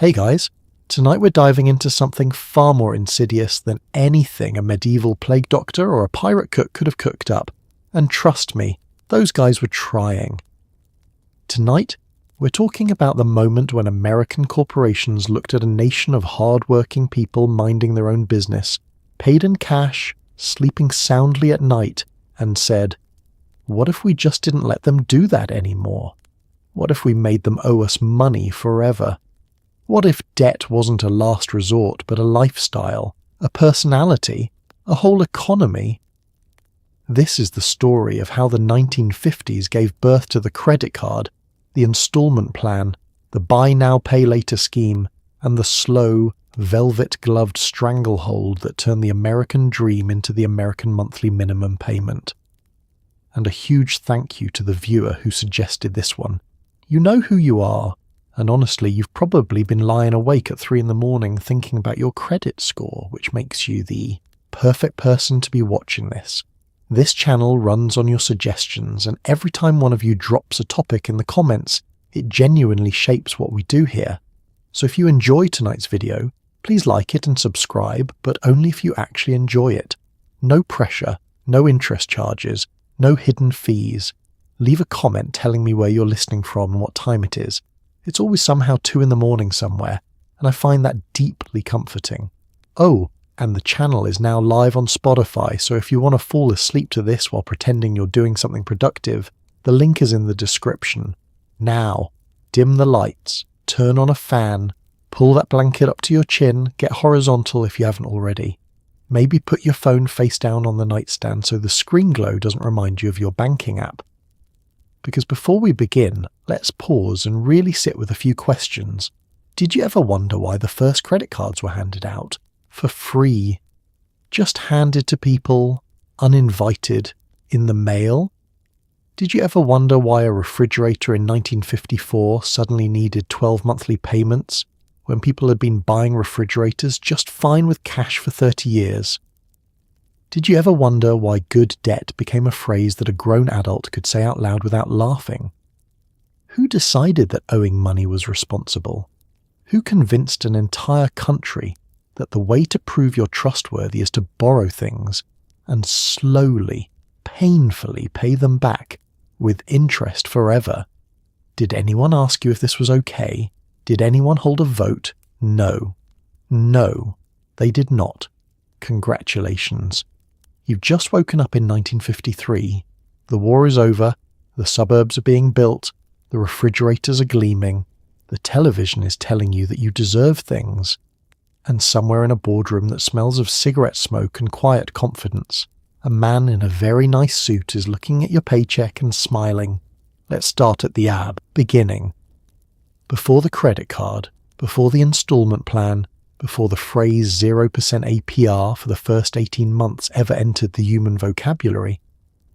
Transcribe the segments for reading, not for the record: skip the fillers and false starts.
Hey guys, tonight we're diving into something far more insidious than anything a medieval plague doctor or a pirate cook could have cooked up. And trust me, those guys were trying. Tonight, we're talking about the moment when American corporations looked at a nation of hard-working people minding their own business, paid in cash, sleeping soundly at night, and said, what if we just didn't let them do that anymore? What if we made them owe us money forever? What if debt wasn't a last resort but a lifestyle, a personality, a whole economy? This is the story of how the 1950s gave birth to the credit card, the installment plan, the buy now pay later scheme, and the slow, velvet-gloved stranglehold that turned the American dream into the American monthly minimum payment. And a huge thank you to the viewer who suggested this one. You know who you are. And honestly, you've probably been lying awake at 3 a.m. thinking about your credit score, which makes you the perfect person to be watching this. This channel runs on your suggestions, and every time one of you drops a topic in the comments, it genuinely shapes what we do here. So if you enjoy tonight's video, please like it and subscribe, but only if you actually enjoy it. No pressure, no interest charges, no hidden fees. Leave a comment telling me where you're listening from and what time it is. It's always somehow 2 a.m. somewhere, and I find that deeply comforting. Oh, and the channel is now live on Spotify, so if you want to fall asleep to this while pretending you're doing something productive, the link is in the description. Now, dim the lights, turn on a fan, pull that blanket up to your chin, get horizontal if you haven't already. Maybe put your phone face down on the nightstand so the screen glow doesn't remind you of your banking app. Because before we begin, let's pause and really sit with a few questions. Did you ever wonder why the first credit cards were handed out? For free? Just handed to people, uninvited, in the mail? Did you ever wonder why a refrigerator in 1954 suddenly needed 12 monthly payments when people had been buying refrigerators just fine with cash for 30 years? Did you ever wonder why good debt became a phrase that a grown adult could say out loud without laughing? Who decided that owing money was responsible? Who convinced an entire country that the way to prove you're trustworthy is to borrow things and slowly, painfully pay them back with interest forever? Did anyone ask you if this was okay? Did anyone hold a vote? No. No, they did not. Congratulations. You've just woken up in 1953, the war is over, the suburbs are being built, the refrigerators are gleaming, the television is telling you that you deserve things, and somewhere in a boardroom that smells of cigarette smoke and quiet confidence, a man in a very nice suit is looking at your paycheck and smiling. Let's start at the beginning. Before the credit card, before the installment plan, before the phrase 0% APR for the first 18 months ever entered the human vocabulary,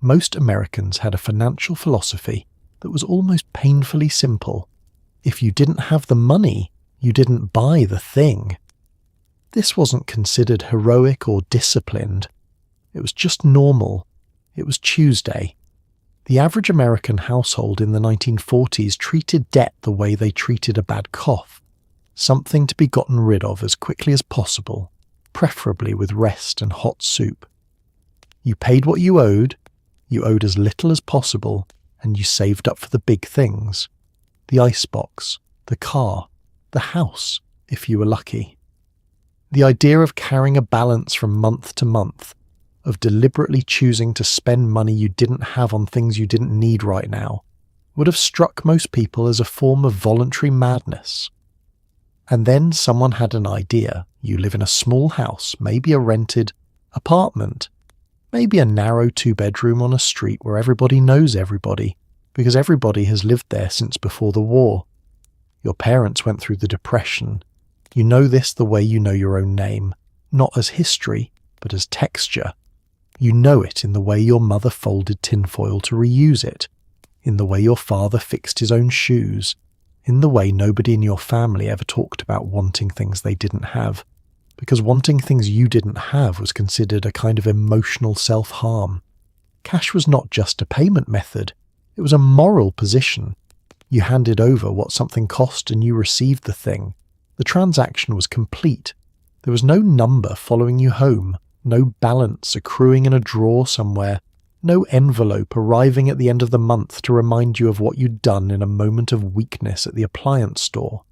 most Americans had a financial philosophy that was almost painfully simple. If you didn't have the money, you didn't buy the thing. This wasn't considered heroic or disciplined. It was just normal. It was Tuesday. The average American household in the 1940s treated debt the way they treated a bad cough. Something to be gotten rid of as quickly as possible, preferably with rest and hot soup. You paid what you owed as little as possible, and you saved up for the big things. The icebox, the car, the house, if you were lucky. The idea of carrying a balance from month to month, of deliberately choosing to spend money you didn't have on things you didn't need right now, would have struck most people as a form of voluntary madness. And then someone had an idea. You live in a small house, maybe a rented apartment, maybe a narrow 2-bedroom on a street where everybody knows everybody, because everybody has lived there since before the war. Your parents went through the Depression. You know this the way you know your own name, not as history, but as texture. You know it in the way your mother folded tinfoil to reuse it, in the way your father fixed his own shoes, in the way nobody in your family ever talked about wanting things they didn't have, because wanting things you didn't have was considered a kind of emotional self-harm. Cash was not just a payment method, it was a moral position. You handed over what something cost and you received the thing. The transaction was complete. There was no number following you home, no balance accruing in a drawer somewhere, no envelope arriving at the end of the month to remind you of what you'd done in a moment of weakness at the appliance store.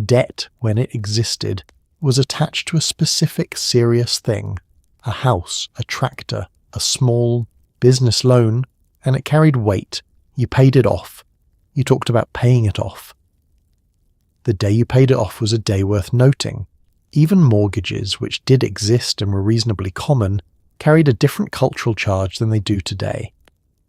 Debt, when it existed, was attached to a specific serious thing, a house, a tractor, a small business loan, and it carried weight. You paid it off. You talked about paying it off. The day you paid it off was a day worth noting. Even mortgages, which did exist and were reasonably common, carried a different cultural charge than they do today.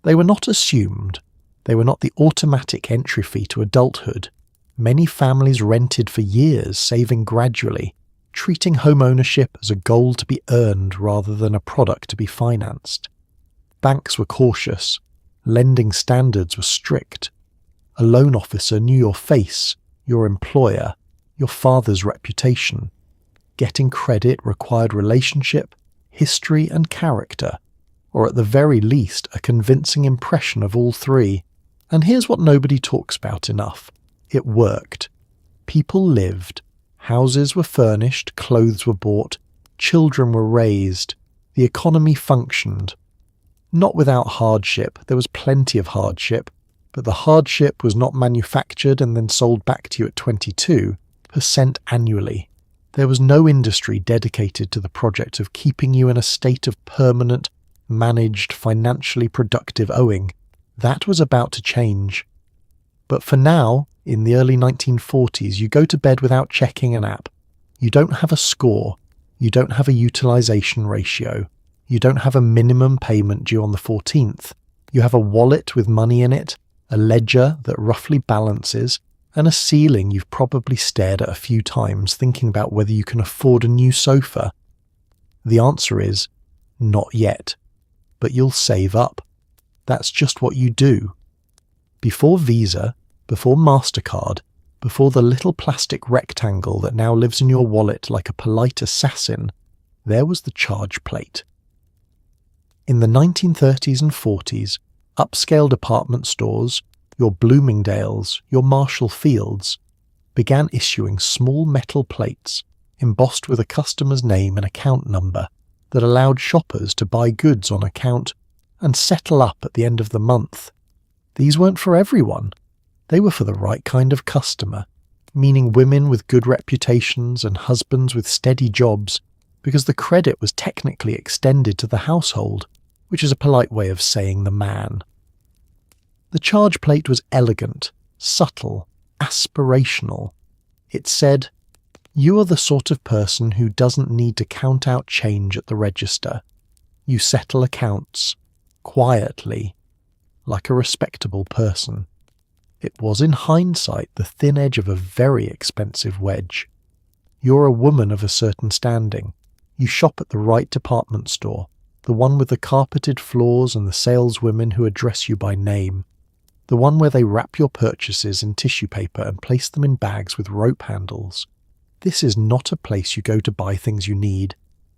They were not assumed. They were not the automatic entry fee to adulthood. Many families rented for years, saving gradually, treating home ownership as a goal to be earned rather than a product to be financed. Banks were cautious. Lending standards were strict. A loan officer knew your face, your employer, your father's reputation. Getting credit required relationship, history and character, or at the very least a convincing impression of all three. And here's what nobody talks about enough. It worked. People lived. Houses were furnished, clothes were bought, children were raised. The economy functioned. Not without hardship. There was plenty of hardship, but the hardship was not manufactured and then sold back to you at 22% annually. There was no industry dedicated to the project of keeping you in a state of permanent, managed, financially productive owing. That was about to change. But for now, in the early 1940s, you go to bed without checking an app. You don't have a score. You don't have a utilization ratio. You don't have a minimum payment due on the 14th. You have a wallet with money in it, a ledger that roughly balances, and a ceiling you've probably stared at a few times thinking about whether you can afford a new sofa. The answer is, not yet. But you'll save up. That's just what you do. Before Visa, before MasterCard, before the little plastic rectangle that now lives in your wallet like a polite assassin, there was the charge plate. In the 1930s and 40s, upscale department stores, your Bloomingdale's, your Marshall Fields, began issuing small metal plates embossed with a customer's name and account number that allowed shoppers to buy goods on account and settle up at the end of the month. These weren't for everyone. They were for the right kind of customer, meaning women with good reputations and husbands with steady jobs, because the credit was technically extended to the household, which is a polite way of saying the man. The charge plate was elegant, subtle, aspirational. It said, "You are the sort of person who doesn't need to count out change at the register. You settle accounts, quietly, like a respectable person." It was in hindsight the thin edge of a very expensive wedge. You're a woman of a certain standing. You shop at the right department store, the one with the carpeted floors and the saleswomen who address you by name, the one where they wrap your purchases in tissue paper and place them in bags with rope handles. This is not a place you go to buy things you need.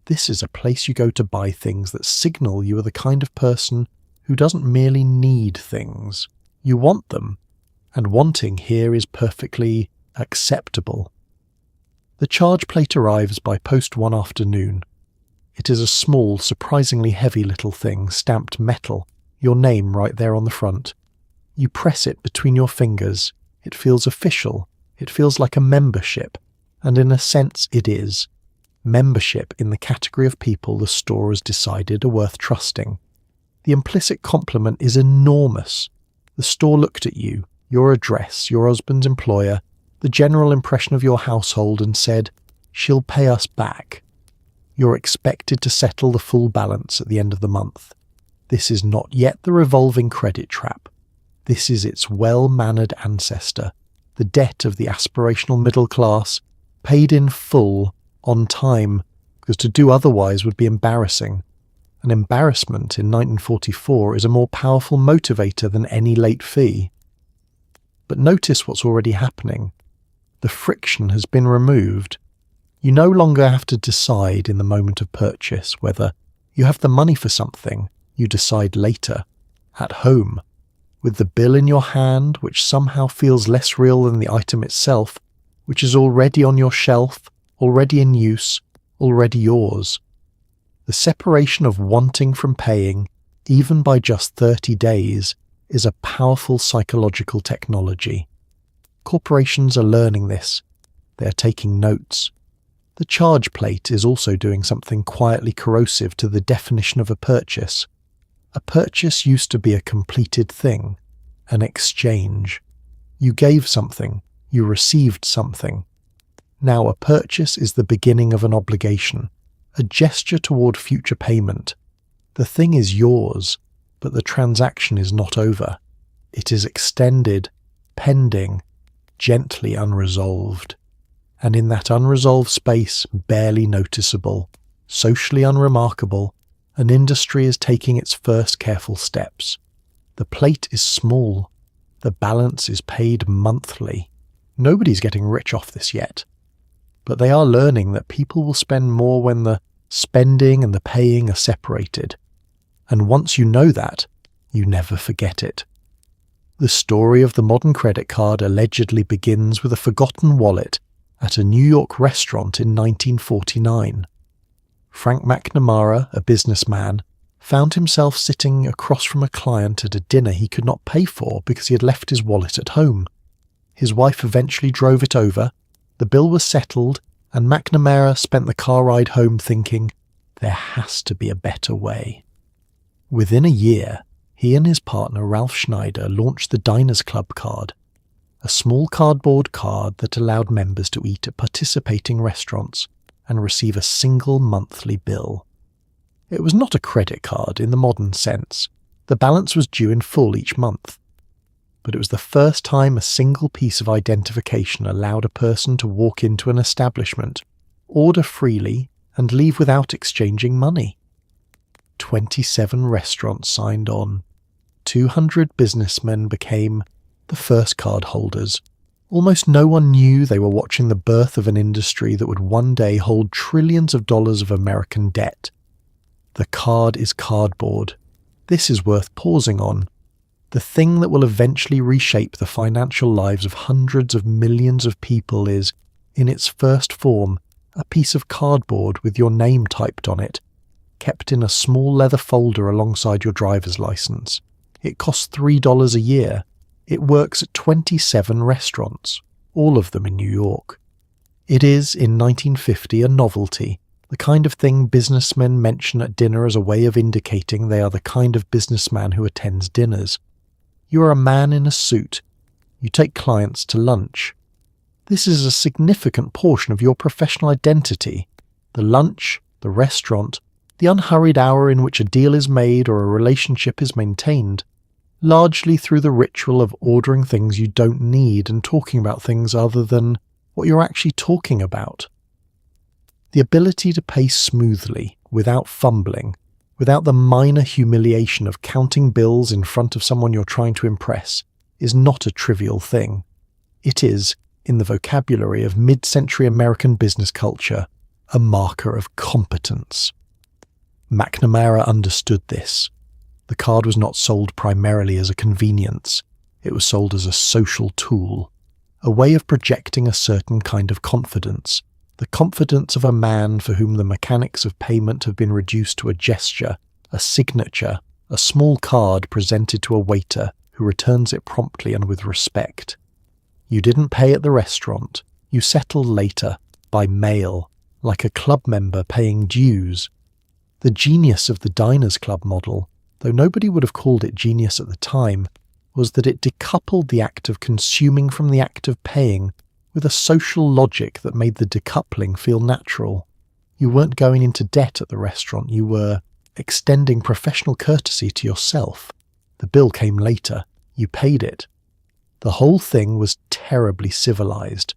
This is a place you go to buy things that signal you are the kind of person who doesn't merely need things. You want them. And wanting here is perfectly acceptable. The charge plate arrives by post-1 afternoon. It is a small, surprisingly heavy little thing, stamped metal, your name right there on the front. You press it between your fingers. It feels official. It feels like a membership. And in a sense it is. Membership in the category of people the store has decided are worth trusting. The implicit compliment is enormous. The store looked at you, your address, your husband's employer, the general impression of your household and said, "She'll pay us back." You're expected to settle the full balance at the end of the month. This is not yet the revolving credit trap. This is its well-mannered ancestor, the debt of the aspirational middle class, paid in full, on time, because to do otherwise would be embarrassing. An embarrassment in 1944 is a more powerful motivator than any late fee. But notice what's already happening. The friction has been removed. You no longer have to decide in the moment of purchase whether you have the money for something. You decide later, at home, with the bill in your hand, which somehow feels less real than the item itself, which is already on your shelf, already in use, already yours. The separation of wanting from paying, even by just 30 days, is a powerful psychological technology. Corporations are learning this. They are taking notes. The charge plate is also doing something quietly corrosive to the definition of a purchase. A purchase used to be a completed thing, an exchange. You gave something, you received something. Now a purchase is the beginning of an obligation, a gesture toward future payment. The thing is yours, but the transaction is not over. It is extended, pending, gently unresolved. And in that unresolved space, barely noticeable, socially unremarkable, an industry is taking its first careful steps. The plate is small. The balance is paid monthly. Nobody's getting rich off this yet. But they are learning that people will spend more when the spending and the paying are separated. And once you know that, you never forget it. The story of the modern credit card allegedly begins with a forgotten wallet at a New York restaurant in 1949. Frank McNamara, a businessman, found himself sitting across from a client at a dinner he could not pay for because he had left his wallet at home. His wife eventually drove it over, the bill was settled, and McNamara spent the car ride home thinking, there has to be a better way. Within a year, he and his partner Ralph Schneider launched the Diners Club card, a small cardboard card that allowed members to eat at participating restaurants and receive a single monthly bill. It was not a credit card in the modern sense. The balance was due in full each month. But it was the first time a single piece of identification allowed a person to walk into an establishment, order freely, and leave without exchanging money. 27 restaurants signed on. 200 businessmen became the first card holders. Almost no one knew they were watching the birth of an industry that would one day hold trillions of dollars of American debt. The card is cardboard. This is worth pausing on. The thing that will eventually reshape the financial lives of hundreds of millions of people is, in its first form, a piece of cardboard with your name typed on it, kept in a small leather folder alongside your driver's license. It costs $3 a year. It works at 27 restaurants, all of them in New York. It is, in 1950, a novelty, the kind of thing businessmen mention at dinner as a way of indicating they are the kind of businessman who attends dinners. You are a man in a suit. You take clients to lunch. This is a significant portion of your professional identity. The lunch, the restaurant, the unhurried hour in which a deal is made or a relationship is maintained, largely through the ritual of ordering things you don't need and talking about things other than what you're actually talking about. The ability to pay smoothly, without fumbling, without the minor humiliation of counting bills in front of someone you're trying to impress, is not a trivial thing. It is, in the vocabulary of mid-century American business culture, a marker of competence. McNamara understood this. The card was not sold primarily as a convenience. It was sold as a social tool, a way of projecting a certain kind of confidence, the confidence of a man for whom the mechanics of payment have been reduced to a gesture, a signature, a small card presented to a waiter who returns it promptly and with respect. You didn't pay at the restaurant. You settled later, by mail, like a club member paying dues. The genius of the Diners Club model, though nobody would have called it genius at the time, was that it decoupled the act of consuming from the act of paying with a social logic that made the decoupling feel natural. You weren't going into debt at the restaurant, you were extending professional courtesy to yourself. The bill came later, you paid it. The whole thing was terribly civilized.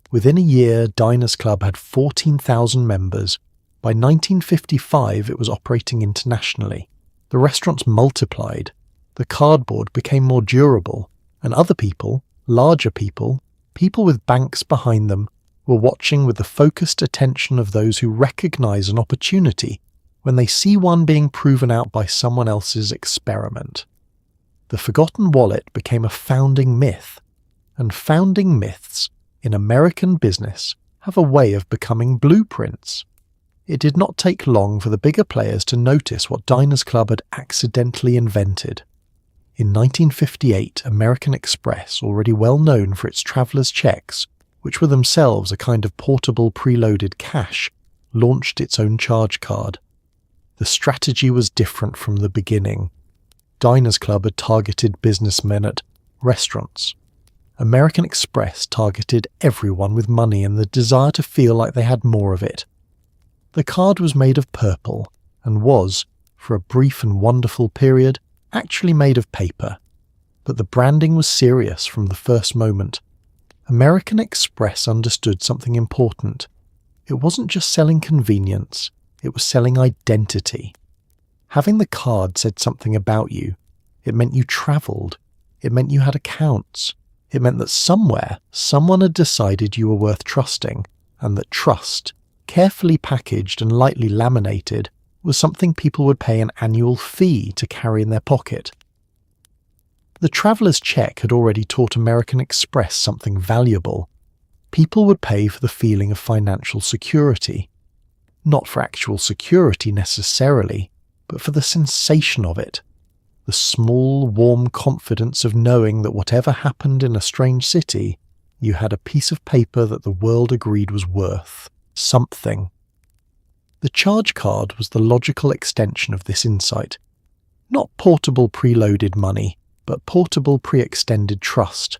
Within a year, Diners Club had 14,000 members. By 1955, it was operating internationally. The restaurants multiplied. The cardboard became more durable, and other people, larger people, people with banks behind them, were watching with the focused attention of those who recognize an opportunity when they see one being proven out by someone else's experiment. The forgotten wallet became a founding myth, and founding myths in American business have a way of becoming blueprints. It did not take long for the bigger players to notice what Diners Club had accidentally invented. In 1958, American Express, already well known for its traveller's checks, which were themselves a kind of portable preloaded cash, launched its own charge card. The strategy was different from the beginning. Diners Club had targeted businessmen at restaurants. American Express targeted everyone with money and the desire to feel like they had more of it. The card was made of purple and was, for a brief and wonderful period, actually made of paper. But the branding was serious from the first moment. American Express understood something important. It wasn't just selling convenience, it was selling identity. Having the card said something about you. It meant you travelled. It meant you had accounts. It meant that somewhere, someone had decided you were worth trusting, and that trust, carefully packaged and lightly laminated, was something people would pay an annual fee to carry in their pocket. The traveller's check had already taught American Express something valuable. People would pay for the feeling of financial security. Not for actual security necessarily, but for the sensation of it. The small, warm confidence of knowing that whatever happened in a strange city, you had a piece of paper that the world agreed was worth something. The charge card was the logical extension of this insight. Not portable preloaded money, but portable pre-extended trust.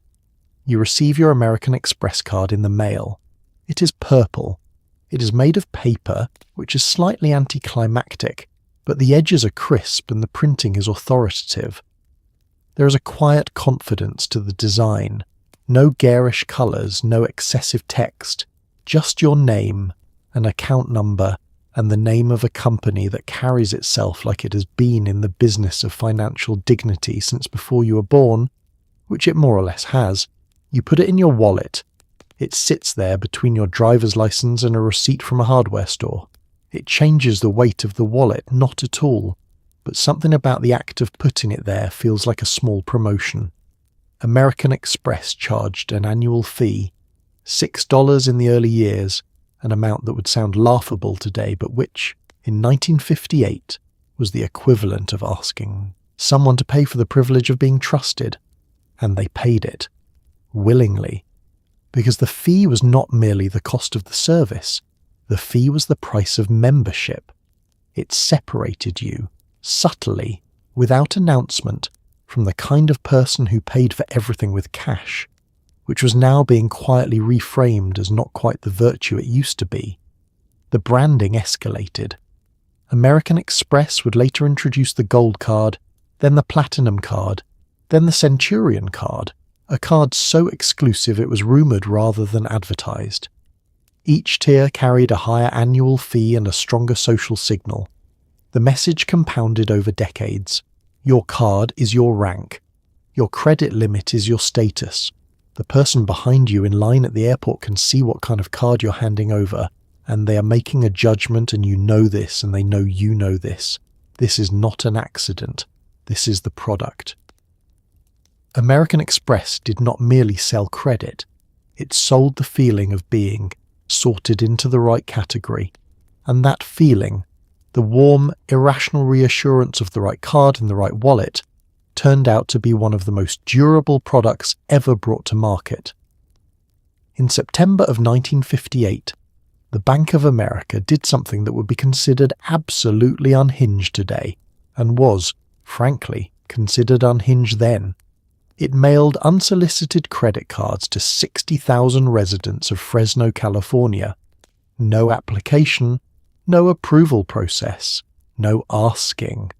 You receive your American Express card in the mail. It is purple. It is made of paper, which is slightly anticlimactic, but the edges are crisp and the printing is authoritative. There is a quiet confidence to the design. No garish colours, no excessive text. Just your name, an account number, and the name of a company that carries itself like it has been in the business of financial dignity since before you were born, which it more or less has. You put it in your wallet. It sits there between your driver's license and a receipt from a hardware store. It changes the weight of the wallet not at all, but something about the act of putting it there feels like a small promotion. American Express charged an annual fee, $6 in the early years, an amount that would sound laughable today, but which, in 1958, was the equivalent of asking someone to pay for the privilege of being trusted. And they paid it, willingly, because the fee was not merely the cost of the service. The fee was the price of membership. It separated you, subtly, without announcement, from the kind of person who paid for everything with cash, which was now being quietly reframed as not quite the virtue it used to be. The branding escalated. American Express would later introduce the Gold Card, then the Platinum Card, then the Centurion Card, a card so exclusive it was rumoured rather than advertised. Each tier carried a higher annual fee and a stronger social signal. The message compounded over decades. Your card is your rank. Your credit limit is your status. The person behind you in line at the airport can see what kind of card you're handing over, and they are making a judgment, and you know this and they know you know this. This is not an accident. This is the product. American Express did not merely sell credit. It sold the feeling of being sorted into the right category, and that feeling, the warm, irrational reassurance of the right card in the right wallet, turned out to be one of the most durable products ever brought to market. In September of 1958, the Bank of America did something that would be considered absolutely unhinged today, and was, frankly, considered unhinged then. It mailed unsolicited credit cards to 60,000 residents of Fresno, California. No application, no approval process, no asking.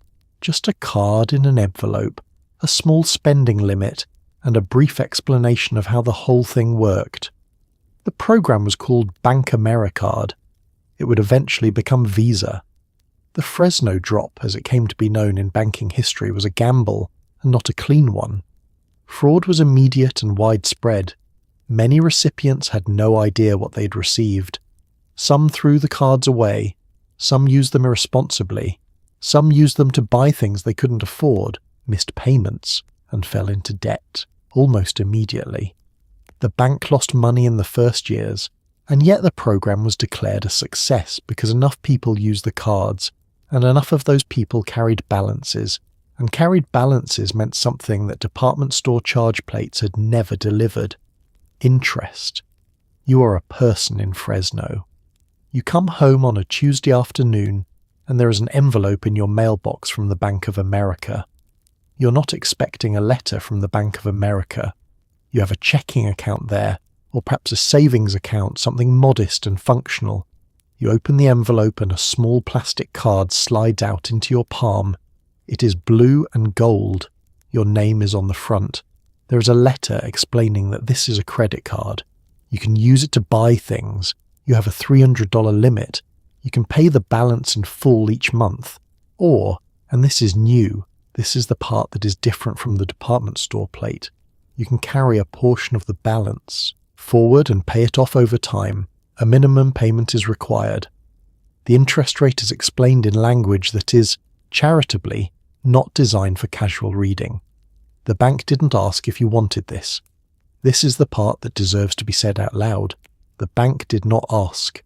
Just a card in an envelope, a small spending limit, and a brief explanation of how the whole thing worked. The program was called Bank AmeriCard. It would eventually become Visa. The Fresno drop, as it came to be known in banking history, was a gamble, and not a clean one. Fraud was immediate and widespread. Many recipients had no idea what they'd received. Some threw the cards away. Some used them irresponsibly. Some used them to buy things they couldn't afford, missed payments, and fell into debt, almost immediately. The bank lost money in the first years, and yet the program was declared a success because enough people used the cards, and enough of those people carried balances, and carried balances meant something that department store charge plates had never delivered: interest. You are a person in Fresno. You come home on a Tuesday afternoon, and there is an envelope in your mailbox from the Bank of America. You're not expecting a letter from the Bank of America. You have a checking account there, or perhaps a savings account, something modest and functional. You open the envelope and a small plastic card slides out into your palm. It is blue and gold. Your name is on the front. There is a letter explaining that this is a credit card. You can use it to buy things. You have a $300 limit. You can pay the balance in full each month. Or, and this is new, this is the part that is different from the department store plate, you can carry a portion of the balance forward and pay it off over time. A minimum payment is required. The interest rate is explained in language that is, charitably, not designed for casual reading. The bank didn't ask if you wanted this. This is the part that deserves to be said out loud. The bank did not ask.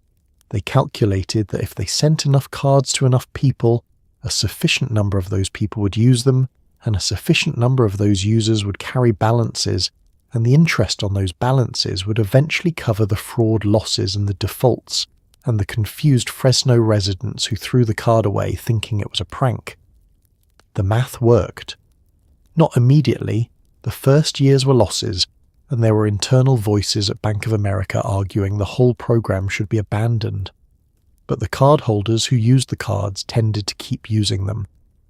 They calculated that if they sent enough cards to enough people, a sufficient number of those people would use them, and a sufficient number of those users would carry balances, and the interest on those balances would eventually cover the fraud losses and the defaults, and the confused Fresno residents who threw the card away thinking it was a prank. The math worked. Not immediately. The first years were losses, and there were internal voices at Bank of America arguing the whole program should be abandoned. But the cardholders who used the cards tended to keep using them,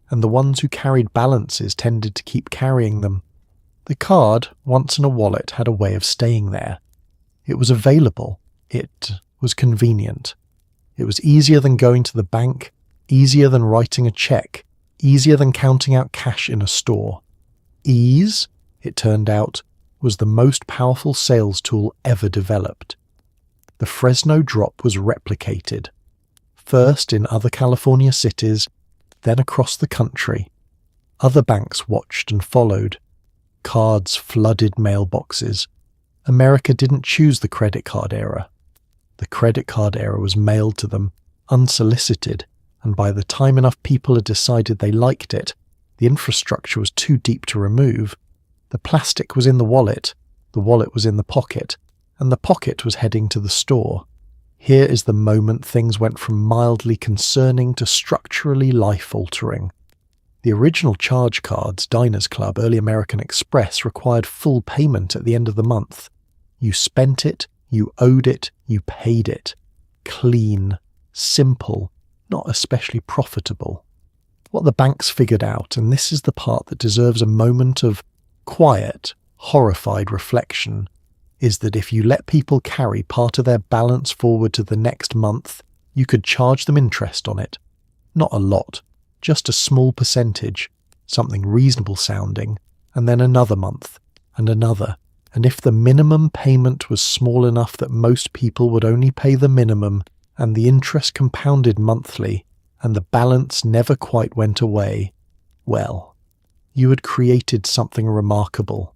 and the ones who carried balances tended to keep carrying them. The card, once in a wallet, had a way of staying there. It was available. It was convenient. It was easier than going to the bank, easier than writing a check, easier than counting out cash in a store. Ease, it turned out, was the most powerful sales tool ever developed. The Fresno drop was replicated, first in other California cities, then across the country. Other banks watched and followed. Cards flooded mailboxes. America didn't choose the credit card era. The credit card era was mailed to them, unsolicited, and by the time enough people had decided they liked it, the infrastructure was too deep to remove. The plastic was in the wallet was in the pocket, and the pocket was heading to the store. Here is the moment things went from mildly concerning to structurally life-altering. The original charge cards, Diners Club, Early American Express, required full payment at the end of the month. You spent it, you owed it, you paid it. Clean, simple, not especially profitable. What the banks figured out, and this is the part that deserves a moment of quiet, horrified reflection, is that if you let people carry part of their balance forward to the next month, you could charge them interest on it. Not a lot, just a small percentage, something reasonable sounding, and then another month, and another. And if the minimum payment was small enough that most people would only pay the minimum, and the interest compounded monthly, and the balance never quite went away, well, you had created something remarkable.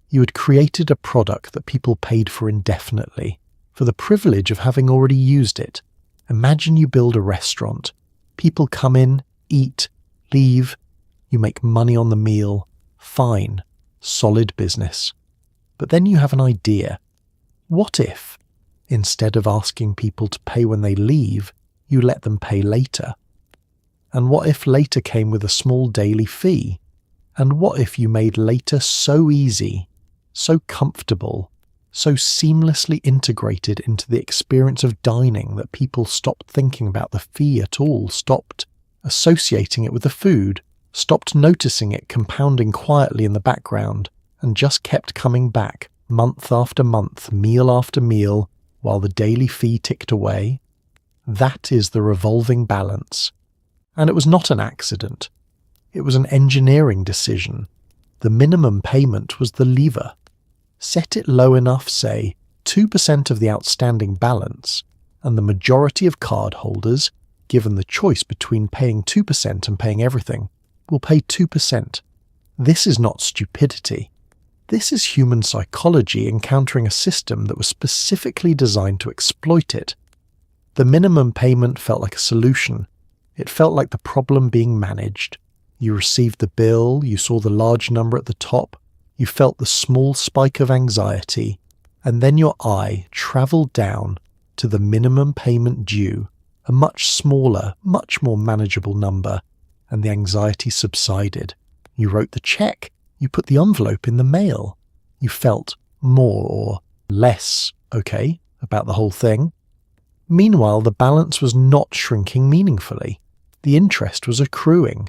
You had created a product that people paid for indefinitely, for the privilege of having already used it. Imagine you build a restaurant. People come in, eat, leave. You make money on the meal. Fine. Solid business. But then you have an idea. What if, instead of asking people to pay when they leave, you let them pay later? And what if later came with a small daily fee? And what if you made later so easy, so comfortable, so seamlessly integrated into the experience of dining that people stopped thinking about the fee at all, stopped associating it with the food, stopped noticing it compounding quietly in the background, and just kept coming back month after month, meal after meal, while the daily fee ticked away? That is the revolving balance. And it was not an accident. It was an engineering decision. The minimum payment was the lever. Set it low enough, say, 2% of the outstanding balance, and the majority of cardholders, given the choice between paying 2% and paying everything, will pay 2%. This is not stupidity. This is human psychology encountering a system that was specifically designed to exploit it. The minimum payment felt like a solution. It felt like the problem being managed. You received the bill, you saw the large number at the top, you felt the small spike of anxiety, and then your eye travelled down to the minimum payment due, a much smaller, much more manageable number, and the anxiety subsided. You wrote the check, you put the envelope in the mail. You felt more or less okay about the whole thing. Meanwhile, the balance was not shrinking meaningfully. The interest was accruing.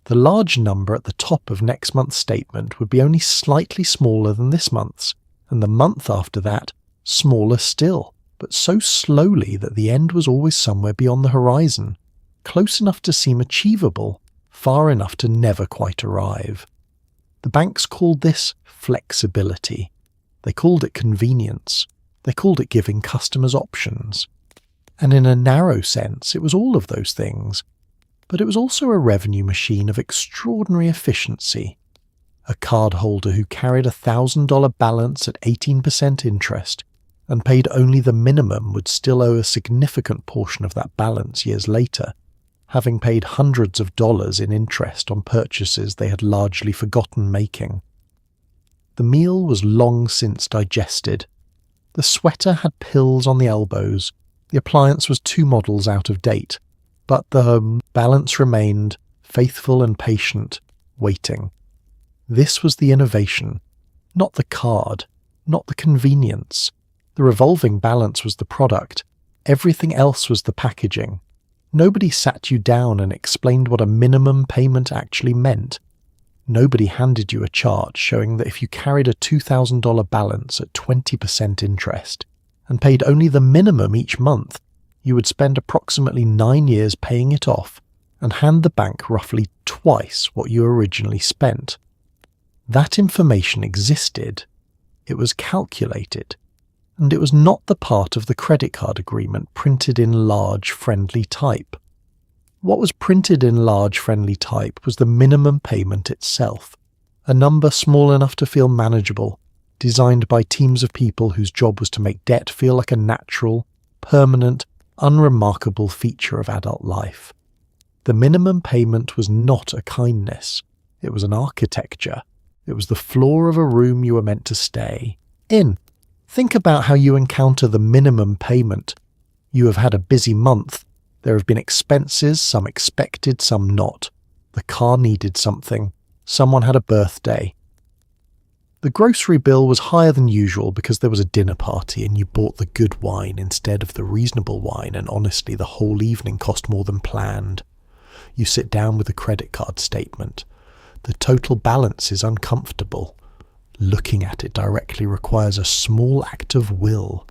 The large number at the top of next month's statement would be only slightly smaller than this month's, and the month after that, smaller still, but so slowly that the end was always somewhere beyond the horizon, close enough to seem achievable, far enough to never quite arrive. The banks called this flexibility. They called it convenience. They called it giving customers options. And in a narrow sense, it was all of those things. But it was also a revenue machine of extraordinary efficiency. A cardholder who carried a $1,000 balance at 18% interest and paid only the minimum would still owe a significant portion of that balance years later, having paid hundreds of dollars in interest on purchases they had largely forgotten making. The meal was long since digested. The sweater had pills on the elbows. The appliance was 2 models out of date. But the balance remained, faithful and patient, waiting. This was the innovation, not the card, not the convenience. The revolving balance was the product. Everything else was the packaging. Nobody sat you down and explained what a minimum payment actually meant. Nobody handed you a chart showing that if you carried a $2,000 balance at 20% interest and paid only the minimum each month, you would spend approximately 9 years paying it off and hand the bank roughly twice what you originally spent. That information existed. It was calculated. And it was not the part of the credit card agreement printed in large, friendly type. What was printed in large, friendly type was the minimum payment itself, a number small enough to feel manageable, designed by teams of people whose job was to make debt feel like a natural, permanent, unremarkable feature of adult life. The minimum payment was not a kindness. It was an architecture. It was the floor of a room you were meant to stay in. Think about how you encounter the minimum payment. You have had a busy month. There have been expenses, some expected, some not. The car needed something. Someone had a birthday. The grocery bill was higher than usual because there was a dinner party and you bought the good wine instead of the reasonable wine, and honestly the whole evening cost more than planned. You sit down with a credit card statement. The total balance is uncomfortable. Looking at it directly requires a small act of will.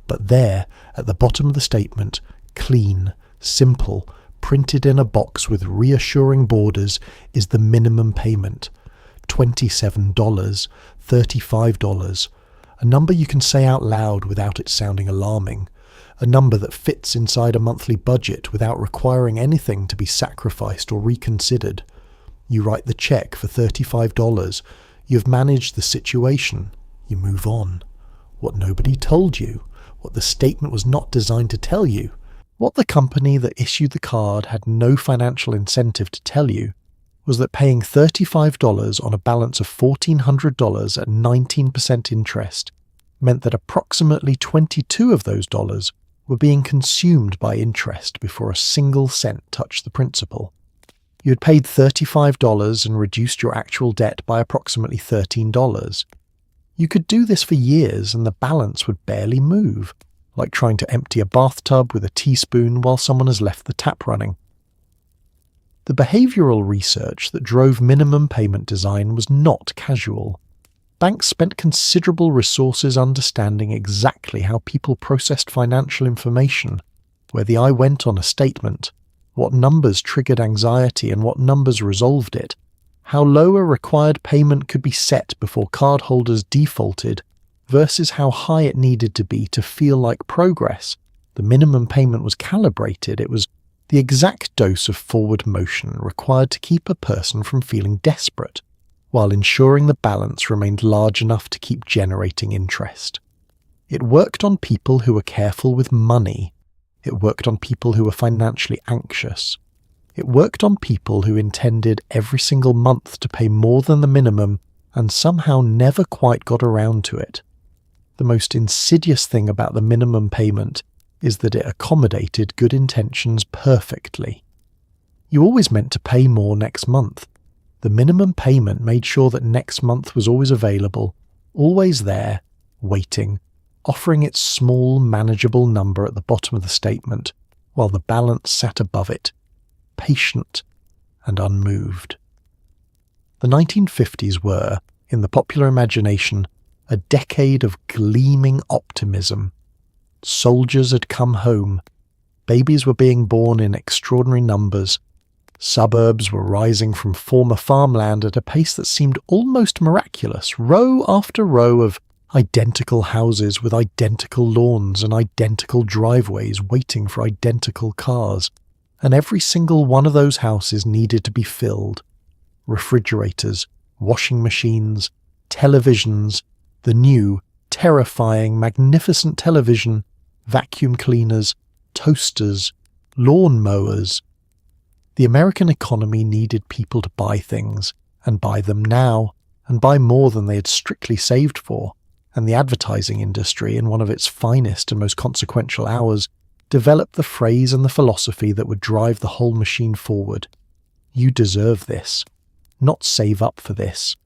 But there, at the bottom of the statement, clean, simple, printed in a box with reassuring borders, is the minimum payment. $27, $35, a number you can say out loud without it sounding alarming, a number that fits inside a monthly budget without requiring anything to be sacrificed or reconsidered. You write the check for $35, you've managed the situation, you move on. What nobody told you, what the statement was not designed to tell you, what the company that issued the card had no financial incentive to tell you, was that paying $35 on a balance of $1,400 at 19% interest meant that approximately 22 of those dollars were being consumed by interest before a single cent touched the principal. You had paid $35 and reduced your actual debt by approximately $13. You could do this for years and the balance would barely move, like trying to empty a bathtub with a teaspoon while someone has left the tap running. The behavioral research that drove minimum payment design was not casual. Banks spent considerable resources understanding exactly how people processed financial information, where the eye went on a statement, what numbers triggered anxiety and what numbers resolved it, how low a required payment could be set before cardholders defaulted versus how high it needed to be to feel like progress. The minimum payment was calibrated. It was the exact dose of forward motion required to keep a person from feeling desperate, while ensuring the balance remained large enough to keep generating interest. It worked on people who were careful with money. It worked on people who were financially anxious. It worked on people who intended every single month to pay more than the minimum and somehow never quite got around to it. The most insidious thing about the minimum payment is that it accommodated good intentions perfectly. You always meant to pay more next month. The minimum payment made sure that next month was always available, always there, waiting, offering its small, manageable number at the bottom of the statement, while the balance sat above it, patient and unmoved. The 1950s were, in the popular imagination, a decade of gleaming optimism. Soldiers had come home. Babies were being born in extraordinary numbers. Suburbs were rising from former farmland at a pace that seemed almost miraculous, row after row of identical houses with identical lawns and identical driveways waiting for identical cars, and every single one of those houses needed to be filled. Refrigerators, washing machines, televisions, the new, terrifying, magnificent television, vacuum cleaners, toasters, lawn mowers. The American economy needed people to buy things, and buy them now, and buy more than they had strictly saved for, and the advertising industry, in one of its finest and most consequential hours, developed the phrase and the philosophy that would drive the whole machine forward. You deserve this. Not save up for this.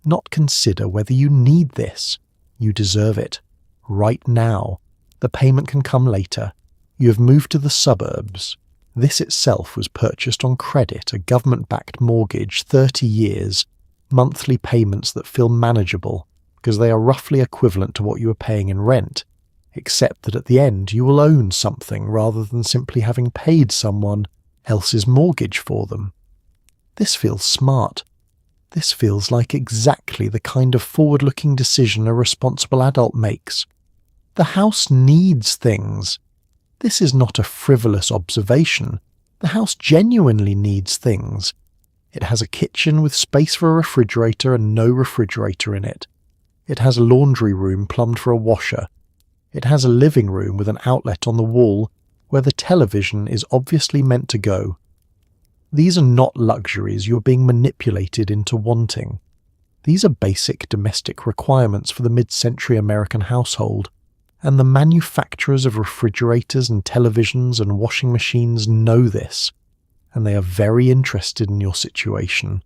Not consider whether you need this. You deserve it. Right now. The payment can come later. You have moved to the suburbs. This itself was purchased on credit, a government-backed mortgage, 30 years, monthly payments that feel manageable, because they are roughly equivalent to what you are paying in rent, except that at the end you will own something rather than simply having paid someone else's mortgage for them. This feels smart. This feels like exactly the kind of forward-looking decision a responsible adult makes. The house needs things. This is not a frivolous observation. The house genuinely needs things. It has a kitchen with space for a refrigerator and no refrigerator in it. It has a laundry room plumbed for a washer. It has a living room with an outlet on the wall where the television is obviously meant to go. These are not luxuries you are being manipulated into wanting. These are basic domestic requirements for the mid-century American household, and the manufacturers of refrigerators and televisions and washing machines know this, and they are very interested in your situation.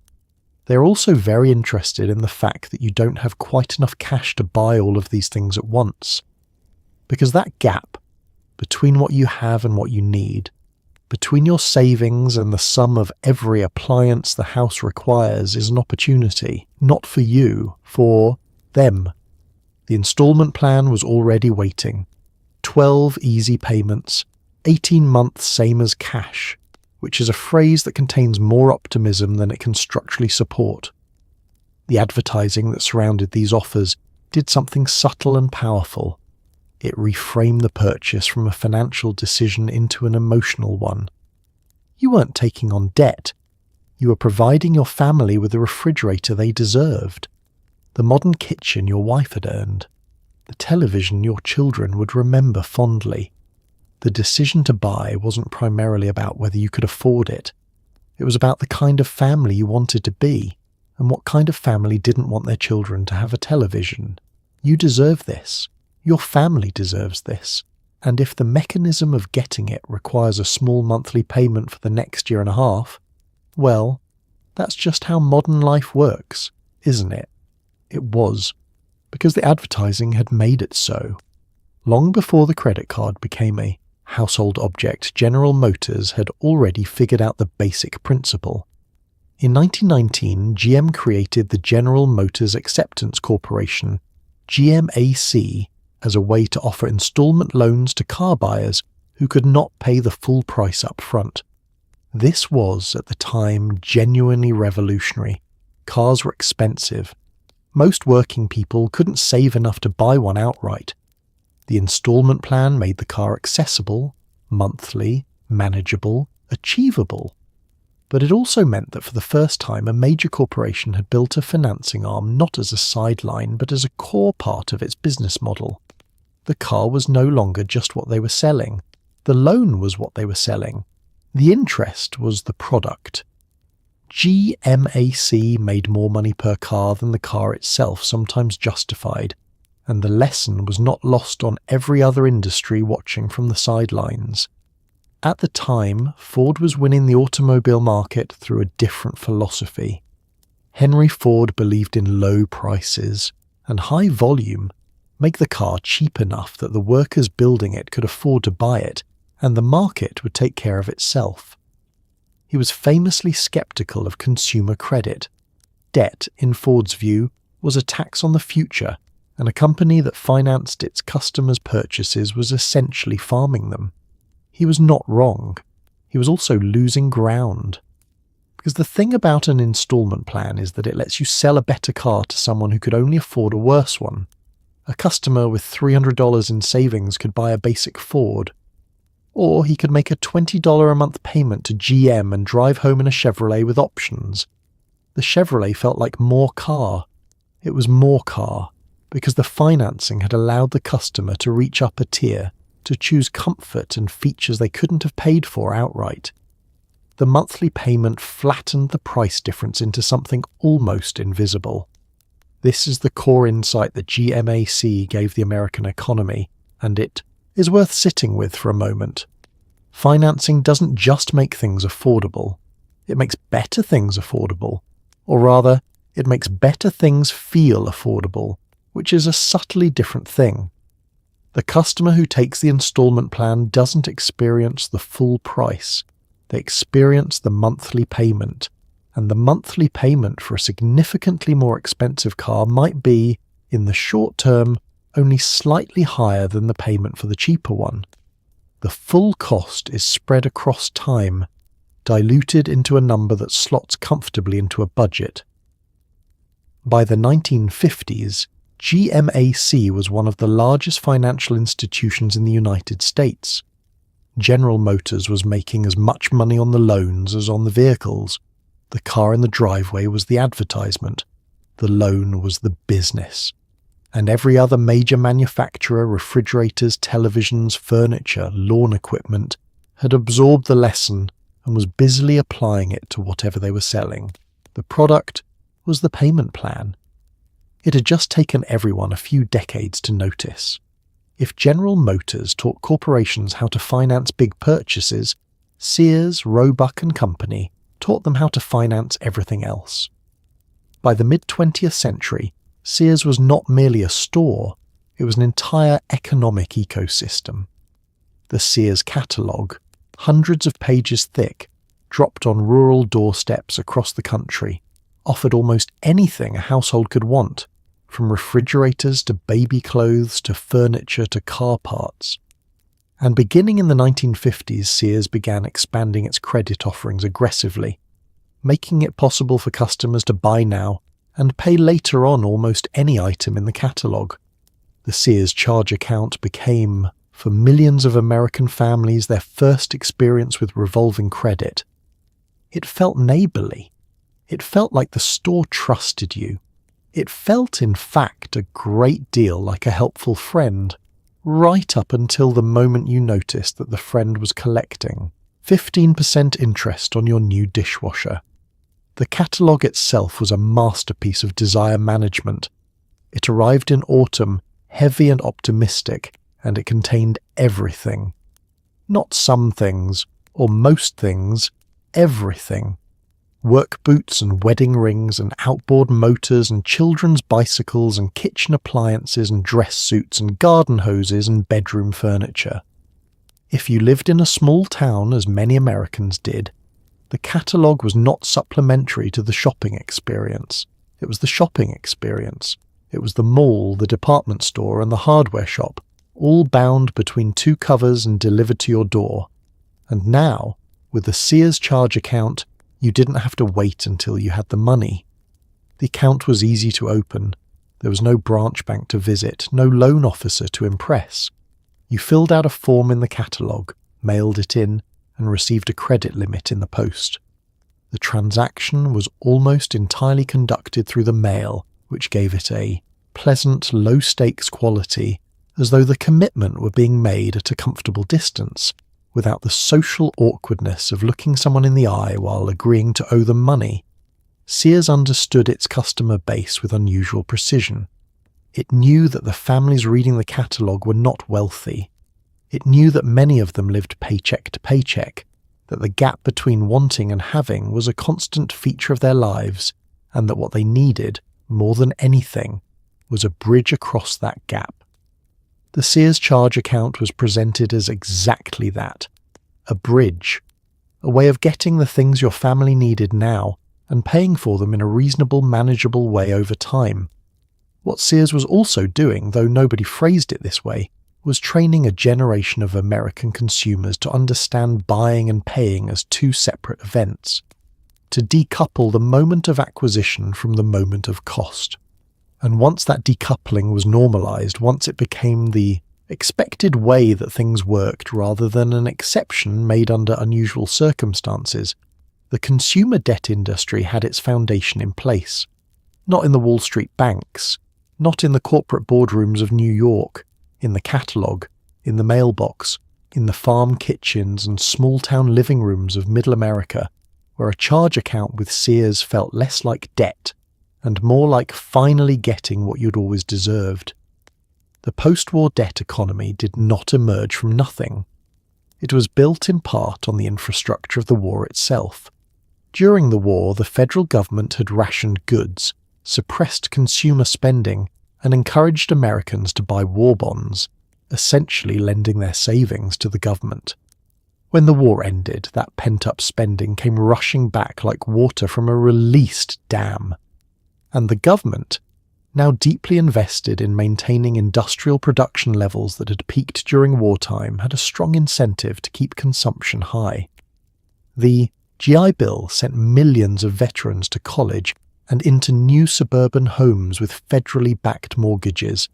They are also very interested in the fact that you don't have quite enough cash to buy all of these things at once. Because that gap between what you have and what you need, between your savings and the sum of every appliance the house requires, is an opportunity, not for you, for them. The installment plan was already waiting. 12 easy payments, 18 months same as cash, which is a phrase that contains more optimism than it can structurally support. The advertising that surrounded these offers did something subtle and powerful. It reframed the purchase from a financial decision into an emotional one. You weren't taking on debt. You were providing your family with the refrigerator they deserved, the modern kitchen your wife had earned, the television your children would remember fondly. The decision to buy wasn't primarily about whether you could afford it. It was about the kind of family you wanted to be, and what kind of family didn't want their children to have a television. You deserve this. Your family deserves this. And if the mechanism of getting it requires a small monthly payment for the next year and a half, well, that's just how modern life works, isn't it? It was, because the advertising had made it so. Long before the credit card became a household object, General Motors had already figured out the basic principle. In 1919, GM created the General Motors Acceptance Corporation, GMAC, as a way to offer installment loans to car buyers who could not pay the full price up front. This was, at the time, genuinely revolutionary. Cars were expensive. Most working people couldn't save enough to buy one outright. The installment plan made the car accessible, monthly, manageable, achievable. But it also meant that for the first time a major corporation had built a financing arm not as a sideline but as a core part of its business model. The car was no longer just what they were selling. The loan was what they were selling. The interest was the product. GMAC made more money per car than the car itself sometimes justified, and the lesson was not lost on every other industry watching from the sidelines. At the time, Ford was winning the automobile market through a different philosophy. Henry Ford believed in low prices and high volume. Make the car cheap enough that the workers building it could afford to buy it, and the market would take care of itself. He was famously skeptical of consumer credit. Debt, in Ford's view, was a tax on the future, and a company that financed its customers' purchases was essentially farming them. He was not wrong. He was also losing ground. Because the thing about an installment plan is that it lets you sell a better car to someone who could only afford a worse one. A customer with $300 in savings could buy a basic Ford. Or he could make a $20 a month payment to GM and drive home in a Chevrolet with options. The Chevrolet felt like more car. It was more car, because the financing had allowed the customer to reach up a tier, to choose comfort and features they couldn't have paid for outright. The monthly payment flattened the price difference into something almost invisible. This is the core insight that GMAC gave the American economy, and it is worth sitting with for a moment. Financing doesn't just make things affordable. It makes better things affordable. Or rather, it makes better things feel affordable, which is a subtly different thing. The customer who takes the installment plan doesn't experience the full price. They experience the monthly payment, and the monthly payment for a significantly more expensive car might be, in the short term, only slightly higher than the payment for the cheaper one. The full cost is spread across time, diluted into a number that slots comfortably into a budget. By the 1950s, GMAC was one of the largest financial institutions in the United States. General Motors was making as much money on the loans as on the vehicles. The car in the driveway was the advertisement. The loan was the business. And every other major manufacturer, refrigerators, televisions, furniture, lawn equipment, had absorbed the lesson and was busily applying it to whatever they were selling. The product was the payment plan. It had just taken everyone a few decades to notice. If General Motors taught corporations how to finance big purchases, Sears, Roebuck and Company taught them how to finance everything else. By the mid-20th century, Sears was not merely a store, it was an entire economic ecosystem. The Sears catalogue, hundreds of pages thick, dropped on rural doorsteps across the country, offered almost anything a household could want, from refrigerators to baby clothes to furniture to car parts. And beginning in the 1950s, Sears began expanding its credit offerings aggressively, making it possible for customers to buy now and pay later on almost any item in the catalogue. The Sears Charge account became, for millions of American families, their first experience with revolving credit. It felt neighbourly. It felt like the store trusted you. It felt, in fact, a great deal like a helpful friend, right up until the moment you noticed that the friend was collecting 15% interest on your new dishwasher. The catalogue itself was a masterpiece of desire management. It arrived in autumn, heavy and optimistic, and it contained everything. Not some things, or most things, everything. Work boots and wedding rings and outboard motors and children's bicycles and kitchen appliances and dress suits and garden hoses and bedroom furniture. If you lived in a small town, as many Americans did, the catalogue was not supplementary to the shopping experience. It was the shopping experience. It was the mall, the department store and the hardware shop, all bound between two covers and delivered to your door. And now, with the Sears Charge account, you didn't have to wait until you had the money. The account was easy to open. There was no branch bank to visit, no loan officer to impress. You filled out a form in the catalogue, mailed it in, and received a credit limit in the post. The transaction was almost entirely conducted through the mail, which gave it a pleasant, low-stakes quality, as though the commitment were being made at a comfortable distance, without the social awkwardness of looking someone in the eye while agreeing to owe them money. Sears understood its customer base with unusual precision. It knew that the families reading the catalogue were not wealthy. It knew that many of them lived paycheck to paycheck, that the gap between wanting and having was a constant feature of their lives, and that what they needed, more than anything, was a bridge across that gap. The Sears charge account was presented as exactly that, a bridge, a way of getting the things your family needed now and paying for them in a reasonable, manageable way over time. What Sears was also doing, though nobody phrased it this way, was training a generation of American consumers to understand buying and paying as two separate events, to decouple the moment of acquisition from the moment of cost. And once that decoupling was normalized, once it became the expected way that things worked rather than an exception made under unusual circumstances, the consumer debt industry had its foundation in place. Not in the Wall Street banks, not in the corporate boardrooms of New York, in the catalogue, in the mailbox, in the farm kitchens and small-town living rooms of Middle America, where a charge account with Sears felt less like debt and more like finally getting what you'd always deserved. The post-war debt economy did not emerge from nothing. It was built in part on the infrastructure of the war itself. During the war, the federal government had rationed goods, suppressed consumer spending, and encouraged Americans to buy war bonds, essentially lending their savings to the government. When the war ended, that pent-up spending came rushing back like water from a released dam. And the government, now deeply invested in maintaining industrial production levels that had peaked during wartime, had a strong incentive to keep consumption high. The GI Bill sent millions of veterans to college and into new suburban homes with federally backed mortgages,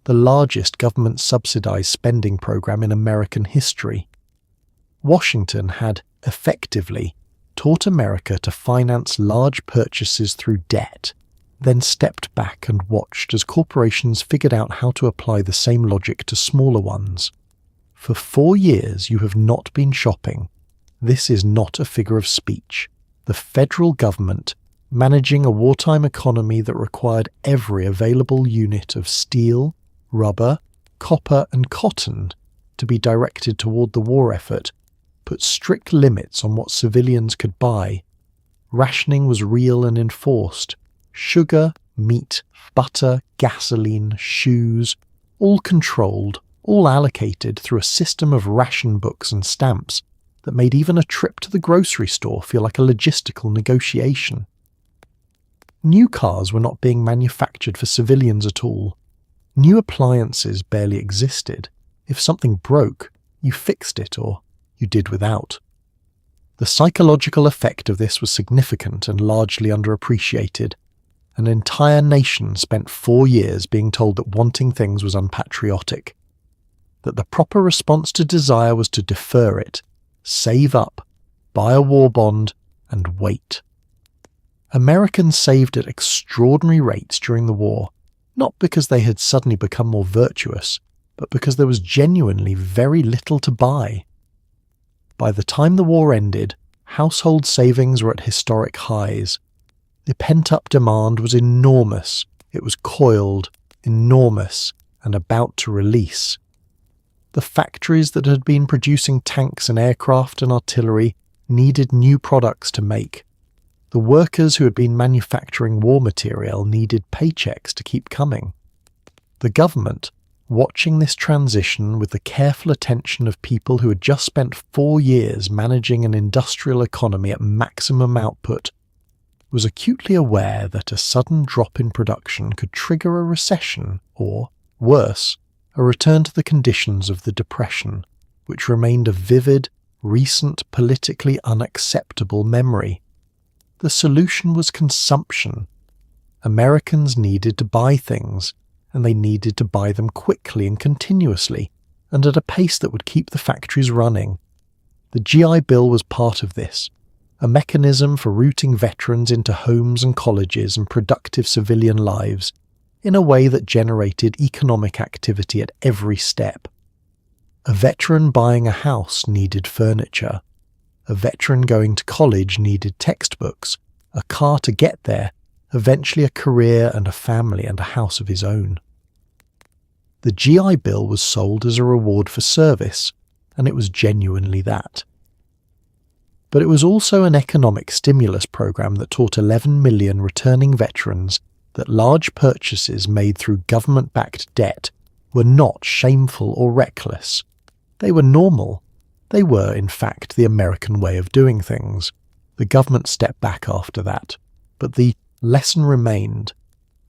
the largest government-subsidized spending program in American history. Washington had, effectively, taught America to finance large purchases through debt, then stepped back and watched as corporations figured out how to apply the same logic to smaller ones. For 4 years you have not been shopping. This is not a figure of speech. The federal government, managing a wartime economy that required every available unit of steel, rubber, copper and cotton to be directed toward the war effort, put strict limits on what civilians could buy. Rationing was real and enforced. Sugar, meat, butter, gasoline, shoes, all controlled, all allocated through a system of ration books and stamps that made even a trip to the grocery store feel like a logistical negotiation. New cars were not being manufactured for civilians at all. New appliances barely existed. If something broke, you fixed it or you did without. The psychological effect of this was significant and largely underappreciated. An entire nation spent 4 years being told that wanting things was unpatriotic, that the proper response to desire was to defer it, save up, buy a war bond, and wait. Americans saved at extraordinary rates during the war, not because they had suddenly become more virtuous, but because there was genuinely very little to buy. By the time the war ended, household savings were at historic highs. The pent-up demand was enormous. It was coiled, enormous, and about to release. The factories that had been producing tanks and aircraft and artillery needed new products to make. The workers who had been manufacturing war material needed paychecks to keep coming. The government, watching this transition with the careful attention of people who had just spent 4 years managing an industrial economy at maximum output, was acutely aware that a sudden drop in production could trigger a recession or, worse, a return to the conditions of the Depression, which remained a vivid, recent, politically unacceptable memory. The solution was consumption. Americans needed to buy things, and they needed to buy them quickly and continuously, and at a pace that would keep the factories running. The GI Bill was part of this. a mechanism for routing veterans into homes and colleges and productive civilian lives in a way that generated economic activity at every step. A veteran buying a house needed furniture. A veteran going to college needed textbooks, a car to get there, eventually a career and a family and a house of his own. The GI Bill was sold as a reward for service, and it was genuinely that. But it was also an economic stimulus program that taught 11 million returning veterans that large purchases made through government-backed debt were not shameful or reckless. They were normal. They were, in fact, the American way of doing things. The government stepped back after that, but the lesson remained.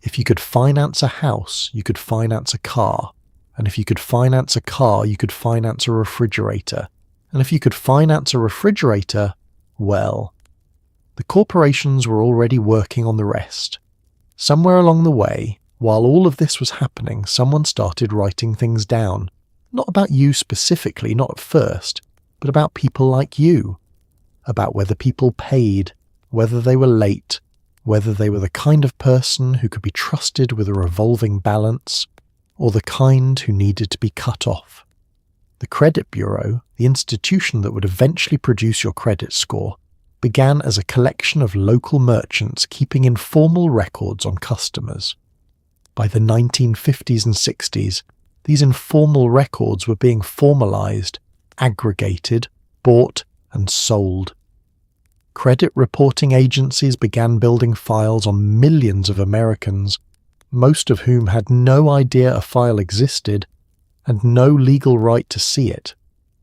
If you could finance a house, you could finance a car. And if you could finance a car, you could finance a refrigerator. And if you could finance a refrigerator, well, the corporations were already working on the rest. Somewhere along the way, while all of this was happening, someone started writing things down. Not about you specifically, not at first, but about people like you. About whether people paid, whether they were late, whether they were the kind of person who could be trusted with a revolving balance, or the kind who needed to be cut off. The credit bureau, the institution that would eventually produce your credit score, began as a collection of local merchants keeping informal records on customers. By the 1950s and 60s, these informal records were being formalized, aggregated, bought, and sold. Credit reporting agencies began building files on millions of Americans, most of whom had no idea a file existed and no legal right to see it.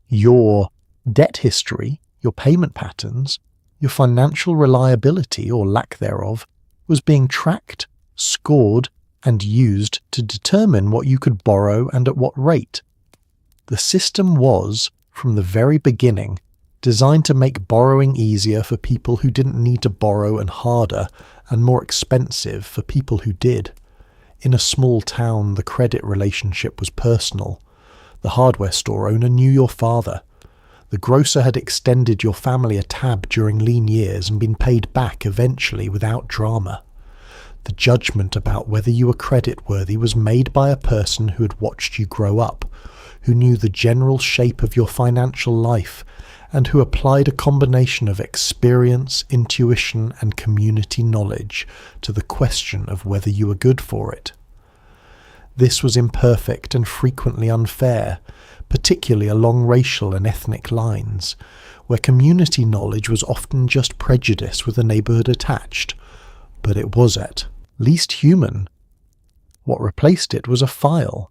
Your debt history, your payment patterns, your financial reliability or lack thereof was being tracked, scored, and used to determine what you could borrow and at what rate. The system was, from the very beginning, designed to make borrowing easier for people who didn't need to borrow and harder and more expensive for people who did. In a small town, the credit relationship was personal. The hardware store owner knew your father. The grocer had extended your family a tab during lean years and been paid back eventually without drama. The judgment about whether you were creditworthy was made by a person who had watched you grow up, who knew the general shape of your financial life, and who applied a combination of experience, intuition, and community knowledge to the question of whether you were good for it. This was imperfect and frequently unfair, particularly along racial and ethnic lines, where community knowledge was often just prejudice with a neighbourhood attached, but it was at least human. What replaced it was a file.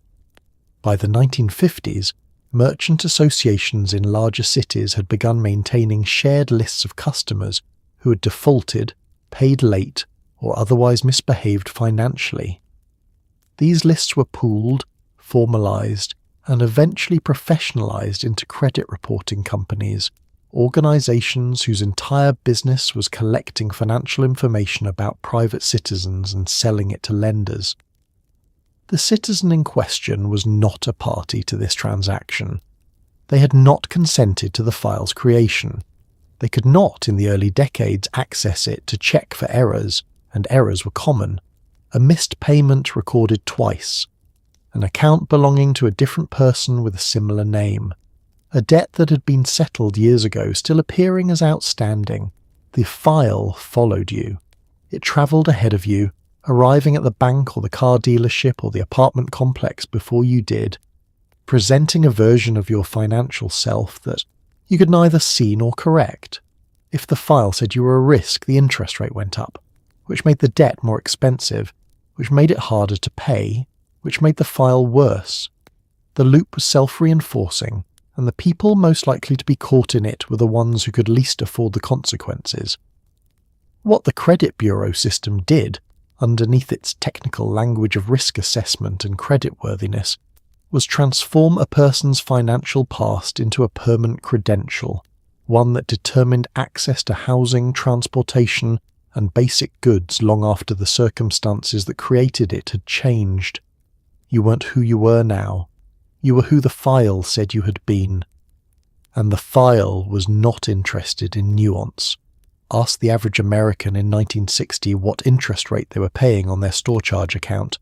By the 1950s, merchant associations in larger cities had begun maintaining shared lists of customers who had defaulted, paid late, or otherwise misbehaved financially. These lists were pooled, formalized, and eventually professionalized into credit reporting companies, organizations whose entire business was collecting financial information about private citizens and selling it to lenders. The citizen in question was not a party to this transaction. They had not consented to the file's creation. They could not, in the early decades, access it to check for errors, and errors were common. A missed payment recorded twice. An account belonging to a different person with a similar name. A debt that had been settled years ago still appearing as outstanding. The file followed you. It travelled ahead of you, arriving at the bank or the car dealership or the apartment complex before you did, presenting a version of your financial self that you could neither see nor correct. If the file said you were a risk, the interest rate went up, which made the debt more expensive, which made it harder to pay, which made the file worse. The loop was self-reinforcing, and the people most likely to be caught in it were the ones who could least afford the consequences. What the credit bureau system did, underneath its technical language of risk assessment and creditworthiness, was transform a person's financial past into a permanent credential, one that determined access to housing, transportation, and basic goods long after the circumstances that created it had changed. You weren't who you were now. You were who the file said you had been. And the file was not interested in nuance. Ask the average American in 1960 what interest rate they were paying on their store charge account,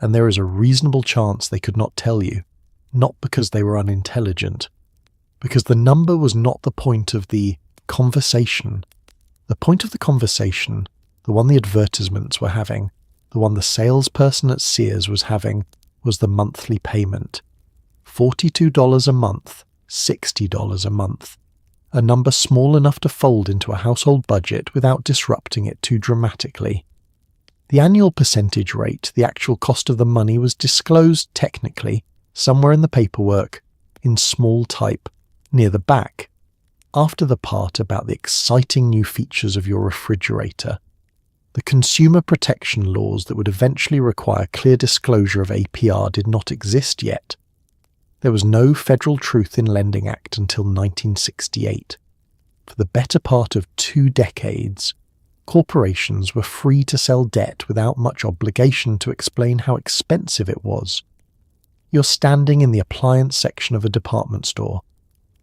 and there is a reasonable chance they could not tell you, not because they were unintelligent, because the number was not the point of the conversation. The point of the conversation, the one the advertisements were having, the one the salesperson at Sears was having, was the monthly payment. $42 a month, $60 a month. A number small enough to fold into a household budget without disrupting it too dramatically. The annual percentage rate, the actual cost of the money, was disclosed technically, somewhere in the paperwork, in small type, near the back, after the part about the exciting new features of your refrigerator. The consumer protection laws that would eventually require clear disclosure of APR did not exist yet. There was no Federal Truth in Lending Act until 1968. For the better part of 2 decades, corporations were free to sell debt without much obligation to explain how expensive it was. You're standing in the appliance section of a department store.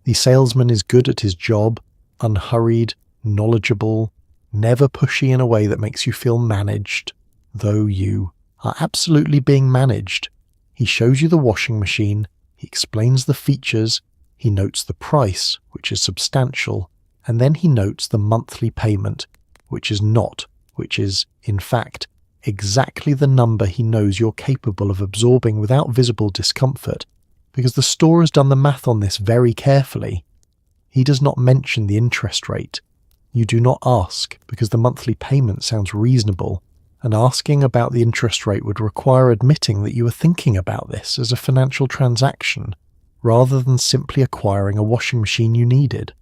The salesman is good at his job, unhurried, knowledgeable, never pushy in a way that makes you feel managed, though you are absolutely being managed. He shows you the washing machine, he explains the features, he notes the price, which is substantial, and then he notes the monthly payment, which is not, which is, in fact, exactly the number he knows you're capable of absorbing without visible discomfort, because the store has done the math on this very carefully. He does not mention the interest rate. You do not ask, because the monthly payment sounds reasonable, and asking about the interest rate would require admitting that you were thinking about this as a financial transaction, rather than simply acquiring a washing machine you needed.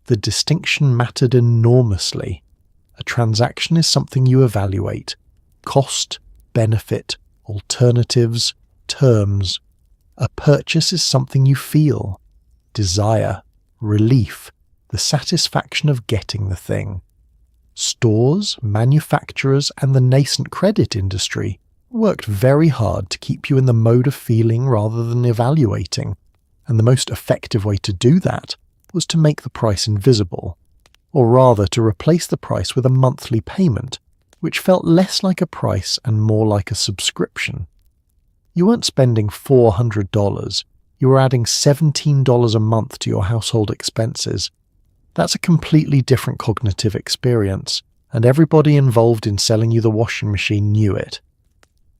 The distinction mattered enormously. A transaction is something you evaluate. Cost, benefit, alternatives, terms. A purchase is something you feel. Desire, relief, the satisfaction of getting the thing. Stores, manufacturers, and the nascent credit industry worked very hard to keep you in the mode of feeling rather than evaluating, and the most effective way to do that was to make the price invisible, or rather to replace the price with a monthly payment, which felt less like a price and more like a subscription. You weren't spending $400, you were adding $17 a month to your household expenses. That's a completely different cognitive experience, and everybody involved in selling you the washing machine knew it.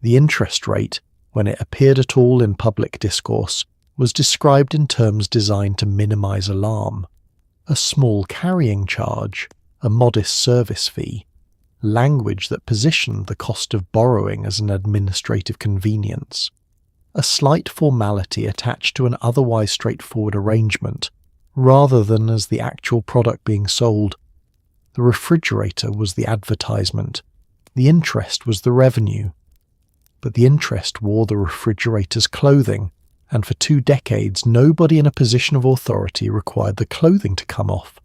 The interest rate, when it appeared at all in public discourse, was described in terms designed to minimize alarm. A small carrying charge, a modest service fee, language that positioned the cost of borrowing as an administrative convenience, a slight formality attached to an otherwise straightforward arrangement, rather than as the actual product being sold. The refrigerator was the advertisement. The interest was the revenue. But the interest wore the refrigerator's clothing, and for 2 decades nobody in a position of authority required the clothing to come off.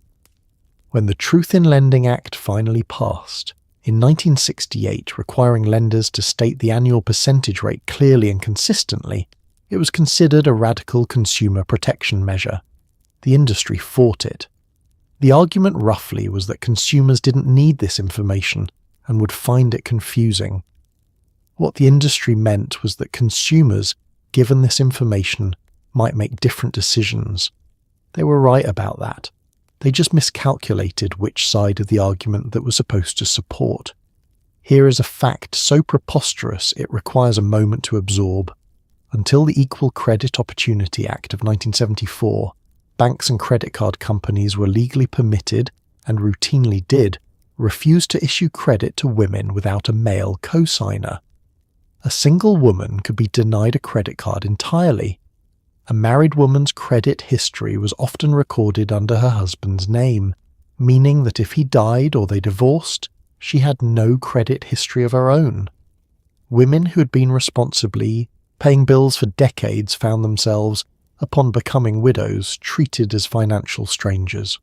When the Truth in Lending Act finally passed, in 1968, requiring lenders to state the annual percentage rate clearly and consistently, it was considered a radical consumer protection measure. The industry fought it. The argument roughly was that consumers didn't need this information and would find it confusing. What the industry meant was that consumers, given this information, might make different decisions. They were right about that. They just miscalculated which side of the argument that was supposed to support. Here is a fact so preposterous it requires a moment to absorb. Until the Equal Credit Opportunity Act of 1974, banks and credit card companies were legally permitted, and routinely did, refuse to issue credit to women without a male co-signer. A single woman could be denied a credit card entirely. A married woman's credit history was often recorded under her husband's name, meaning that if he died or they divorced, she had no credit history of her own. Women who had been responsibly paying bills for decades found themselves, upon becoming widows, treated as financial strangers.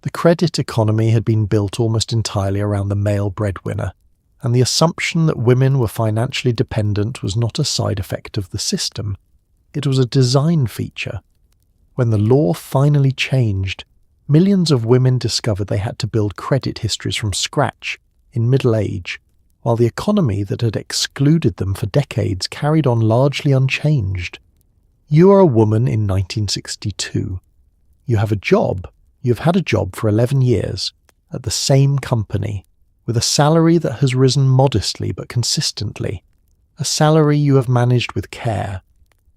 The credit economy had been built almost entirely around the male breadwinner, and the assumption that women were financially dependent was not a side effect of the system. It was a design feature. When the law finally changed, Millions of women discovered they had to build credit histories from scratch in middle age, while the economy that had excluded them for decades carried on largely unchanged. You are a woman in 1962. You have a job. You've had a job for 11 years at the same company, with a salary that has risen modestly but consistently, a salary you have managed with care.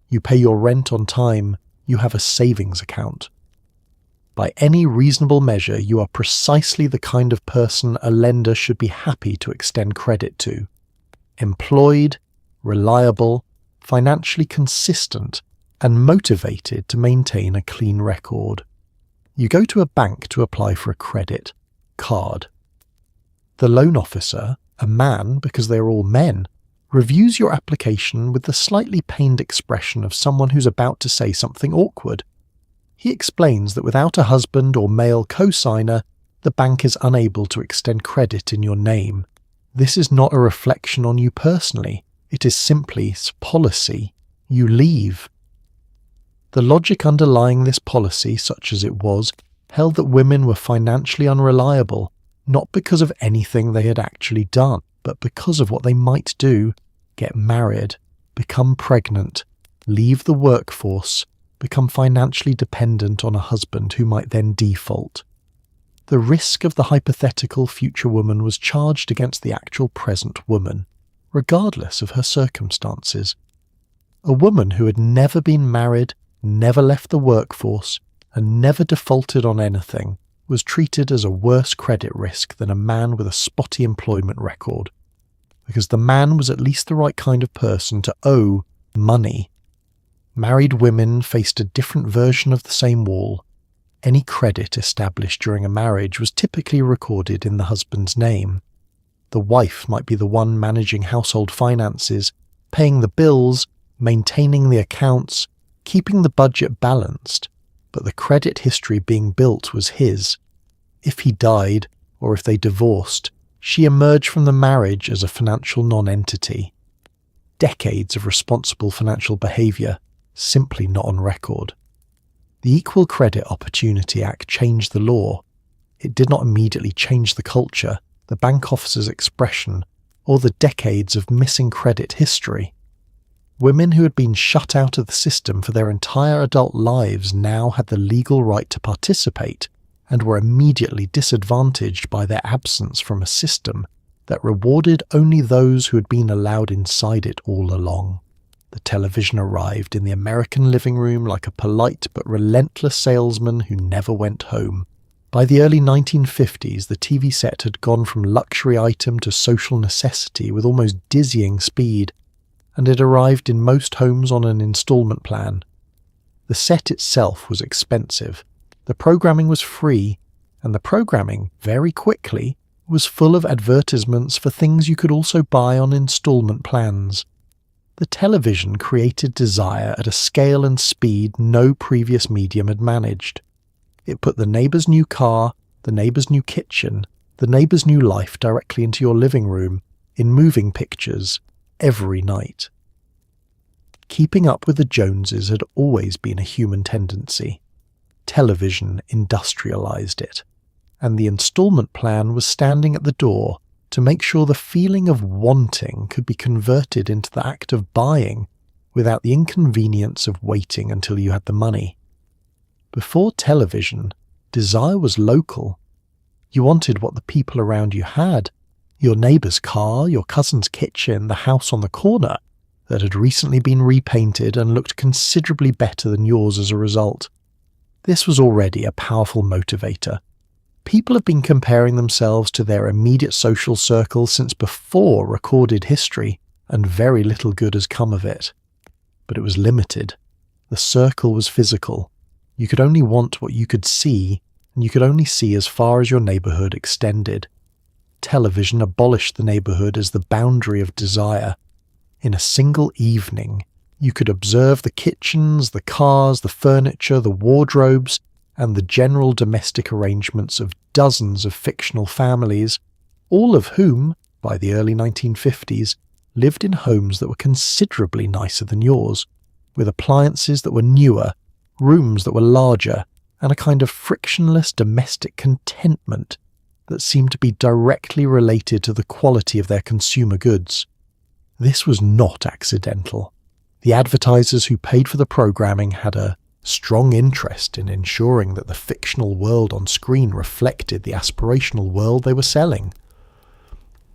You pay your rent on time. You have a savings account. By any reasonable measure, you are precisely the kind of person a lender should be happy to extend credit to. Employed, reliable, financially consistent, and motivated to maintain a clean record. You go to a bank to apply for a credit card. The loan officer, a man because they are all men, reviews your application with the slightly pained expression of someone who's about to say something awkward. He explains that without a husband or male co-signer, the bank is unable to extend credit in your name. This is not a reflection on you personally. It is simply policy. You leave. The logic underlying this policy, such as it was, held that women were financially unreliable, not because of anything they had actually done, but because of what they might do: get married, become pregnant, leave the workforce, become financially dependent on a husband who might then default. The risk of the hypothetical future woman was charged against the actual present woman, regardless of her circumstances. A woman who had never been married, never left the workforce, and never defaulted on anything was treated as a worse credit risk than a man with a spotty employment record, because the man was at least the right kind of person to owe money. Married women faced a different version of the same wall. Any credit established during a marriage was typically recorded in the husband's name. The wife might be the one managing household finances, paying the bills, maintaining the accounts, keeping the budget balanced, but the credit history being built was his. If he died, or if they divorced, she emerged from the marriage as a financial non-entity. Decades of responsible financial behaviour, simply not on record. The Equal Credit Opportunity Act changed the law. It did not immediately change the culture, the bank officer's expression, or the decades of missing credit history. Women who had been shut out of the system for their entire adult lives now had the legal right to participate, and were immediately disadvantaged by their absence from a system that rewarded only those who had been allowed inside it all along. The television arrived in the American living room like a polite but relentless salesman who never went home. By the early 1950s, the TV set had gone from luxury item to social necessity with almost dizzying speed, and it arrived in most homes on an installment plan. The set itself was expensive, the programming was free, and the programming, very quickly, was full of advertisements for things you could also buy on installment plans. The television created desire at a scale and speed no previous medium had managed. It put the neighbour's new car, the neighbour's new kitchen, the neighbour's new life directly into your living room, in moving pictures, every night. Keeping up with the Joneses had always been a human tendency. Television industrialized it, and the installment plan was standing at the door to make sure the feeling of wanting could be converted into the act of buying without the inconvenience of waiting until you had the money. Before television, desire was local. You wanted what the people around you had: your neighbour's car, your cousin's kitchen, the house on the corner that had recently been repainted and looked considerably better than yours as a result. This was already a powerful motivator. People have been comparing themselves to their immediate social circle since before recorded history, and very little good has come of it. But it was limited. The circle was physical. You could only want what you could see, and you could only see as far as your neighbourhood extended. Television abolished the neighbourhood as the boundary of desire. In a single evening, you could observe the kitchens, the cars, the furniture, the wardrobes, and the general domestic arrangements of dozens of fictional families, all of whom, by the early 1950s, lived in homes that were considerably nicer than yours, with appliances that were newer, rooms that were larger, and a kind of frictionless domestic contentment that seemed to be directly related to the quality of their consumer goods. This was not accidental. The advertisers who paid for the programming had a strong interest in ensuring that the fictional world on screen reflected the aspirational world they were selling.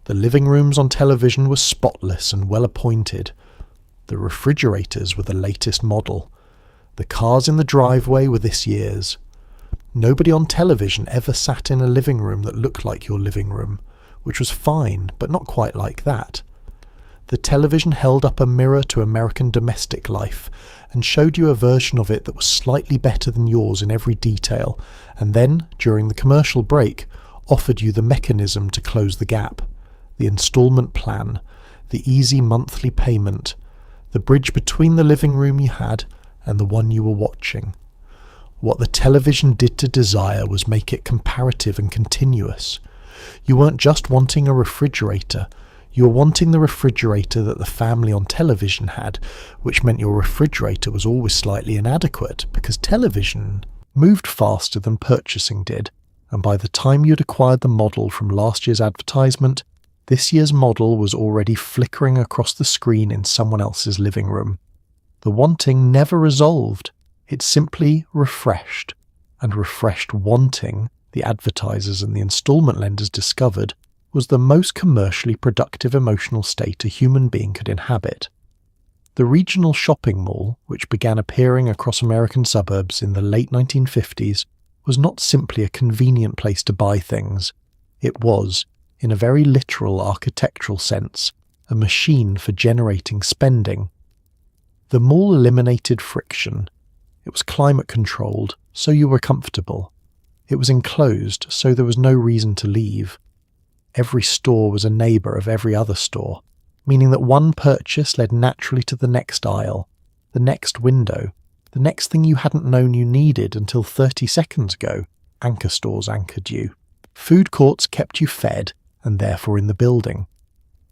The living rooms on television were spotless and well appointed. The refrigerators were the latest model. The cars in the driveway were this year's. Nobody on television ever sat in a living room that looked like your living room, which was fine, but not quite like that. The television held up a mirror to American domestic life and showed you a version of it that was slightly better than yours in every detail, and then, during the commercial break, offered you the mechanism to close the gap. The installment plan, the easy monthly payment, the bridge between the living room you had and the one you were watching. What the television did to desire was make it comparative and continuous. You weren't just wanting a refrigerator, you were wanting the refrigerator that the family on television had, which meant your refrigerator was always slightly inadequate because television moved faster than purchasing did, and by the time you'd acquired the model from last year's advertisement, this year's model was already flickering across the screen in someone else's living room. The wanting never resolved, it simply refreshed, and refreshed wanting, the advertisers and the installment lenders discovered, was the most commercially productive emotional state a human being could inhabit. The regional shopping mall, which began appearing across American suburbs in the late 1950s, was not simply a convenient place to buy things. It was, in a very literal architectural sense, a machine for generating spending. The mall eliminated friction. It was climate-controlled, so you were comfortable. It was enclosed, so there was no reason to leave. Every store was a neighbour of every other store, meaning that one purchase led naturally to the next aisle, the next window, the next thing you hadn't known you needed until 30 seconds ago. Anchor stores anchored you. Food courts kept you fed, and therefore in the building.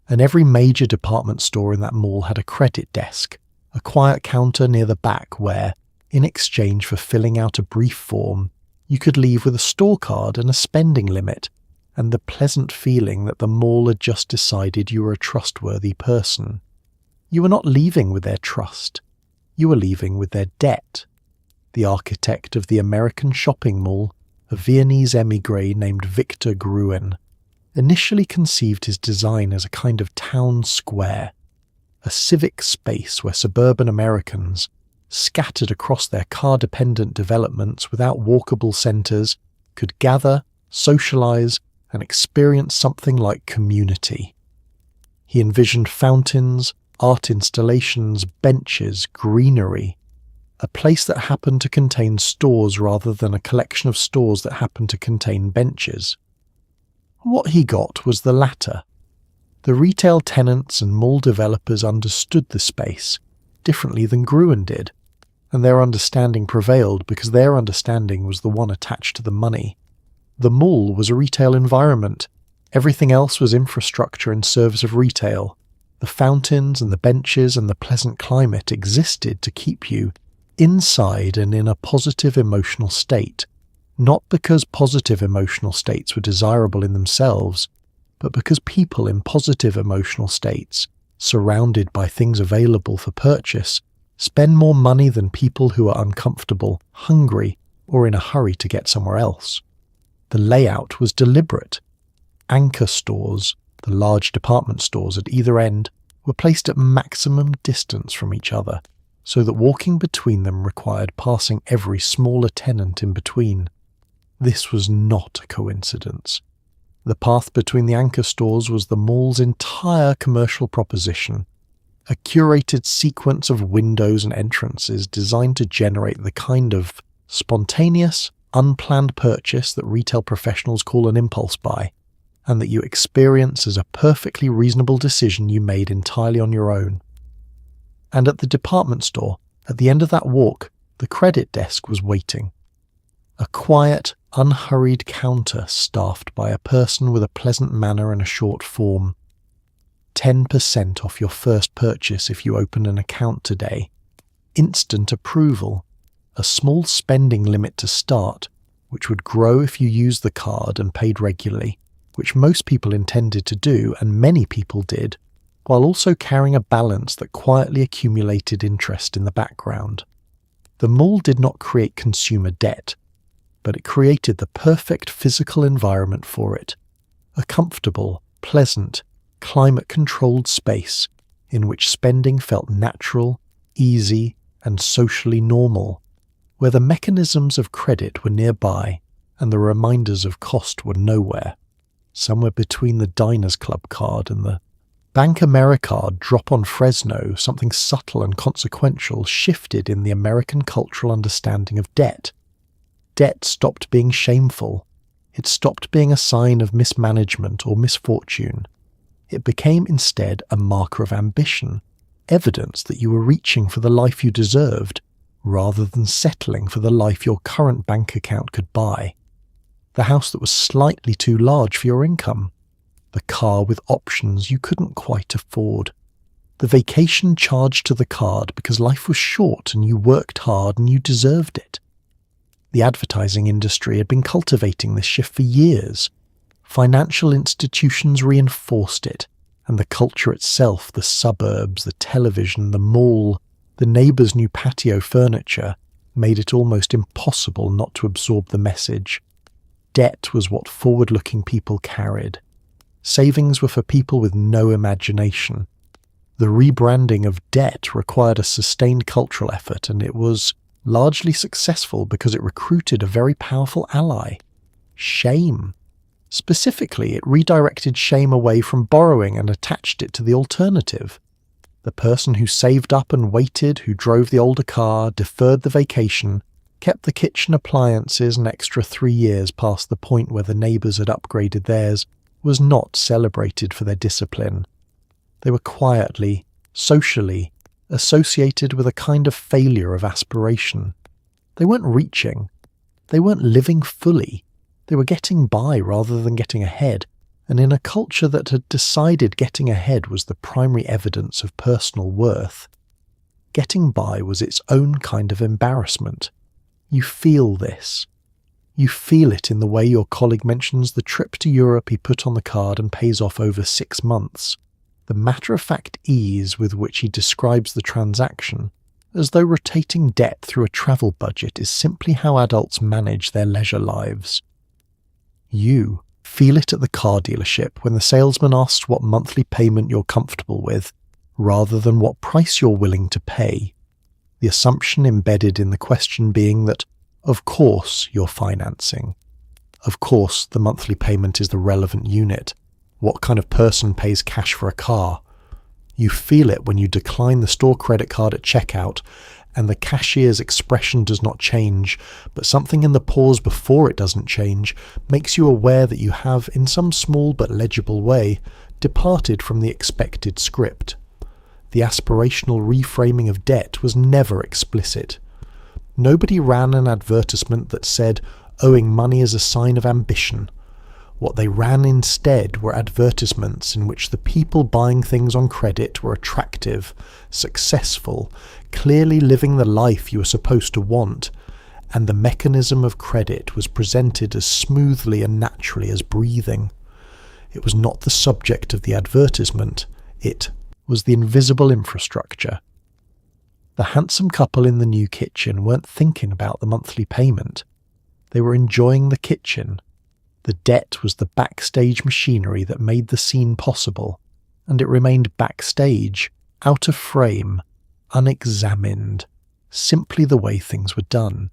And every major department store in that mall had a credit desk, a quiet counter near the back where, in exchange for filling out a brief form, you could leave with a store card and a spending limit, and the pleasant feeling that the mall had just decided you were a trustworthy person. You were not leaving with their trust. You were leaving with their debt. The architect of the American shopping mall, a Viennese émigré named Victor Gruen, initially conceived his design as a kind of town square, a civic space where suburban Americans, scattered across their car-dependent developments without walkable centres, could gather, socialise, and experience something like community. He envisioned fountains, art installations, benches, greenery, a place that happened to contain stores rather than a collection of stores that happened to contain benches. What he got was the latter. The retail tenants and mall developers understood the space differently than Gruen did, and their understanding prevailed because their understanding was the one attached to the money. The mall was a retail environment. Everything else was infrastructure in service of retail. The fountains and the benches and the pleasant climate existed to keep you inside and in a positive emotional state, not because positive emotional states were desirable in themselves, but because people in positive emotional states, surrounded by things available for purchase, spend more money than people who are uncomfortable, hungry, or in a hurry to get somewhere else. The layout was deliberate. Anchor stores, the large department stores at either end, were placed at maximum distance from each other, so that walking between them required passing every smaller tenant in between. This was not a coincidence. The path between the anchor stores was the mall's entire commercial proposition, a curated sequence of windows and entrances designed to generate the kind of spontaneous, unplanned purchase that retail professionals call an impulse buy, and that you experience as a perfectly reasonable decision you made entirely on your own. And at the department store, at the end of that walk, the credit desk was waiting. A quiet, unhurried counter staffed by a person with a pleasant manner and a short form. 10% off your first purchase if you open an account today. Instant approval. a small spending limit to start, which would grow if you used the card and paid regularly, which most people intended to do and many people did, while also carrying a balance that quietly accumulated interest in the background. The mall did not create consumer debt, but it created the perfect physical environment for it, a comfortable, pleasant, climate-controlled space in which spending felt natural, easy, and socially normal, where the mechanisms of credit were nearby and the reminders of cost were nowhere, somewhere between the Diners Club card and the Bank Americard drop on Fresno. Something subtle and consequential shifted in the American cultural understanding of debt. Debt stopped being shameful. It stopped being a sign of mismanagement or misfortune. It became instead a marker of ambition, evidence that you were reaching for the life you deserved, rather than settling for the life your current bank account could buy. The house that was slightly too large for your income. The car with options you couldn't quite afford. The vacation charged to the card because life was short and you worked hard and you deserved it. The advertising industry had been cultivating this shift for years. Financial institutions reinforced it, and the culture itself, the suburbs, the television, the mall, the neighbour's new patio furniture, made it almost impossible not to absorb the message. Debt was what forward-looking people carried. Savings were for people with no imagination. The rebranding of debt required a sustained cultural effort, and it was largely successful because it recruited a very powerful ally: shame. Specifically, it redirected shame away from borrowing and attached it to the alternative. The person who saved up and waited, who drove the older car, deferred the vacation, kept the kitchen appliances an extra 3 years past the point where the neighbours had upgraded theirs, was not celebrated for their discipline. They were quietly, socially, associated with a kind of failure of aspiration. They weren't reaching. They weren't living fully. They were getting by rather than getting ahead, and in a culture that had decided getting ahead was the primary evidence of personal worth, getting by was its own kind of embarrassment. You feel this. You feel it in the way your colleague mentions the trip to Europe he put on the card and pays off over 6 months, the matter-of-fact ease with which he describes the transaction, as though rotating debt through a travel budget is simply how adults manage their leisure lives. You feel it at the car dealership when the salesman asks what monthly payment you're comfortable with, rather than what price you're willing to pay, the assumption embedded in the question being that, of course, you're financing. Of course, the monthly payment is the relevant unit. What kind of person pays cash for a car? You feel it when you decline the store credit card at checkout and the cashier's expression does not change, but something in the pause before it doesn't change makes you aware that you have, in some small but legible way, departed from the expected script. The aspirational reframing of debt was never explicit. Nobody ran an advertisement that said owing money is a sign of ambition. What they ran instead were advertisements in which the people buying things on credit were attractive, successful, clearly living the life you were supposed to want, and the mechanism of credit was presented as smoothly and naturally as breathing. It was not the subject of the advertisement, it was the invisible infrastructure. The handsome couple in the new kitchen weren't thinking about the monthly payment. They were enjoying the kitchen. The debt was the backstage machinery that made the scene possible, and it remained backstage, out of frame, unexamined, simply the way things were done.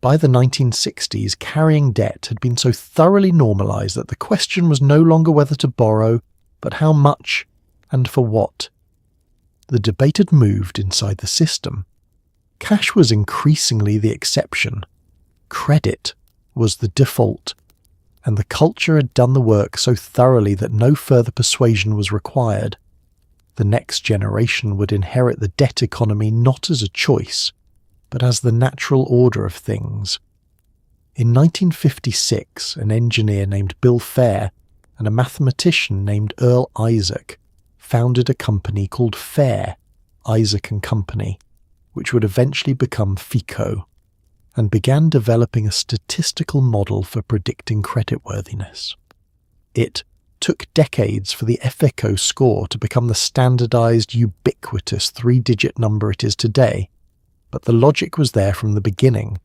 By the 1960s, carrying debt had been so thoroughly normalized that the question was no longer whether to borrow, but how much and for what. The debate had moved inside the system. Cash was increasingly the exception. Credit was the default, and the culture had done the work so thoroughly that no further persuasion was required. The next generation would inherit the debt economy not as a choice, but as the natural order of things. In 1956, an engineer named Bill Fair and a mathematician named Earl Isaac founded a company called Fair, Isaac and Company. which would eventually become FICO, and began developing a statistical model for predicting creditworthiness. It took decades for the FICO score to become the standardized, ubiquitous 3-digit number it is today, but the logic was there from the beginning.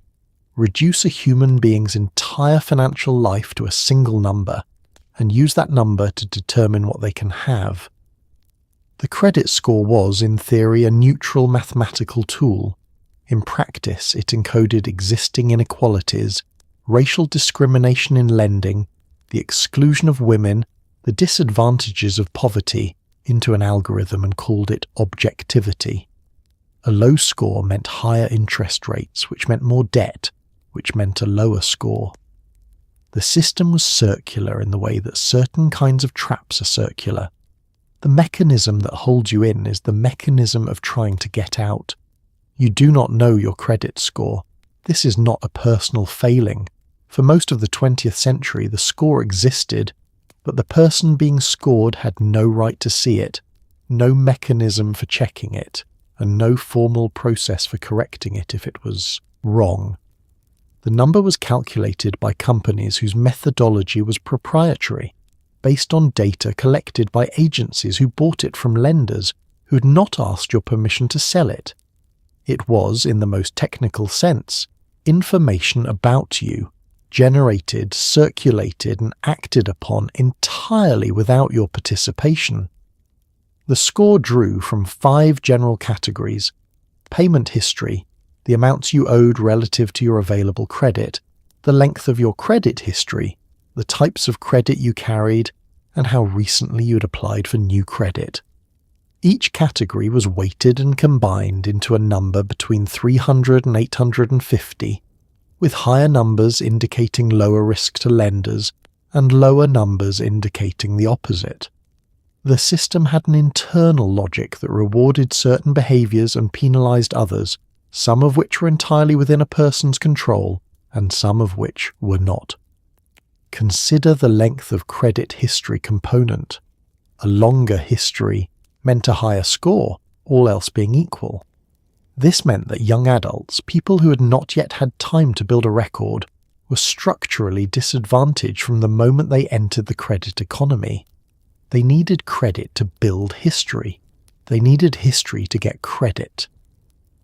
Reduce a human being's entire financial life to a single number, and use that number to determine what they can have. The credit score was, in theory, a neutral mathematical tool. In practice, it encoded existing inequalities, racial discrimination in lending, the exclusion of women, the disadvantages of poverty, into an algorithm and called it objectivity. A low score meant higher interest rates, which meant more debt, which meant a lower score. The system was circular in the way that certain kinds of traps are circular. The mechanism that holds you in is the mechanism of trying to get out. You do not know your credit score. This is not a personal failing. For most of the 20th century, the score existed, but the person being scored had no right to see it, no mechanism for checking it, and no formal process for correcting it if it was wrong. The number was calculated by companies whose methodology was proprietary, based on data collected by agencies who bought it from lenders who had not asked your permission to sell it. It was, in the most technical sense, information about you, generated, circulated, and acted upon entirely without your participation. The score drew from 5 general categories: payment history, the amounts you owed relative to your available credit, the length of your credit history, the types of credit you carried, and how recently you had applied for new credit. Each category was weighted and combined into a number between 300 and 850, with higher numbers indicating lower risk to lenders and lower numbers indicating the opposite. The system had an internal logic that rewarded certain behaviours and penalised others, some of which were entirely within a person's control, and some of which were not. Consider the length of credit history component. A longer history meant a higher score, all else being equal. This meant that young adults, people who had not yet had time to build a record, were structurally disadvantaged from the moment they entered the credit economy. They needed credit to build history. They needed history to get credit.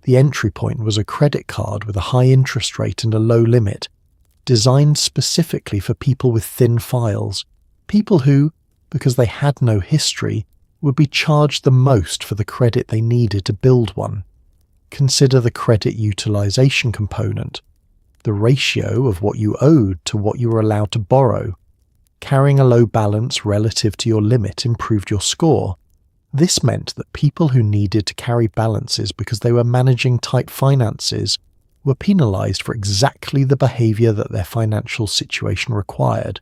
The entry point was a credit card with a high interest rate and a low limit, designed specifically for people with thin files, people who, because they had no history, would be charged the most for the credit they needed to build one. Consider the credit utilization component, the ratio of what you owed to what you were allowed to borrow. Carrying a low balance relative to your limit improved your score. This meant that people who needed to carry balances because they were managing tight finances were penalised for exactly the behaviour that their financial situation required.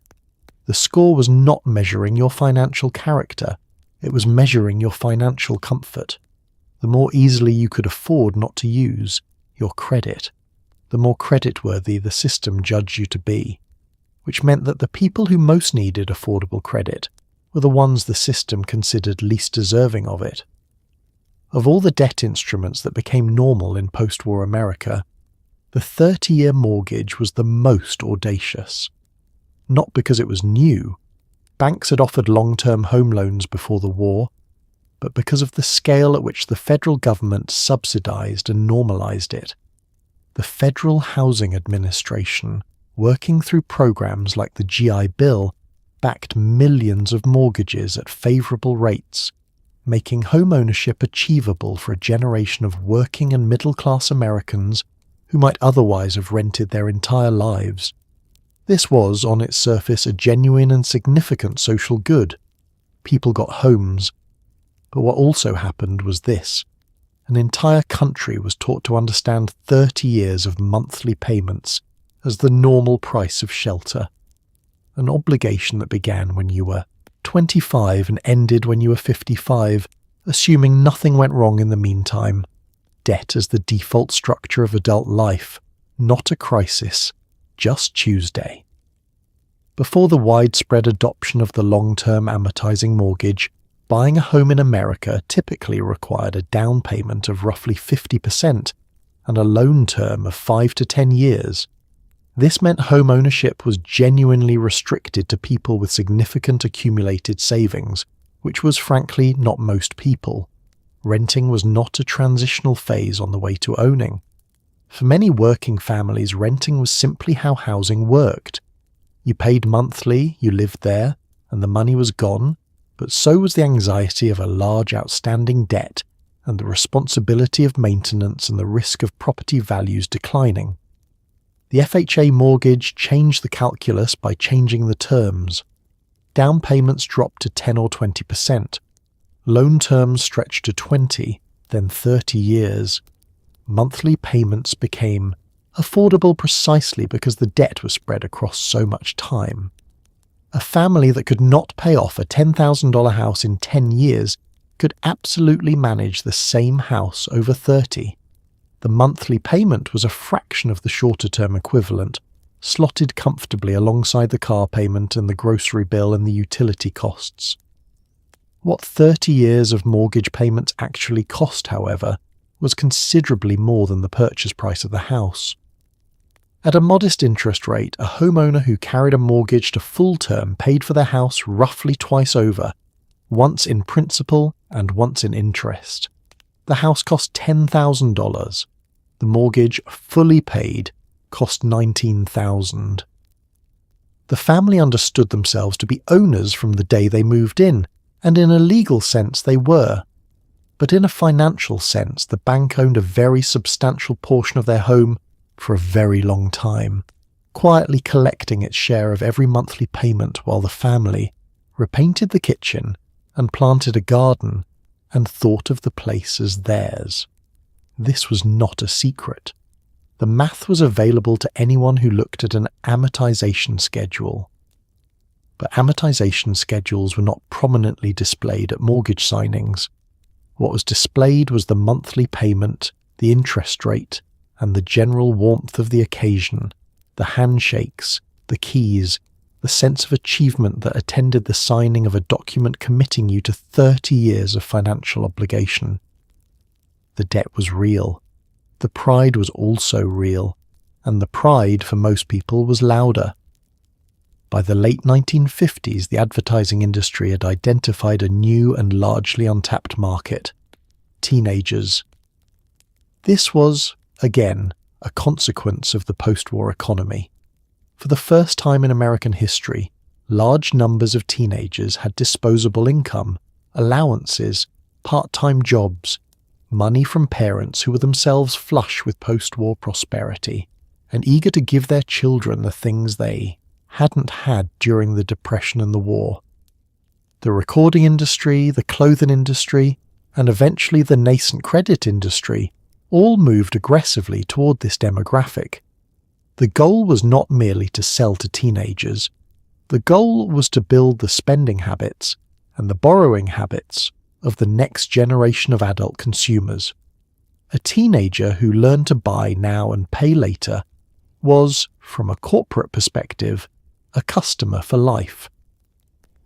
The score was not measuring your financial character, it was measuring your financial comfort. The more easily you could afford not to use your credit, the more creditworthy the system judged you to be, which meant that the people who most needed affordable credit were the ones the system considered least deserving of it. Of all the debt instruments that became normal in post-war America, the 30-year mortgage was the most audacious. Not because it was new. Banks had offered long-term home loans before the war, but because of the scale at which the federal government subsidized and normalized it. The Federal Housing Administration, working through programs like the GI Bill, backed millions of mortgages at favorable rates, making home ownership achievable for a generation of working and middle-class Americans who might otherwise have rented their entire lives. This was, on its surface, a genuine and significant social good. People got homes. But what also happened was this. An entire country was taught to understand 30 years of monthly payments as the normal price of shelter. An obligation that began when you were 25 and ended when you were 55, assuming nothing went wrong in the meantime. Debt as the default structure of adult life, not a crisis, just Tuesday. Before the widespread adoption of the long-term amortizing mortgage, buying a home in America typically required a down payment of roughly 50% and a loan term of 5 to 10 years. This meant home ownership was genuinely restricted to people with significant accumulated savings, which was frankly not most people. Renting was not a transitional phase on the way to owning. For many working families, renting was simply how housing worked. You paid monthly, you lived there, and the money was gone, but so was the anxiety of a large outstanding debt and the responsibility of maintenance and the risk of property values declining. The FHA mortgage changed the calculus by changing the terms. Down payments dropped to 10 or 20%. Loan terms stretched to 20, then 30 years. Monthly payments became affordable precisely because the debt was spread across so much time. A family that could not pay off a $10,000 house in 10 years could absolutely manage the same house over 30. The monthly payment was a fraction of the shorter-term equivalent, slotted comfortably alongside the car payment and the grocery bill and the utility costs. What 30 years of mortgage payments actually cost, however, was considerably more than the purchase price of the house. At a modest interest rate, a homeowner who carried a mortgage to full term paid for their house roughly twice over, once in principal and once in interest. The house cost $10,000. The mortgage, fully paid, cost $19,000. The family understood themselves to be owners from the day they moved in, and in a legal sense they were. But in a financial sense, the bank owned a very substantial portion of their home for a very long time, quietly collecting its share of every monthly payment while the family repainted the kitchen and planted a garden and thought of the place as theirs. This was not a secret. The math was available to anyone who looked at an amortization schedule. But amortization schedules were not prominently displayed at mortgage signings. What was displayed was the monthly payment, the interest rate, and the general warmth of the occasion, the handshakes, the keys, the sense of achievement that attended the signing of a document committing you to 30 years of financial obligation. The debt was real. The pride was also real, and the pride for most people was louder. By the late 1950s, the advertising industry had identified a new and largely untapped market: teenagers. This was, again, a consequence of the post-war economy. For the first time in American history, large numbers of teenagers had disposable income, allowances, part-time jobs, money from parents who were themselves flush with post-war prosperity, and eager to give their children the things they hadn't had during the Depression and the war. The recording industry, the clothing industry, and eventually the nascent credit industry all moved aggressively toward this demographic. The goal was not merely to sell to teenagers. The goal was to build the spending habits and the borrowing habits of the next generation of adult consumers. A teenager who learned to buy now and pay later was, from a corporate perspective, a customer for life.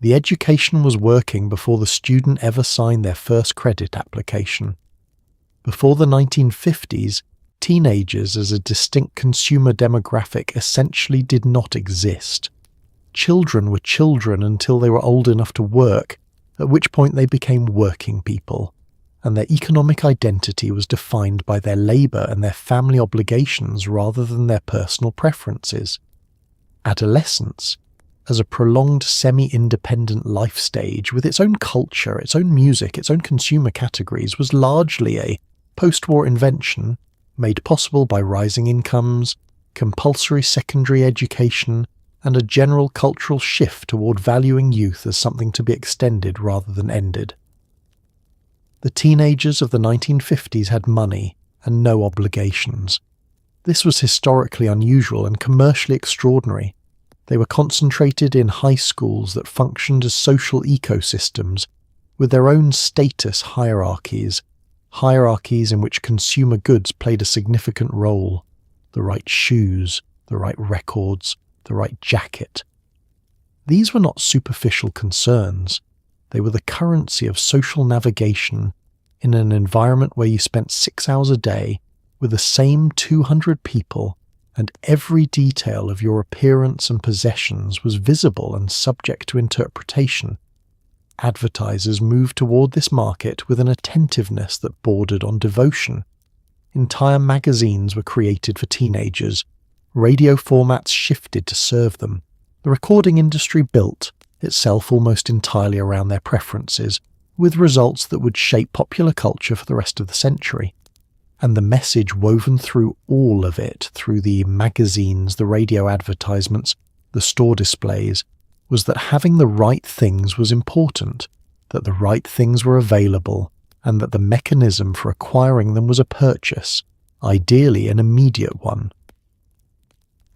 The education was working before the student ever signed their first credit application. Before the 1950s, teenagers as a distinct consumer demographic essentially did not exist. Children were children until they were old enough to work, at which point they became working people, and their economic identity was defined by their labour and their family obligations rather than their personal preferences. Adolescence, as a prolonged semi-independent life stage with its own culture, its own music, its own consumer categories, was largely a post-war invention made possible by rising incomes, compulsory secondary education, and a general cultural shift toward valuing youth as something to be extended rather than ended. The teenagers of the 1950s had money and no obligations. This was historically unusual and commercially extraordinary. They were concentrated in high schools that functioned as social ecosystems with their own status hierarchies in which consumer goods played a significant role: the right shoes, the right records, the right jacket. These were not superficial concerns. They were the currency of social navigation in an environment where you spent 6 hours a day with the same 200 people, and every detail of your appearance and possessions was visible and subject to interpretation. Advertisers moved toward this market with an attentiveness that bordered on devotion. Entire magazines were created for teenagers. Radio formats shifted to serve them. The recording industry built itself almost entirely around their preferences, with results that would shape popular culture for the rest of the century. And the message woven through all of it, through the magazines, the radio advertisements, the store displays, was that having the right things was important, that the right things were available, and that the mechanism for acquiring them was a purchase, ideally an immediate one.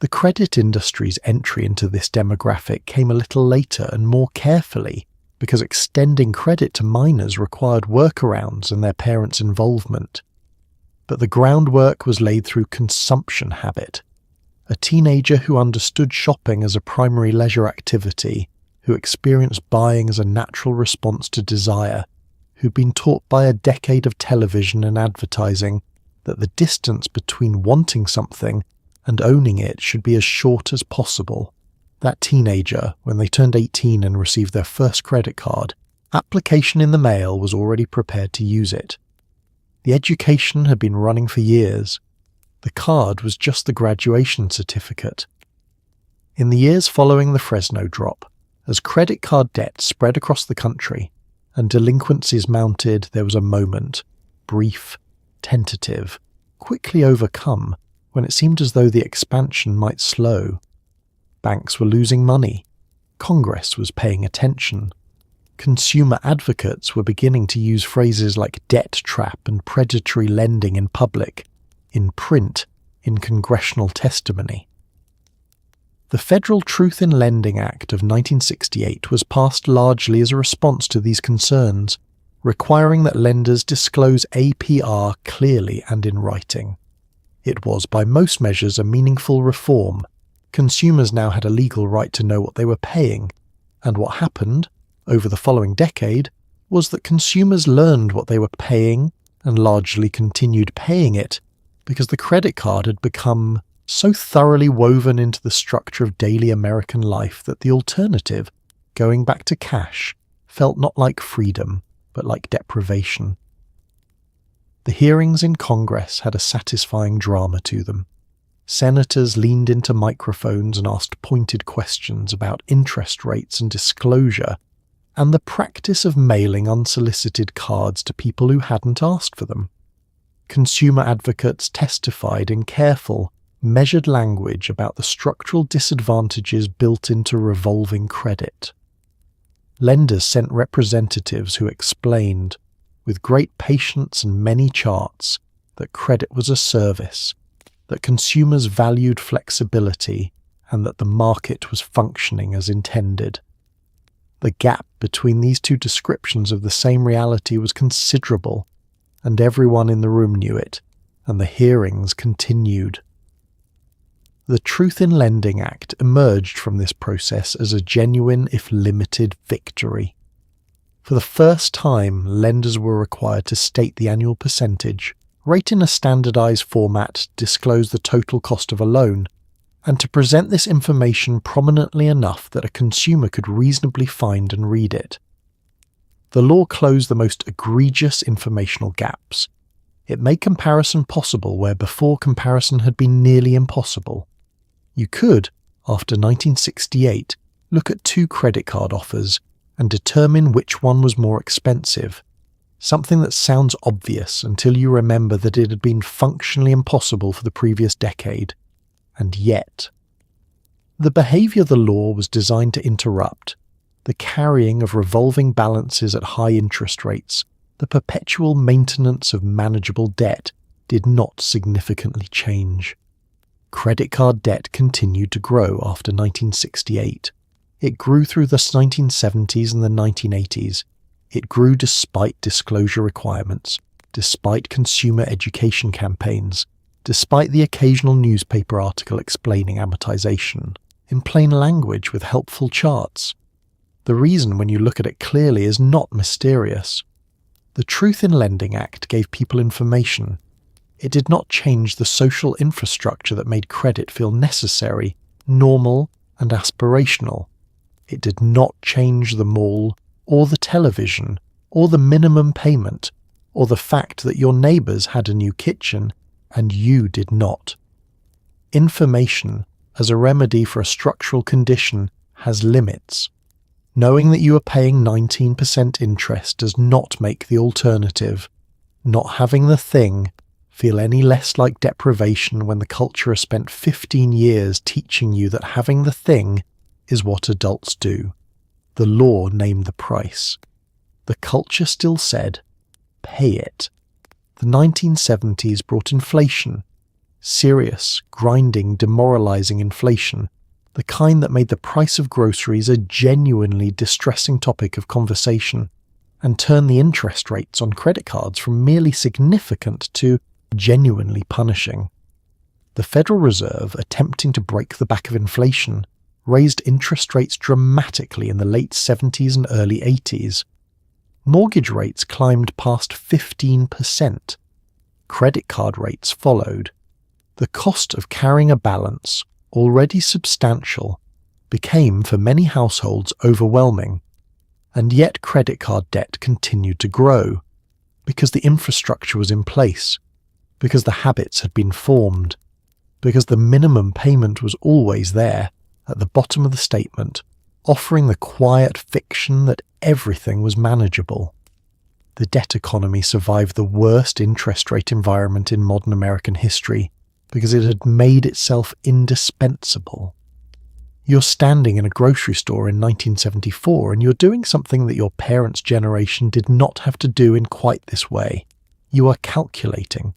The credit industry's entry into this demographic came a little later and more carefully, because extending credit to minors required workarounds and their parents' involvement. But the groundwork was laid through consumption habit. A teenager who understood shopping as a primary leisure activity, who experienced buying as a natural response to desire, who'd been taught by a decade of television and advertising that the distance between wanting something and owning it should be as short as possible. That teenager, when they turned 18 and received their first credit card, application in the mail was already prepared to use it. The education had been running for years. The card was just the graduation certificate. In the years following the Fresno drop, as credit card debt spread across the country and delinquencies mounted, there was a moment, brief, tentative, quickly overcome, when it seemed as though the expansion might slow. Banks were losing money. Congress was paying attention. Consumer advocates were beginning to use phrases like debt trap and predatory lending in public, in print, in congressional testimony. The Federal Truth in Lending Act of 1968 was passed largely as a response to these concerns, requiring that lenders disclose APR clearly and in writing. It was by most measures a meaningful reform. Consumers now had a legal right to know what they were paying, and what happened, over the following decade, was that consumers learned what they were paying and largely continued paying it because the credit card had become so thoroughly woven into the structure of daily American life that the alternative, going back to cash, felt not like freedom, but like deprivation. The hearings in Congress had a satisfying drama to them. Senators leaned into microphones and asked pointed questions about interest rates and disclosure, and the practice of mailing unsolicited cards to people who hadn't asked for them. Consumer advocates testified in careful, measured language about the structural disadvantages built into revolving credit. Lenders sent representatives who explained, with great patience and many charts, that credit was a service, that consumers valued flexibility, and that the market was functioning as intended. The gap between these two descriptions of the same reality was considerable, and everyone in the room knew it, and the hearings continued. The Truth in Lending Act emerged from this process as a genuine, if limited, victory. For the first time, lenders were required to state the annual percentage, rate in a standardized format, disclose the total cost of a loan, and to present this information prominently enough that a consumer could reasonably find and read it. The law closed the most egregious informational gaps. It made comparison possible where before comparison had been nearly impossible. You could, after 1968, look at two credit card offers and determine which one was more expensive, something that sounds obvious until you remember that it had been functionally impossible for the previous decade. And yet, the behaviour the law was designed to interrupt, the carrying of revolving balances at high interest rates, the perpetual maintenance of manageable debt, did not significantly change. Credit card debt continued to grow after 1968. It grew through the 1970s and the 1980s. It grew despite disclosure requirements, despite consumer education campaigns, despite the occasional newspaper article explaining amortization, in plain language with helpful charts. The reason, when you look at it clearly, is not mysterious. The Truth in Lending Act gave people information. It did not change the social infrastructure that made credit feel necessary, normal, and aspirational. It did not change the mall, or the television, or the minimum payment, or the fact that your neighbours had a new kitchen and you did not. Information, as a remedy for a structural condition, has limits. Knowing that you are paying 19% interest does not make the alternative. Not having the thing feel any less like deprivation when the culture has spent 15 years teaching you that having the thing is what adults do. The law named the price. The culture still said, pay it. The 1970s brought inflation. Serious, grinding, demoralizing inflation. The kind that made the price of groceries a genuinely distressing topic of conversation, and turned the interest rates on credit cards from merely significant to genuinely punishing. The Federal Reserve, attempting to break the back of inflation, raised interest rates dramatically in the late 70s and early 80s. Mortgage rates climbed past 15%. Credit card rates followed. The cost of carrying a balance, already substantial, became for many households overwhelming. And yet credit card debt continued to grow, because the infrastructure was in place, because the habits had been formed, because the minimum payment was always there, at the bottom of the statement, offering the quiet fiction that everything was manageable. The debt economy survived the worst interest rate environment in modern American history because it had made itself indispensable. You're standing in a grocery store in 1974 and you're doing something that your parents' generation did not have to do in quite this way. You are calculating.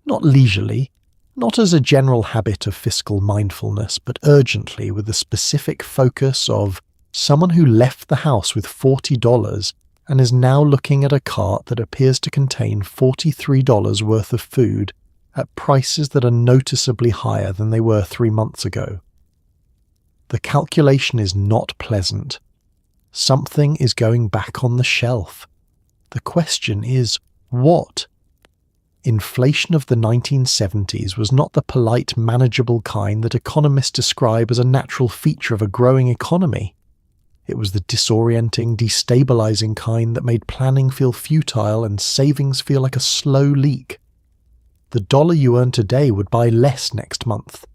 Not leisurely, not as a general habit of fiscal mindfulness, but urgently with the specific focus of someone who left the house with $40 and is now looking at a cart that appears to contain $43 worth of food at prices that are noticeably higher than they were 3 months ago. The calculation is not pleasant. Something is going back on the shelf. The question is, what? Inflation of the 1970s was not the polite, manageable kind that economists describe as a natural feature of a growing economy. It was the disorienting, destabilizing kind that made planning feel futile and savings feel like a slow leak. The dollar you earn today would buy less next month.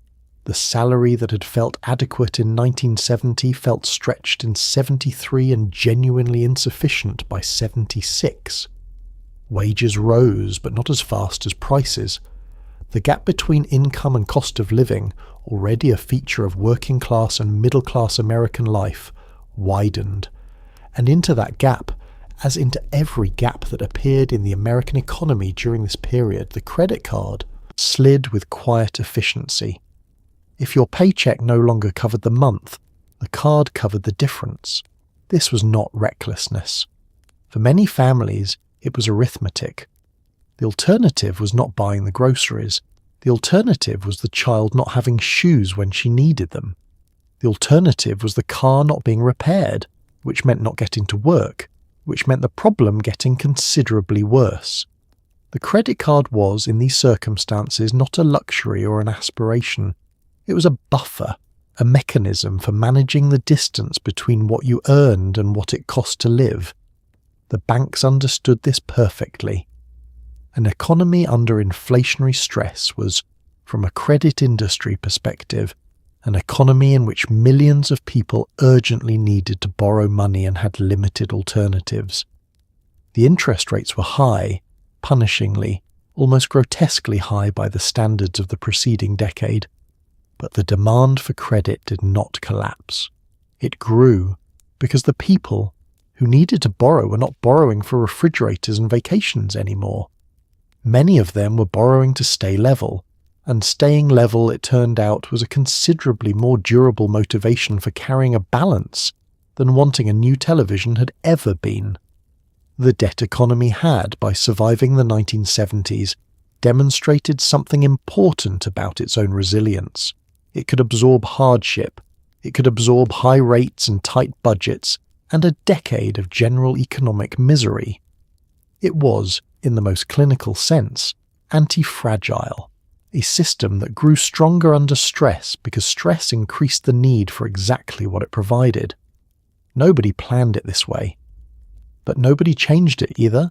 The salary that had felt adequate in 1970 felt stretched in 73 and genuinely insufficient by 76. Wages rose, but not as fast as prices. The gap between income and cost of living, already a feature of working-class and middle-class American life, widened. And into that gap, as into every gap that appeared in the American economy during this period, the credit card slid with quiet efficiency. If your paycheck no longer covered the month, the card covered the difference. This was not recklessness. For many families, it was arithmetic. The alternative was not buying the groceries. The alternative was the child not having shoes when she needed them. The alternative was the car not being repaired, which meant not getting to work, which meant the problem getting considerably worse. The credit card was, in these circumstances, not a luxury or an aspiration. It was a buffer, a mechanism for managing the distance between what you earned and what it cost to live. The banks understood this perfectly. An economy under inflationary stress was, from a credit industry perspective, an economy in which millions of people urgently needed to borrow money and had limited alternatives. The interest rates were high, punishingly, almost grotesquely high by the standards of the preceding decade. But the demand for credit did not collapse. It grew because the people who needed to borrow were not borrowing for refrigerators and vacations anymore. Many of them were borrowing to stay level, and staying level, it turned out, was a considerably more durable motivation for carrying a balance than wanting a new television had ever been. The debt economy had, by surviving the 1970s, demonstrated something important about its own resilience. It could absorb hardship, it could absorb high rates and tight budgets, and a decade of general economic misery. It was, in the most clinical sense, anti-fragile, a system that grew stronger under stress because stress increased the need for exactly what it provided. Nobody planned it this way. But nobody changed it either.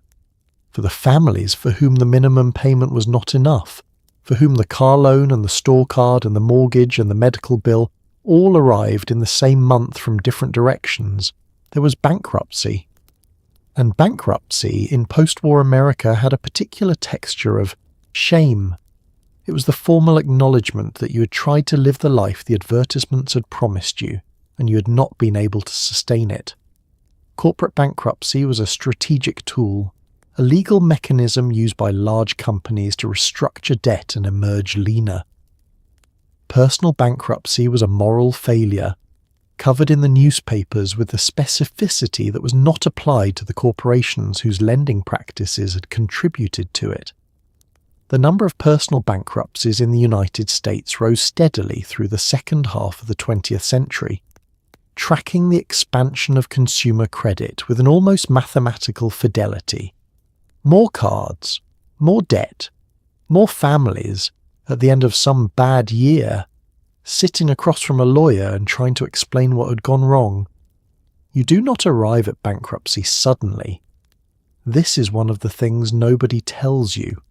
For the families for whom the minimum payment was not enough, for whom the car loan and the store card and the mortgage and the medical bill all arrived in the same month from different directions, there was bankruptcy. And bankruptcy in post-war America had a particular texture of shame. It was the formal acknowledgement that you had tried to live the life the advertisements had promised you, and you had not been able to sustain it. Corporate bankruptcy was a strategic tool, a legal mechanism used by large companies to restructure debt and emerge leaner. Personal bankruptcy was a moral failure, covered in the newspapers with the specificity that was not applied to the corporations whose lending practices had contributed to it. The number of personal bankruptcies in the United States rose steadily through the second half of the 20th century, tracking the expansion of consumer credit with an almost mathematical fidelity. More cards, more debt, more families, at the end of some bad year, sitting across from a lawyer and trying to explain what had gone wrong. You do not arrive at bankruptcy suddenly. This is one of the things nobody tells you,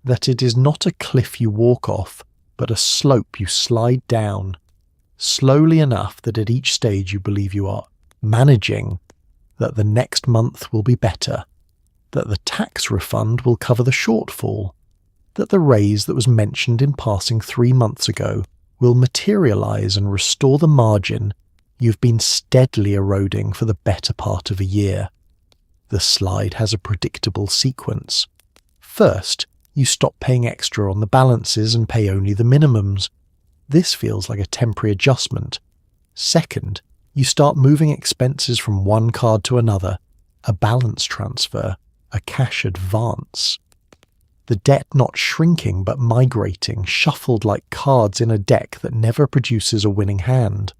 that it is not a cliff you walk off, but a slope you slide down, slowly enough that at each stage you believe you are managing, that the next month will be better, that the tax refund will cover the shortfall, that the raise that was mentioned in passing 3 months ago will materialize and restore the margin you've been steadily eroding for the better part of a year. The slide has a predictable sequence. First, you stop paying extra on the balances and pay only the minimums. This feels like a temporary adjustment. Second, you start moving expenses from one card to another, a balance transfer, a cash advance. The debt not shrinking but migrating, shuffled like cards in a deck that never produces a winning hand.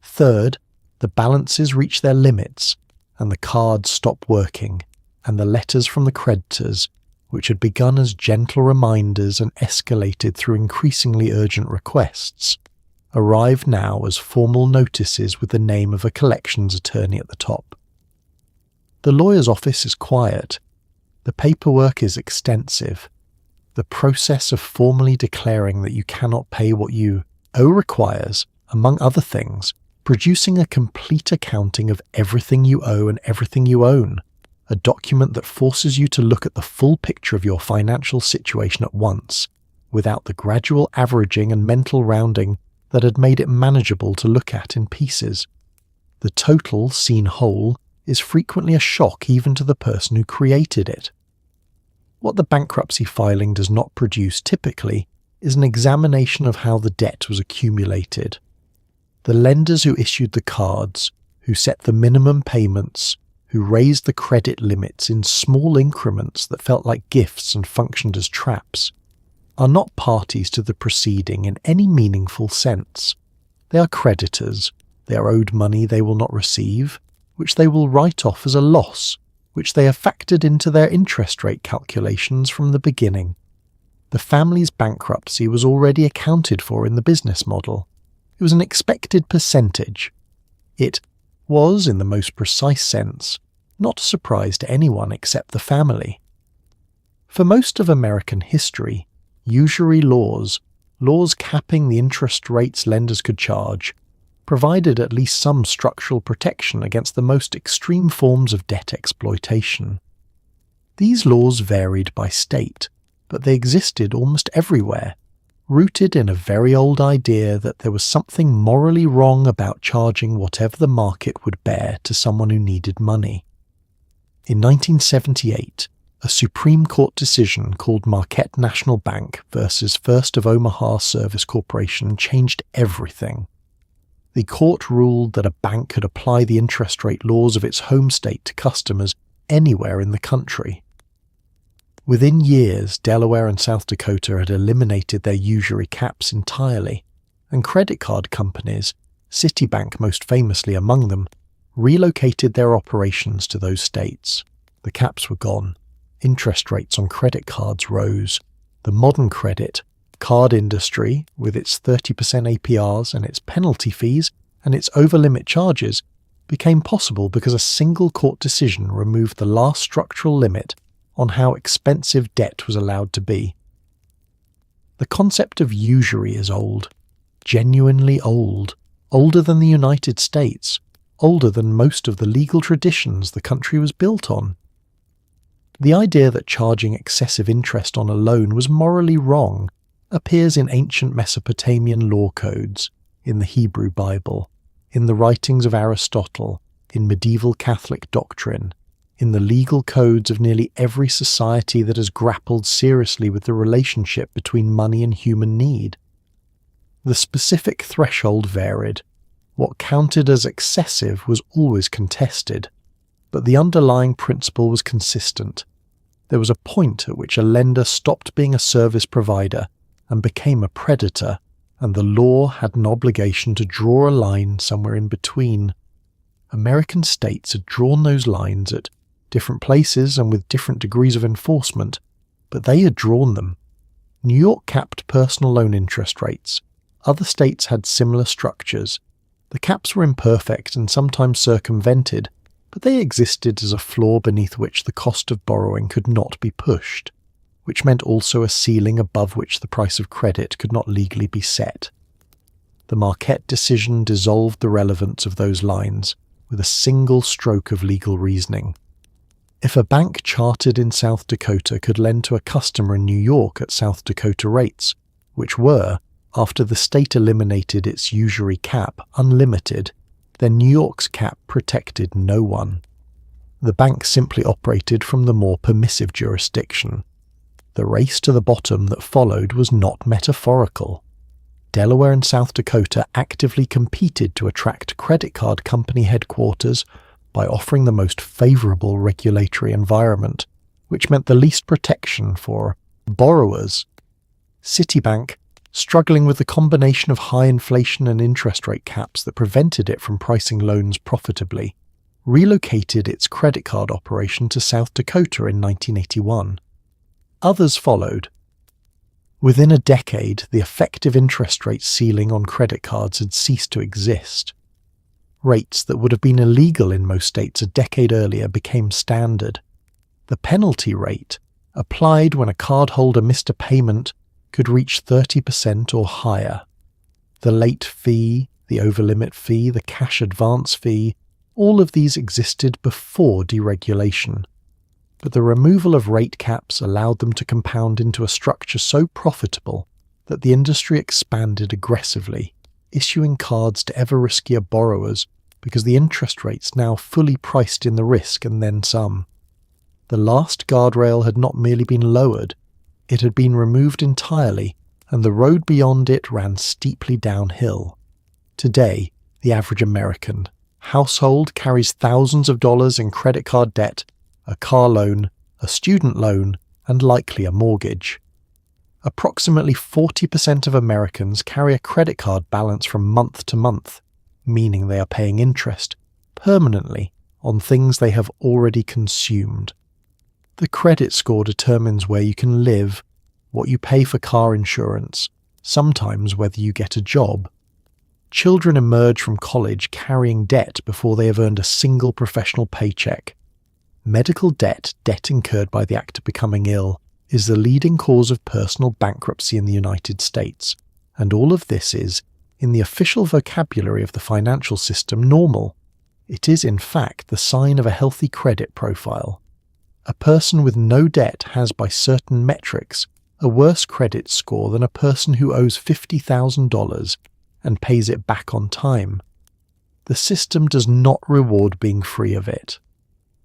Third, the balances reach their limits, and the cards stop working, and the letters from the creditors, which had begun as gentle reminders and escalated through increasingly urgent requests, arrive now as formal notices with the name of a collections attorney at the top. The lawyer's office is quiet. The paperwork is extensive. The process of formally declaring that you cannot pay what you owe requires, among other things, producing a complete accounting of everything you owe and everything you own, a document that forces you to look at the full picture of your financial situation at once, without the gradual averaging and mental rounding that had made it manageable to look at in pieces. The total, seen whole, is frequently a shock even to the person who created it. What the bankruptcy filing does not produce typically is an examination of how the debt was accumulated. The lenders who issued the cards, who set the minimum payments, who raised the credit limits in small increments that felt like gifts and functioned as traps, are not parties to the proceeding in any meaningful sense. They are creditors. They are owed money they will not receive, which they will write off as a loss, which they have factored into their interest rate calculations from the beginning. The family's bankruptcy was already accounted for in the business model. It was an expected percentage. It was, in the most precise sense, not a surprise to anyone except the family. For most of American history, usury laws capping the interest rates lenders could charge, provided at least some structural protection against the most extreme forms of debt exploitation. These laws varied by state, but they existed almost everywhere, rooted in a very old idea that there was something morally wrong about charging whatever the market would bear to someone who needed money. In 1978, a Supreme Court decision called Marquette National Bank versus First of Omaha Service Corporation changed everything. The court ruled that a bank could apply the interest rate laws of its home state to customers anywhere in the country. Within years, Delaware and South Dakota had eliminated their usury caps entirely, and credit card companies, Citibank most famously among them, relocated their operations to those states. The caps were gone. Interest rates on credit cards rose. The modern credit card industry, with its 30% APRs and its penalty fees and its over-limit charges, became possible because a single court decision removed the last structural limit on how expensive debt was allowed to be. The concept of usury is old, genuinely old, older than the United States, older than most of the legal traditions the country was built on. The idea that charging excessive interest on a loan was morally wrong appears in ancient Mesopotamian law codes, in the Hebrew Bible, in the writings of Aristotle, in medieval Catholic doctrine, in the legal codes of nearly every society that has grappled seriously with the relationship between money and human need. The specific threshold varied. What counted as excessive was always contested, but the underlying principle was consistent. There was a point at which a lender stopped being a service provider and became a predator, and the law had an obligation to draw a line somewhere in between. American states had drawn those lines at different places and with different degrees of enforcement, but they had drawn them. New York capped personal loan interest rates. Other states had similar structures. The caps were imperfect and sometimes circumvented, but they existed as a floor beneath which the cost of borrowing could not be pushed, which meant also a ceiling above which the price of credit could not legally be set. The Marquette decision dissolved the relevance of those lines with a single stroke of legal reasoning. If a bank chartered in South Dakota could lend to a customer in New York at South Dakota rates, which were, after the state eliminated its usury cap, unlimited, then New York's cap protected no one. The bank simply operated from the more permissive jurisdiction. The race to the bottom that followed was not metaphorical. Delaware and South Dakota actively competed to attract credit card company headquarters by offering the most favorable regulatory environment, which meant the least protection for borrowers. Citibank, struggling with the combination of high inflation and interest rate caps that prevented it from pricing loans profitably, relocated its credit card operation to South Dakota in 1981. Others followed. Within a decade, the effective interest rate ceiling on credit cards had ceased to exist. Rates that would have been illegal in most states a decade earlier became standard. The penalty rate, applied when a cardholder missed a payment, could reach 30% or higher. The late fee, the over-limit fee, the cash advance fee, all of these existed before deregulation. But the removal of rate caps allowed them to compound into a structure so profitable that the industry expanded aggressively, issuing cards to ever riskier borrowers because the interest rates now fully priced in the risk and then some. The last guardrail had not merely been lowered, it had been removed entirely, and the road beyond it ran steeply downhill. Today, the average American household carries thousands of dollars in credit card debt, a car loan, a student loan, and likely a mortgage. Approximately 40% of Americans carry a credit card balance from month to month, meaning they are paying interest permanently on things they have already consumed. The credit score determines where you can live, what you pay for car insurance, sometimes whether you get a job. Children emerge from college carrying debt before they have earned a single professional paycheck. Medical debt, debt incurred by the act of becoming ill, is the leading cause of personal bankruptcy in the United States, and all of this is, in the official vocabulary of the financial system, normal. It is, in fact, the sign of a healthy credit profile. A person with no debt has, by certain metrics, a worse credit score than a person who owes $50,000 and pays it back on time. The system does not reward being free of it.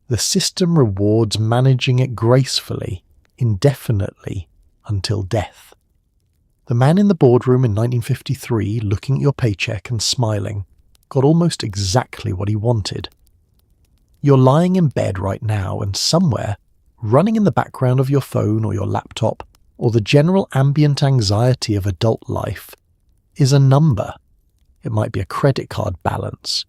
The system rewards managing it gracefully, indefinitely, until death. The man in the boardroom in 1953, looking at your paycheck and smiling, got almost exactly what he wanted. You're lying in bed right now, and somewhere, running in the background of your phone or your laptop, or the general ambient anxiety of adult life, is a number. It might be a credit card balance.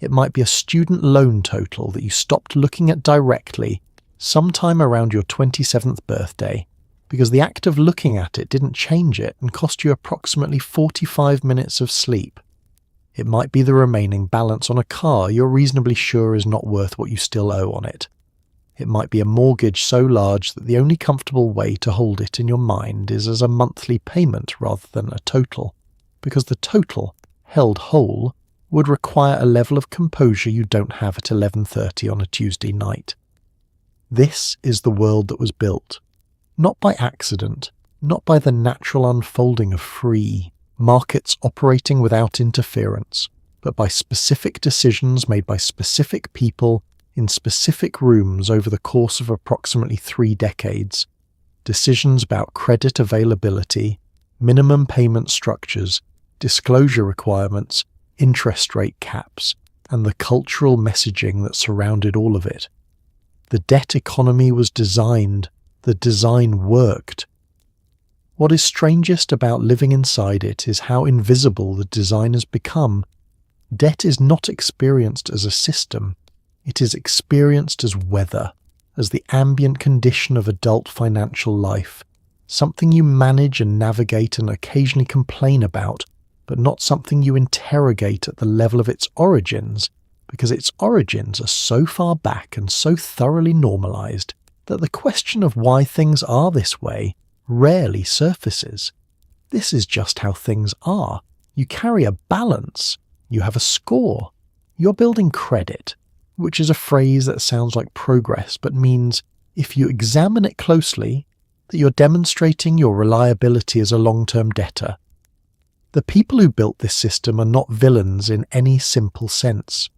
It might be a student loan total that you stopped looking at directly sometime around your 27th birthday, because the act of looking at it didn't change it and cost you approximately 45 minutes of sleep. It might be the remaining balance on a car you're reasonably sure is not worth what you still owe on it. It might be a mortgage so large that the only comfortable way to hold it in your mind is as a monthly payment rather than a total, because the total, held whole, would require a level of composure you don't have at 11:30 on a Tuesday night. This is the world that was built, not by accident, not by the natural unfolding of free markets operating without interference, but by specific decisions made by specific people in specific rooms over the course of approximately 3 decades. Decisions about credit availability, minimum payment structures, disclosure requirements, interest rate caps, and the cultural messaging that surrounded all of it. The debt economy was designed. The design worked. What is strangest about living inside it is how invisible the design has become. Debt is not experienced as a system. It is experienced as weather, as the ambient condition of adult financial life, something you manage and navigate and occasionally complain about, but not something you interrogate at the level of its origins, because its origins are so far back and so thoroughly normalized that the question of why things are this way rarely surfaces. This is just how things are. You carry a balance. You have a score. You're building credit, which is a phrase that sounds like progress but means, if you examine it closely, that you're demonstrating your reliability as a long-term debtor. The people who built this system are not villains in any simple sense.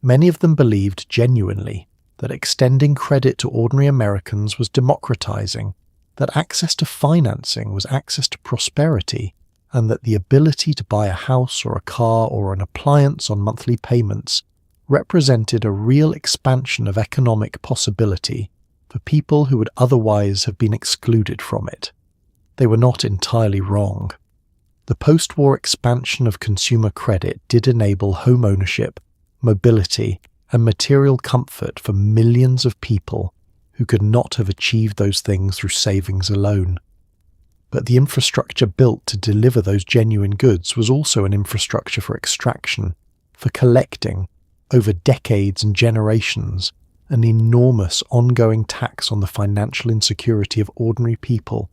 Many of them believed genuinely that extending credit to ordinary Americans was democratizing, that access to financing was access to prosperity, and that the ability to buy a house or a car or an appliance on monthly payments represented a real expansion of economic possibility for people who would otherwise have been excluded from it. They were not entirely wrong. The post-war expansion of consumer credit did enable home ownership, mobility, and material comfort for millions of people who could not have achieved those things through savings alone. But the infrastructure built to deliver those genuine goods was also an infrastructure for extraction, for collecting, over decades and generations, an enormous ongoing tax on the financial insecurity of ordinary people,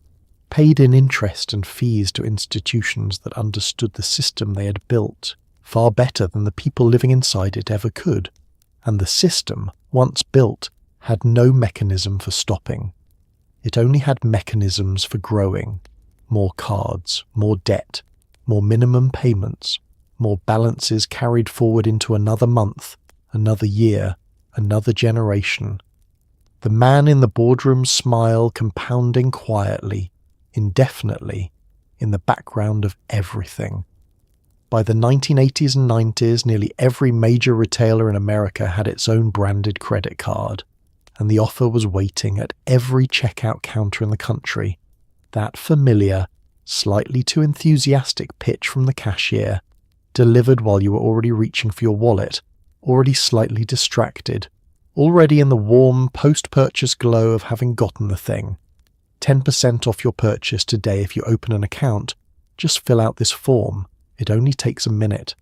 paid in interest and fees to institutions that understood the system they had built far better than the people living inside it ever could, and the system, once built, had no mechanism for stopping. It only had mechanisms for growing. More cards, more debt, more minimum payments, more balances carried forward into another month, another year, another generation. The man in the boardroom's smile compounding quietly, indefinitely, in the background of everything. By the 1980s and 90s, nearly every major retailer in America had its own branded credit card, and the offer was waiting at every checkout counter in the country. That familiar, slightly too enthusiastic pitch from the cashier, delivered while you were already reaching for your wallet, already slightly distracted, already in the warm post-purchase glow of having gotten the thing. 10% off your purchase today if you open an account. Just fill out this form. It only takes a minute.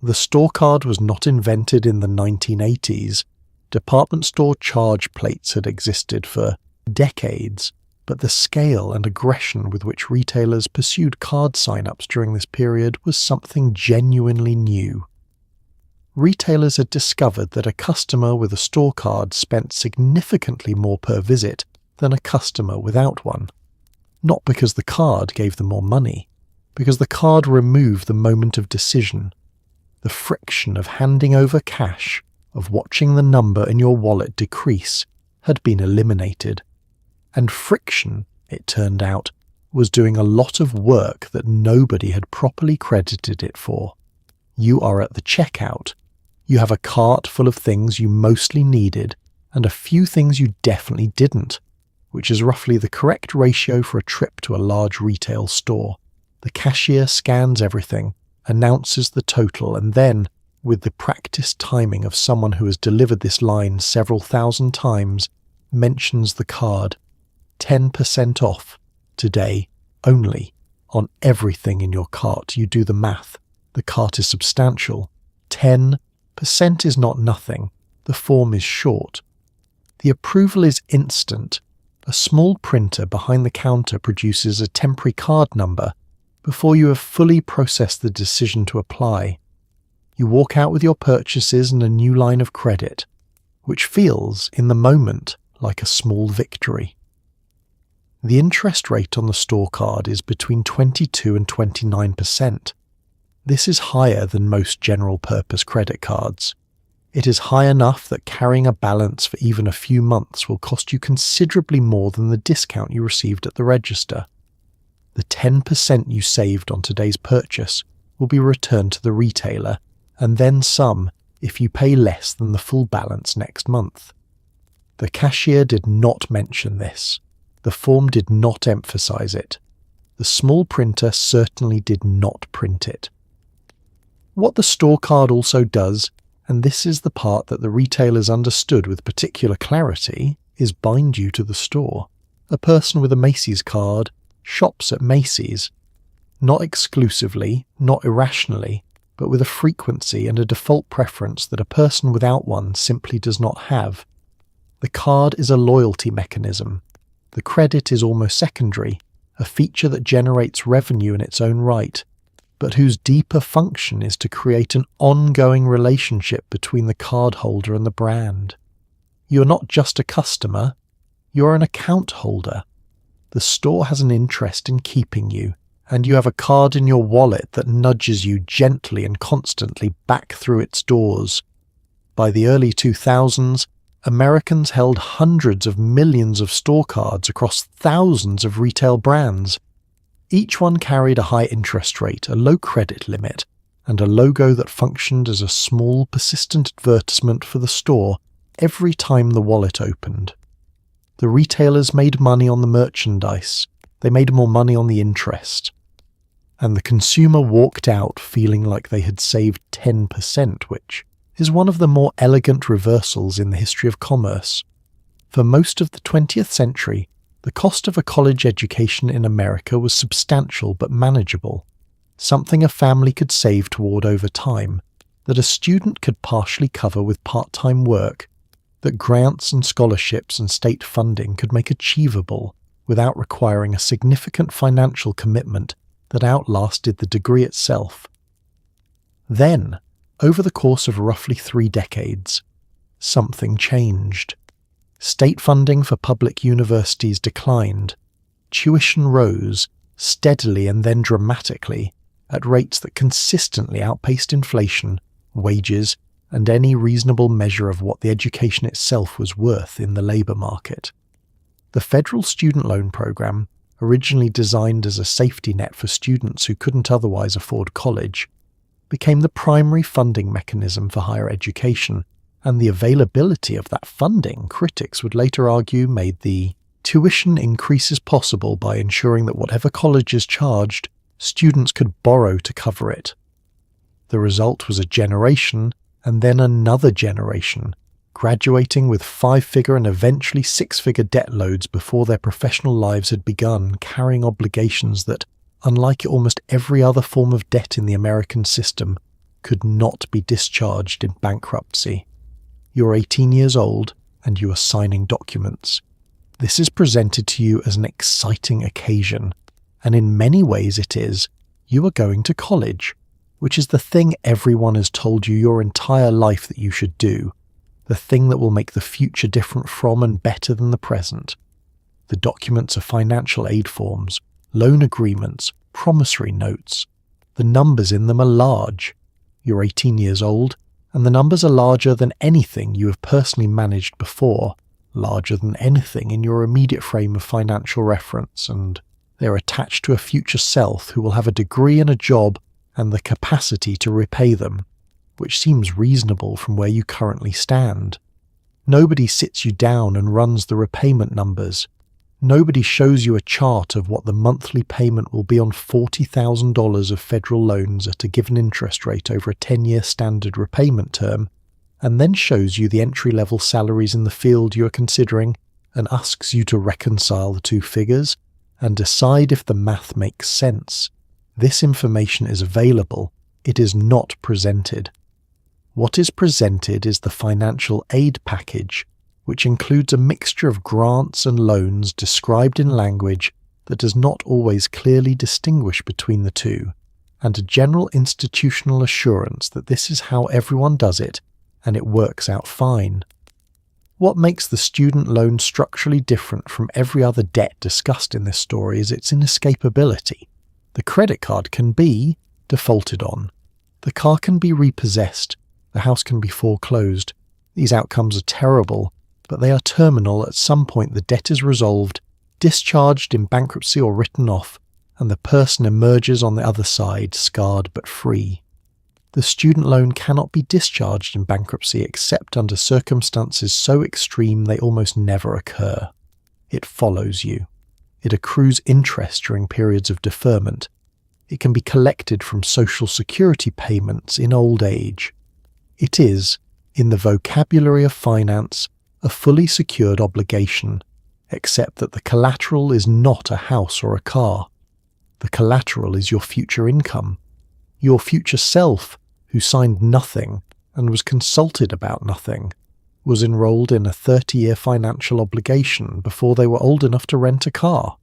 The store card was not invented in the 1980s. Department store charge plates had existed for decades, but the scale and aggression with which retailers pursued card sign-ups during this period was something genuinely new. Retailers had discovered that a customer with a store card spent significantly more per visit than a customer without one. Not because the card gave them more money, because the card removed the moment of decision, the friction of handing over cash, of watching the number in your wallet decrease, had been eliminated. And friction, it turned out, was doing a lot of work that nobody had properly credited it for. You are at the checkout. You have a cart full of things you mostly needed and a few things you definitely didn't, which is roughly the correct ratio for a trip to a large retail store. The cashier scans everything, announces the total, and then, with the practiced timing of someone who has delivered this line several thousand times, mentions the card. 10% off today only on everything in your cart. You do the math. The cart is substantial. 10% is not nothing. The form is short. The approval is instant. A small printer behind the counter produces a temporary card number before you have fully processed the decision to apply. You walk out with your purchases and a new line of credit, which feels, in the moment, like a small victory. The interest rate on the store card is between 22 and 29%. This is higher than most general-purpose credit cards. It is high enough that carrying a balance for even a few months will cost you considerably more than the discount you received at the register. The 10% you saved on today's purchase will be returned to the retailer, and then some if you pay less than the full balance next month. The cashier did not mention this. The form did not emphasize it. The small printer certainly did not print it. What the store card also does, and this is the part that the retailers understood with particular clarity, is bind you to the store. A person with a Macy's card shops at Macy's, not exclusively, not irrationally, but with a frequency and a default preference that a person without one simply does not have. The card is a loyalty mechanism. The credit is almost secondary, a feature that generates revenue in its own right, but whose deeper function is to create an ongoing relationship between the cardholder and the brand. You're not just a customer, you're an account holder. The store has an interest in keeping you, and you have a card in your wallet that nudges you gently and constantly back through its doors. By the early 2000s, Americans held hundreds of millions of store cards across thousands of retail brands. Each one carried a high interest rate, a low credit limit, and a logo that functioned as a small, persistent advertisement for the store every time the wallet opened. The retailers made money on the merchandise. They made more money on the interest. And the consumer walked out feeling like they had saved 10%, which is one of the more elegant reversals in the history of commerce. For most of the 20th century, the cost of a college education in America was substantial but manageable, something a family could save toward over time, that a student could partially cover with part-time work, that grants and scholarships and state funding could make achievable without requiring a significant financial commitment that outlasted the degree itself. Then, over the course of roughly 3 decades, something changed. State funding for public universities declined. Tuition rose, steadily and then dramatically, at rates that consistently outpaced inflation, wages, and any reasonable measure of what the education itself was worth in the labour market. The federal student loan program, originally designed as a safety net for students who couldn't otherwise afford college, became the primary funding mechanism for higher education, and the availability of that funding, critics would later argue, made the tuition increases possible by ensuring that whatever colleges charged, students could borrow to cover it. The result was a generation, and then another generation, graduating with 5-figure and eventually 6-figure debt loads before their professional lives had begun, carrying obligations that, unlike almost every other form of debt in the American system, could not be discharged in bankruptcy. You're 18 years old and you are signing documents. This is presented to you as an exciting occasion, and in many ways it is. You are going to college, which is the thing everyone has told you your entire life that you should do, the thing that will make the future different from and better than the present. The documents are financial aid forms, loan agreements, promissory notes. The numbers in them are large. You're 18 years old, and the numbers are larger than anything you have personally managed before, larger than anything in your immediate frame of financial reference, and they're attached to a future self who will have a degree and a job and the capacity to repay them, which seems reasonable from where you currently stand. Nobody sits you down and runs the repayment numbers. Nobody shows you a chart of what the monthly payment will be on $40,000 of federal loans at a given interest rate over a 10-year standard repayment term, and then shows you the entry-level salaries in the field you are considering and asks you to reconcile the two figures and decide if the math makes sense. This information is available. It is not presented. What is presented is the financial aid package, which includes a mixture of grants and loans described in language that does not always clearly distinguish between the two, and a general institutional assurance that this is how everyone does it and it works out fine. What makes the student loan structurally different from every other debt discussed in this story is its inescapability. The credit card can be defaulted on. The car can be repossessed. The house can be foreclosed. These outcomes are terrible, but they are terminal. At some point the debt is resolved, discharged in bankruptcy or written off, and the person emerges on the other side scarred but free. The student loan cannot be discharged in bankruptcy except under circumstances so extreme they almost never occur. It follows you. It accrues interest during periods of deferment. It can be collected from Social Security payments in old age. It is, in the vocabulary of finance, a fully secured obligation, except that the collateral is not a house or a car. The collateral is your future income. Your future self, who signed nothing and was consulted about nothing, was enrolled in a 30-year financial obligation before they were old enough to rent a car.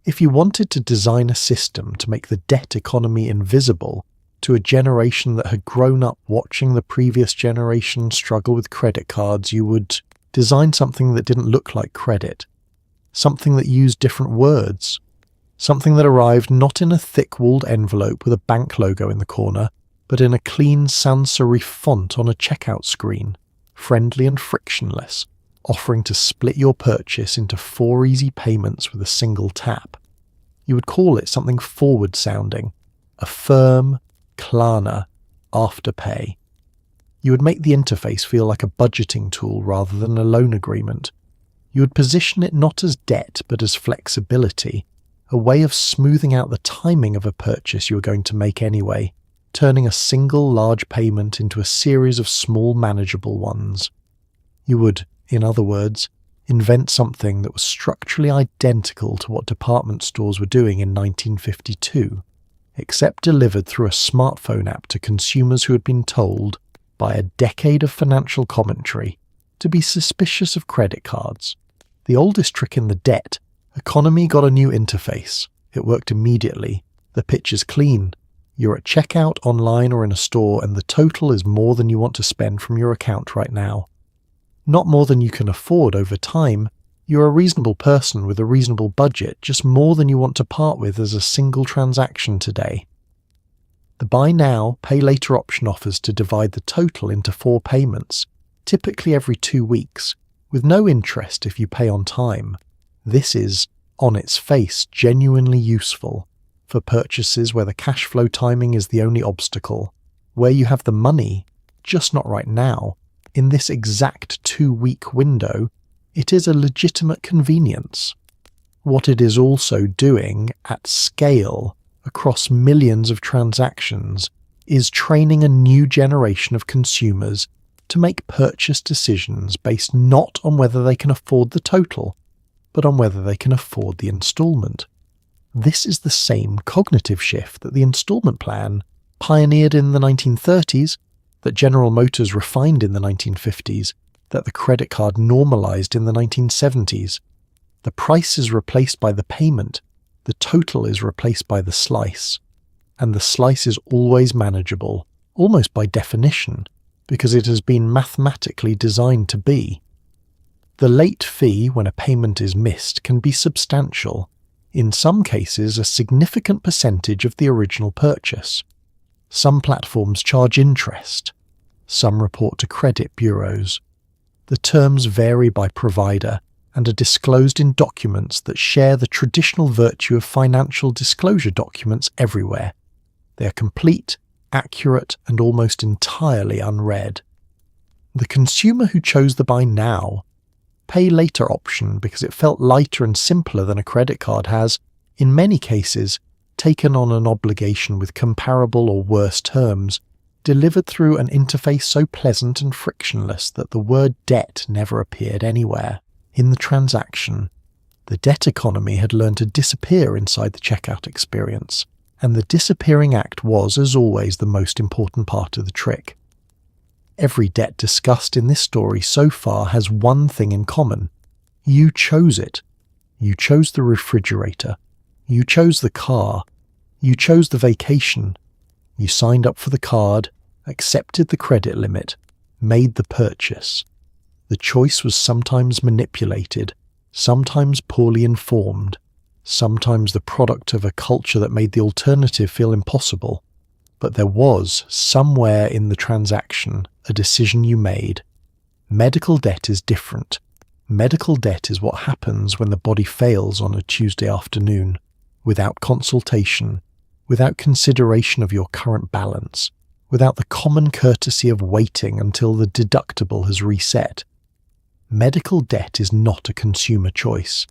If you wanted to design a system to make the debt economy invisible to a generation that had grown up watching the previous generation struggle with credit cards, you would design something that didn't look like credit, something that used different words, something that arrived not in a thick-walled envelope with a bank logo in the corner, but in a clean sans serif font on a checkout screen, friendly and frictionless, offering to split your purchase into 4 easy payments with a single tap. You would call it something forward-sounding, a firm, Klarna, Afterpay. You would make the interface feel like a budgeting tool rather than a loan agreement. You would position it not as debt but as flexibility, a way of smoothing out the timing of a purchase you are going to make anyway, turning a single large payment into a series of small manageable ones. You would, in other words, invent something that was structurally identical to what department stores were doing in 1952, except delivered through a smartphone app to consumers who had been told, by a decade of financial commentary, to be suspicious of credit cards. The oldest trick in the debt economy got a new interface. It worked immediately. The pitch is clean. You're at checkout, online or in a store, and the total is more than you want to spend from your account right now. Not more than you can afford over time. You're a reasonable person with a reasonable budget, just more than you want to part with as a single transaction today. The buy now, pay later option offers to divide the total into 4 payments, typically every 2 weeks, with no interest if you pay on time. This is, on its face, genuinely useful for purchases where the cash flow timing is the only obstacle, where you have the money, just not right now, in this exact 2-week window. It is a legitimate convenience. What it is also doing, at scale, across millions of transactions, is training a new generation of consumers to make purchase decisions based not on whether they can afford the total, but on whether they can afford the installment. This is the same cognitive shift that the installment plan, pioneered in the 1930s, that General Motors refined in the 1950s, that the credit card normalized in the 1970s. The price is replaced by the payment, the total is replaced by the slice, and the slice is always manageable, almost by definition, because it has been mathematically designed to be. The late fee when a payment is missed can be substantial, in some cases a significant percentage of the original purchase. Some platforms charge interest, some report to credit bureaus. The terms vary by provider and are disclosed in documents that share the traditional virtue of financial disclosure documents everywhere. They are complete, accurate, and almost entirely unread. The consumer who chose the buy now pay later option because it felt lighter and simpler than a credit card has, in many cases, taken on an obligation with comparable or worse terms, delivered through an interface so pleasant and frictionless that the word debt never appeared anywhere in the transaction. The debt economy had learned to disappear inside the checkout experience, and the disappearing act was, as always, the most important part of the trick. Every debt discussed in this story so far has one thing in common. You chose it. You chose the refrigerator. You chose the car. You chose the vacation. You signed up for the card, accepted the credit limit, made the purchase. The choice was sometimes manipulated, sometimes poorly informed, sometimes the product of a culture that made the alternative feel impossible. But there was, somewhere in the transaction, a decision you made. Medical debt is different. Medical debt is what happens when the body fails on a Tuesday afternoon, without consultation, without consideration of your current balance, without the common courtesy of waiting until the deductible has reset. Medical debt is not a consumer choice.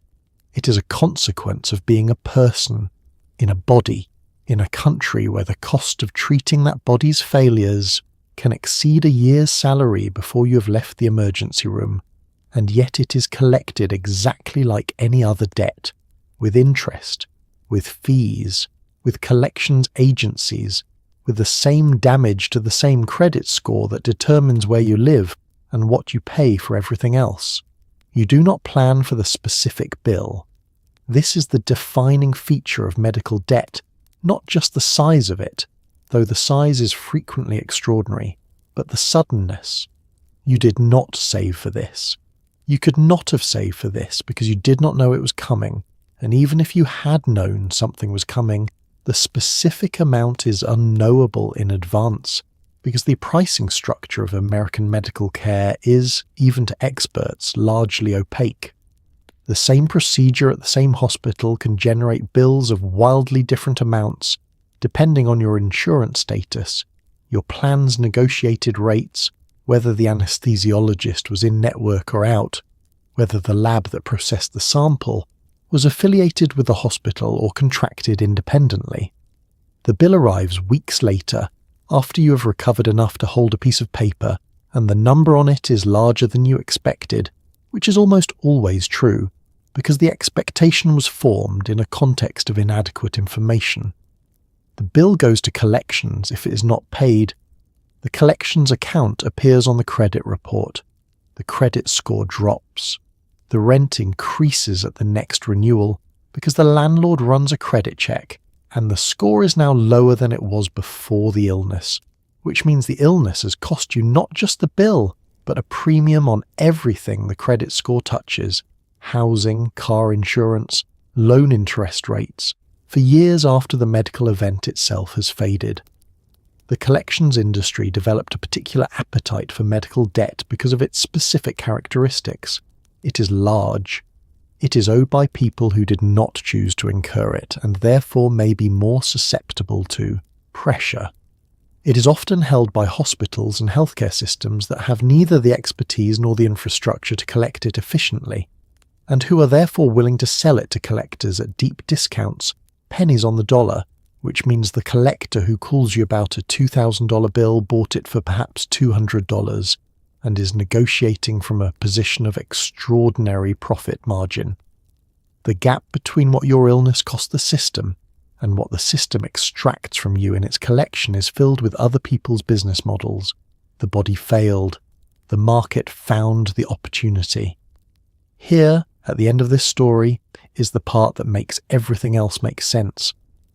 It is a consequence of being a person, in a body, in a country where the cost of treating that body's failures can exceed a year's salary before you have left the emergency room, and yet it is collected exactly like any other debt, with interest, with fees, with collections agencies, with the same damage to the same credit score that determines where you live and what you pay for everything else. You do not plan for the specific bill. This is the defining feature of medical debt, not just the size of it, though the size is frequently extraordinary, but the suddenness. You did not save for this. You could not have saved for this because you did not know it was coming, and even if you had known something was coming, the specific amount is unknowable in advance because the pricing structure of American medical care is, even to experts, largely opaque. The same procedure at the same hospital can generate bills of wildly different amounts depending on your insurance status, your plan's negotiated rates, whether the anesthesiologist was in-network or out, whether the lab that processed the sample was affiliated with the hospital or contracted independently. The bill arrives weeks later, after you have recovered enough to hold a piece of paper, and the number on it is larger than you expected, which is almost always true, because the expectation was formed in a context of inadequate information. The bill goes to collections if it is not paid. The collections account appears on the credit report. The credit score drops. The rent increases at the next renewal because the landlord runs a credit check, and the score is now lower than it was before the illness, which means the illness has cost you not just the bill, but a premium on everything the credit score touches: housing, car insurance, loan interest rates, for years after the medical event itself has faded. The collections industry developed a particular appetite for medical debt because of its specific characteristics. It is large. It is owed by people who did not choose to incur it and therefore may be more susceptible to pressure. It is often held by hospitals and healthcare systems that have neither the expertise nor the infrastructure to collect it efficiently, and who are therefore willing to sell it to collectors at deep discounts, pennies on the dollar, which means the collector who calls you about a $2,000 bill bought it for perhaps $200 and is negotiating from a position of extraordinary profit margin. The gap between what your illness cost the system and what the system extracts from you in its collection is filled with other people's business models. The body failed. The market found the opportunity. Here, at the end of this story, is the part that makes everything else make sense.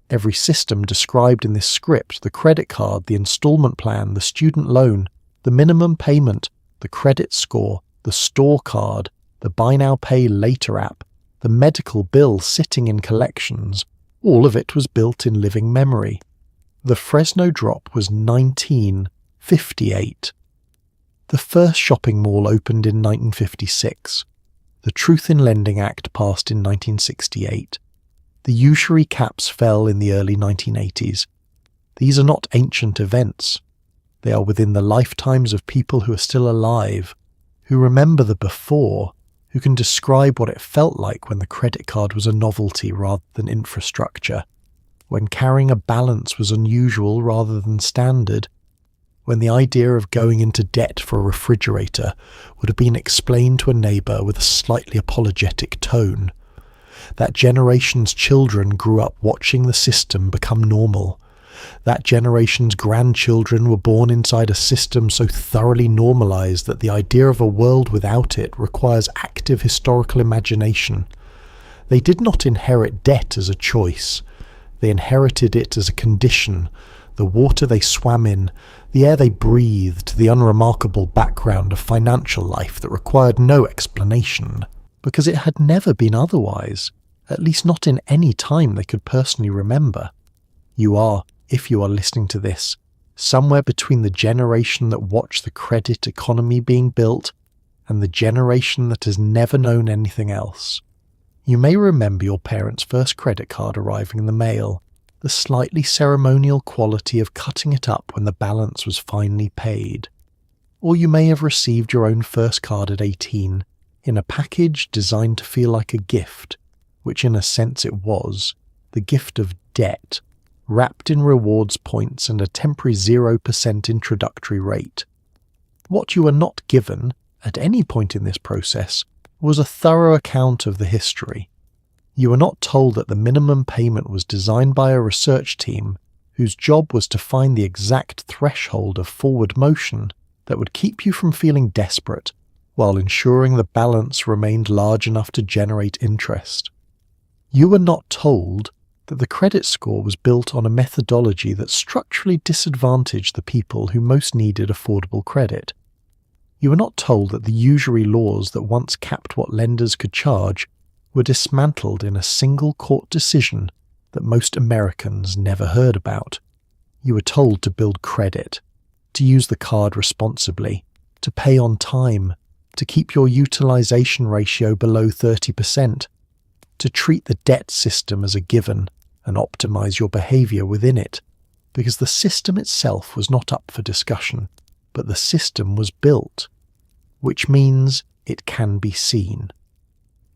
Every system described in this script, the credit card, the installment plan, the student loan, the minimum payment, the credit score, the store card, the buy now pay later app, the medical bill sitting in collections, all of it was built in living memory. The Fresno drop was 1958. The first shopping mall opened in 1956. The Truth in Lending Act passed in 1968. The usury caps fell in the early 1980s. These are not ancient events. They are within the lifetimes of people who are still alive, who remember the before, who can describe what it felt like when the credit card was a novelty rather than infrastructure, when carrying a balance was unusual rather than standard, when the idea of going into debt for a refrigerator would have been explained to a neighbour with a slightly apologetic tone. That generation's children grew up watching the system become normal. That generation's grandchildren were born inside a system so thoroughly normalized that the idea of a world without it requires active historical imagination. They did not inherit debt as a choice. They inherited it as a condition, the water they swam in, the air they breathed, the unremarkable background of financial life that required no explanation, because it had never been otherwise, at least not in any time they could personally remember. You are, if you are listening to this, somewhere between the generation that watched the credit economy being built and the generation that has never known anything else. You may remember your parents' first credit card arriving in the mail, the slightly ceremonial quality of cutting it up when the balance was finally paid. Or you may have received your own first card at 18, in a package designed to feel like a gift, which in a sense it was, the gift of debt, wrapped in rewards points and a temporary 0% introductory rate. What you were not given, at any point in this process, was a thorough account of the history. You were not told that the minimum payment was designed by a research team whose job was to find the exact threshold of forward motion that would keep you from feeling desperate while ensuring the balance remained large enough to generate interest. You were not told that the credit score was built on a methodology that structurally disadvantaged the people who most needed affordable credit. You were not told that the usury laws that once capped what lenders could charge were dismantled in a single court decision that most Americans never heard about. You were told to build credit, to use the card responsibly, to pay on time, to keep your utilization ratio below 30%, to treat the debt system as a given and optimize your behavior within it, because the system itself was not up for discussion, but the system was built, which means it can be seen,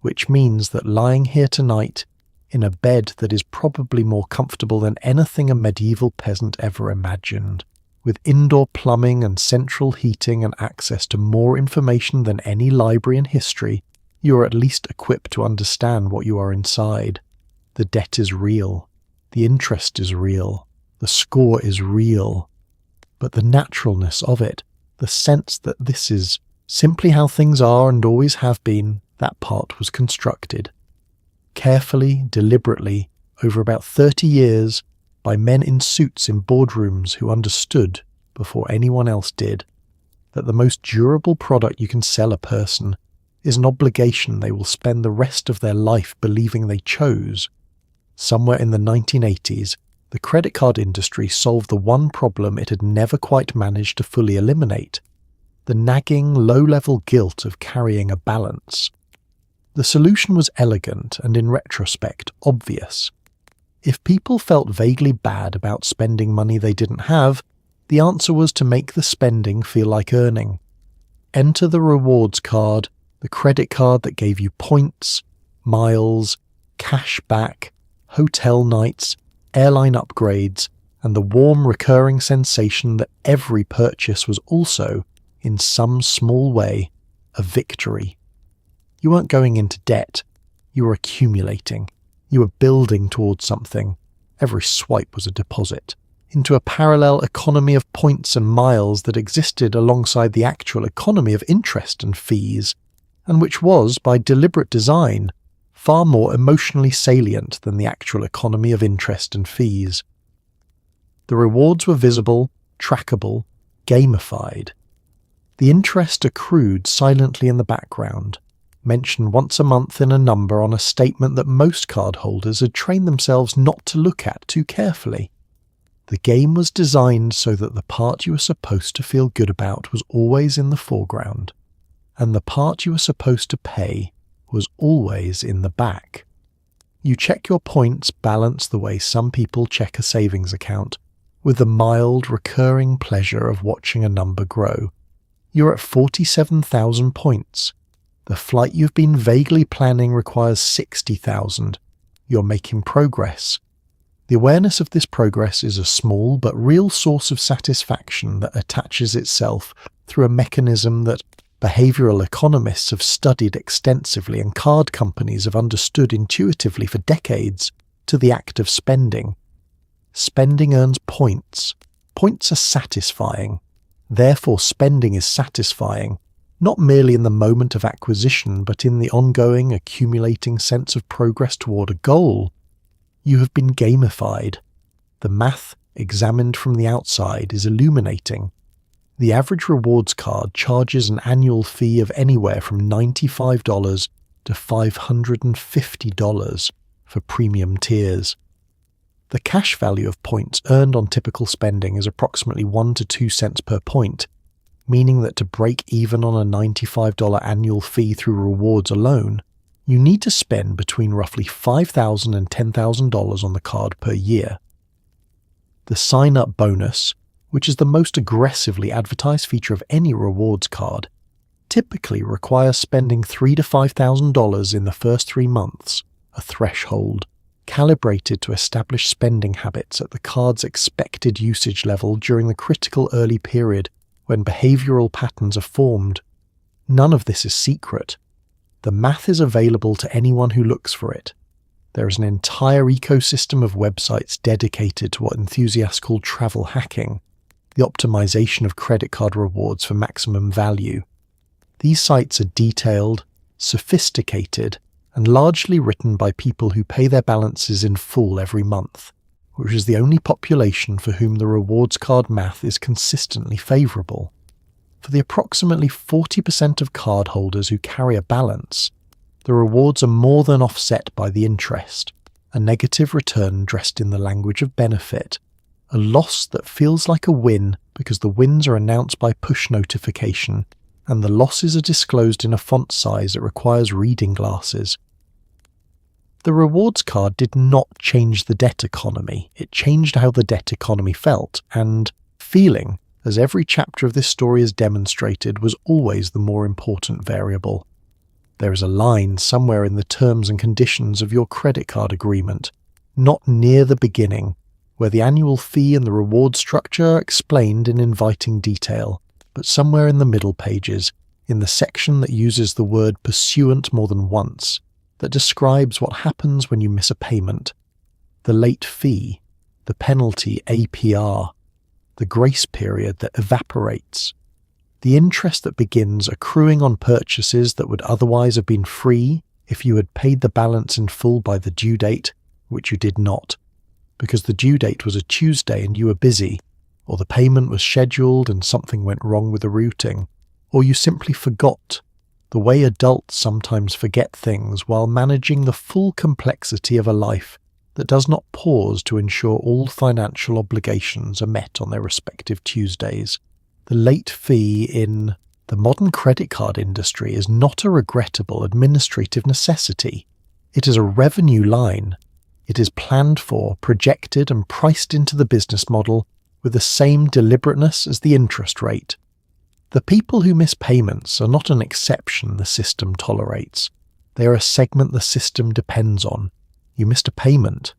which means that lying here tonight in a bed that is probably more comfortable than anything a medieval peasant ever imagined, with indoor plumbing and central heating and access to more information than any library in history, you are at least equipped to understand what you are inside. The debt is real. The interest is real. The score is real. But the naturalness of it, the sense that this is simply how things are and always have been, that part was constructed. Carefully, deliberately, over about 30 years, by men in suits in boardrooms who understood, before anyone else did, that the most durable product you can sell a person is an obligation they will spend the rest of their life believing they chose. Somewhere in the 1980s, the credit card industry solved the one problem it had never quite managed to fully eliminate: the nagging, low-level guilt of carrying a balance. The solution was elegant and, in retrospect, obvious. If people felt vaguely bad about spending money they didn't have, the answer was to make the spending feel like earning. Enter the rewards card, the credit card that gave you points, miles, cash back, hotel nights, airline upgrades, and the warm recurring sensation that every purchase was also, in some small way, a victory. You weren't going into debt. You were accumulating. You were building towards something. Every swipe was a deposit into a parallel economy of points and miles that existed alongside the actual economy of interest and fees, and which was, by deliberate design, far more emotionally salient than the actual economy of interest and fees. The rewards were visible, trackable, gamified. The interest accrued silently in the background, mentioned once a month in a number on a statement that most cardholders had trained themselves not to look at too carefully. The game was designed so that the part you were supposed to feel good about was always in the foreground, and the part you were supposed to pay was always in the back. You check your points balance the way some people check a savings account, with the mild, recurring pleasure of watching a number grow. You're at 47,000 points. The flight you've been vaguely planning requires $60,000. You're making progress. The awareness of this progress is a small but real source of satisfaction that attaches itself through a mechanism that behavioral economists have studied extensively and card companies have understood intuitively for decades, to the act of spending. Spending earns points. Points are satisfying. Therefore, spending is satisfying, not merely in the moment of acquisition, but in the ongoing, accumulating sense of progress toward a goal. You have been gamified. The math, examined from the outside, is illuminating. The average rewards card charges an annual fee of anywhere from $95 to $550 for premium tiers. The cash value of points earned on typical spending is approximately 1 to 2 cents per point, meaning that to break even on a $95 annual fee through rewards alone, you need to spend between roughly $5,000 and $10,000 on the card per year. The sign-up bonus, which is the most aggressively advertised feature of any rewards card, typically requires spending $3,000 to $5,000 in the first 3 months, a threshold calibrated to establish spending habits at the card's expected usage level during the critical early period when behavioral patterns are formed. None of this is secret. The math is available to anyone who looks for it. There is an entire ecosystem of websites dedicated to what enthusiasts call travel hacking, the optimization of credit card rewards for maximum value. These sites are detailed, sophisticated, and largely written by people who pay their balances in full every month, which is the only population for whom the rewards card math is consistently favourable. For the approximately 40% of cardholders who carry a balance, the rewards are more than offset by the interest, a negative return dressed in the language of benefit, a loss that feels like a win because the wins are announced by push notification and the losses are disclosed in a font size that requires reading glasses. The rewards card did not change the debt economy. It changed how the debt economy felt, and feeling, as every chapter of this story has demonstrated, was always the more important variable. There is a line somewhere in the terms and conditions of your credit card agreement, not near the beginning, where the annual fee and the reward structure are explained in inviting detail, but somewhere in the middle pages, in the section that uses the word pursuant more than once, that describes what happens when you miss a payment, the late fee, the penalty APR, the grace period that evaporates, the interest that begins accruing on purchases that would otherwise have been free if you had paid the balance in full by the due date, which you did not, because the due date was a Tuesday and you were busy, or the payment was scheduled and something went wrong with the routing, or you simply forgot, the way adults sometimes forget things while managing the full complexity of a life that does not pause to ensure all financial obligations are met on their respective Tuesdays. The late fee in the modern credit card industry is not a regrettable administrative necessity. It is a revenue line. It is planned for, projected, and priced into the business model with the same deliberateness as the interest rate. The people who miss payments are not an exception the system tolerates. They are a segment the system depends on. You missed a payment.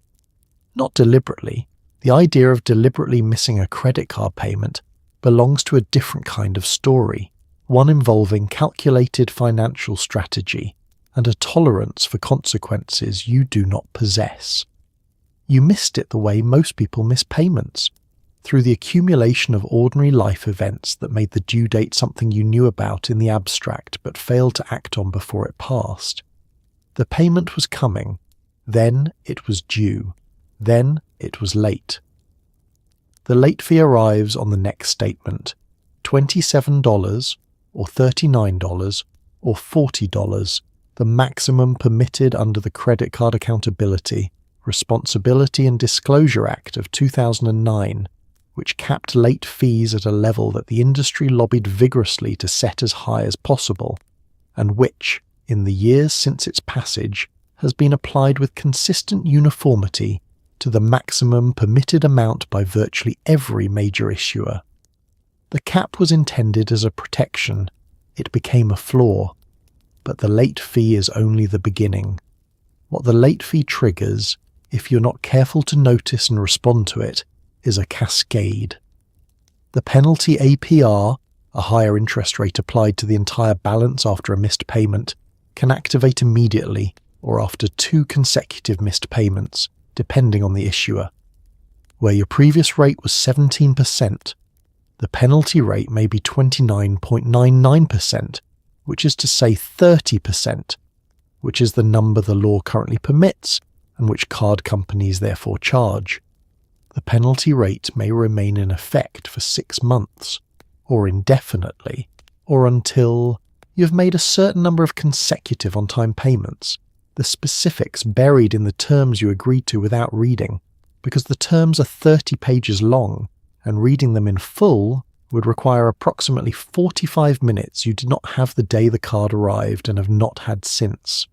Not deliberately. The idea of deliberately missing a credit card payment belongs to a different kind of story, one involving calculated financial strategy and a tolerance for consequences you do not possess. You missed it the way most people miss payments, through the accumulation of ordinary life events that made the due date something you knew about in the abstract but failed to act on before it passed. The payment was coming, then it was due, then it was late. The late fee arrives on the next statement, $27 or $39 or $40, the maximum permitted under the Credit Card Accountability, Responsibility and Disclosure Act of 2009, which capped late fees at a level that the industry lobbied vigorously to set as high as possible, and which, in the years since its passage, has been applied with consistent uniformity to the maximum permitted amount by virtually every major issuer. The cap was intended as a protection. It became a flaw. but the late fee is only the beginning. What the late fee triggers, if you're not careful to notice and respond to it, is a cascade. The penalty APR, a higher interest rate applied to the entire balance after a missed payment, can activate immediately or after 2 consecutive missed payments, depending on the issuer. Where your previous rate was 17%, the penalty rate may be 29.99%, which is to say 30%, which is the number the law currently permits and which card companies therefore charge. The penalty rate may remain in effect for 6 months, or indefinitely, or until you've made a certain number of consecutive on-time payments, the specifics buried in the terms you agreed to without reading, because the terms are 30 pages long, and reading them in full would require approximately 45 minutes you did not have the day the card arrived and have not had since.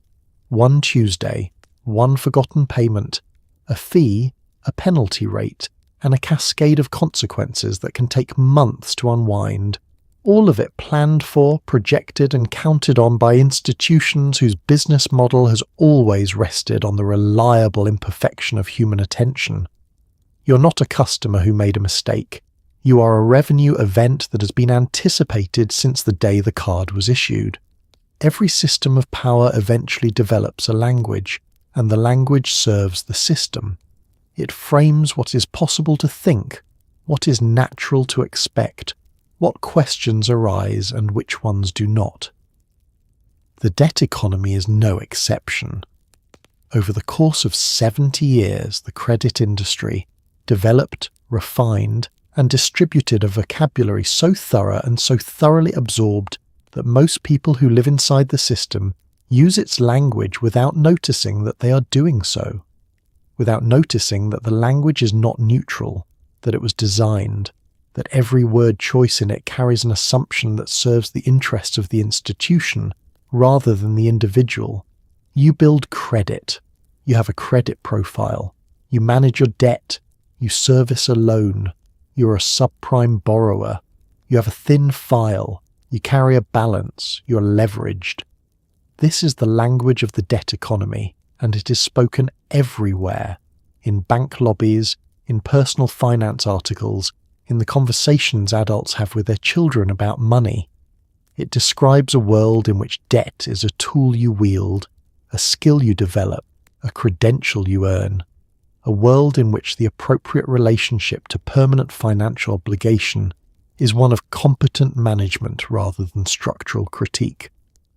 1 Tuesday, 1 forgotten payment, a fee, a penalty rate, and a cascade of consequences that can take months to unwind, all of it planned for, projected and counted on by institutions whose business model has always rested on the reliable imperfection of human attention. You're not a customer who made a mistake. You are a revenue event that has been anticipated since the day the card was issued. Every system of power eventually develops a language, and the language serves the system. It frames what is possible to think, what is natural to expect, what questions arise and which ones do not. The debt economy is no exception. Over the course of 70 years, the credit industry developed, refined, and distributed a vocabulary so thorough and so thoroughly absorbed that most people who live inside the system use its language without noticing that they are doing so, without noticing that the language is not neutral, that it was designed, that every word choice in it carries an assumption that serves the interests of the institution rather than the individual. You build credit. You have a credit profile. You manage your debt. You service a loan. You're a subprime borrower. You have a thin file. You carry a balance. You're leveraged. This is the language of the debt economy, and it is spoken everywhere, in bank lobbies, in personal finance articles, in the conversations adults have with their children about money. It describes a world in which debt is a tool you wield, a skill you develop, a credential you earn, a world in which the appropriate relationship to permanent financial obligation is one of competent management rather than structural critique.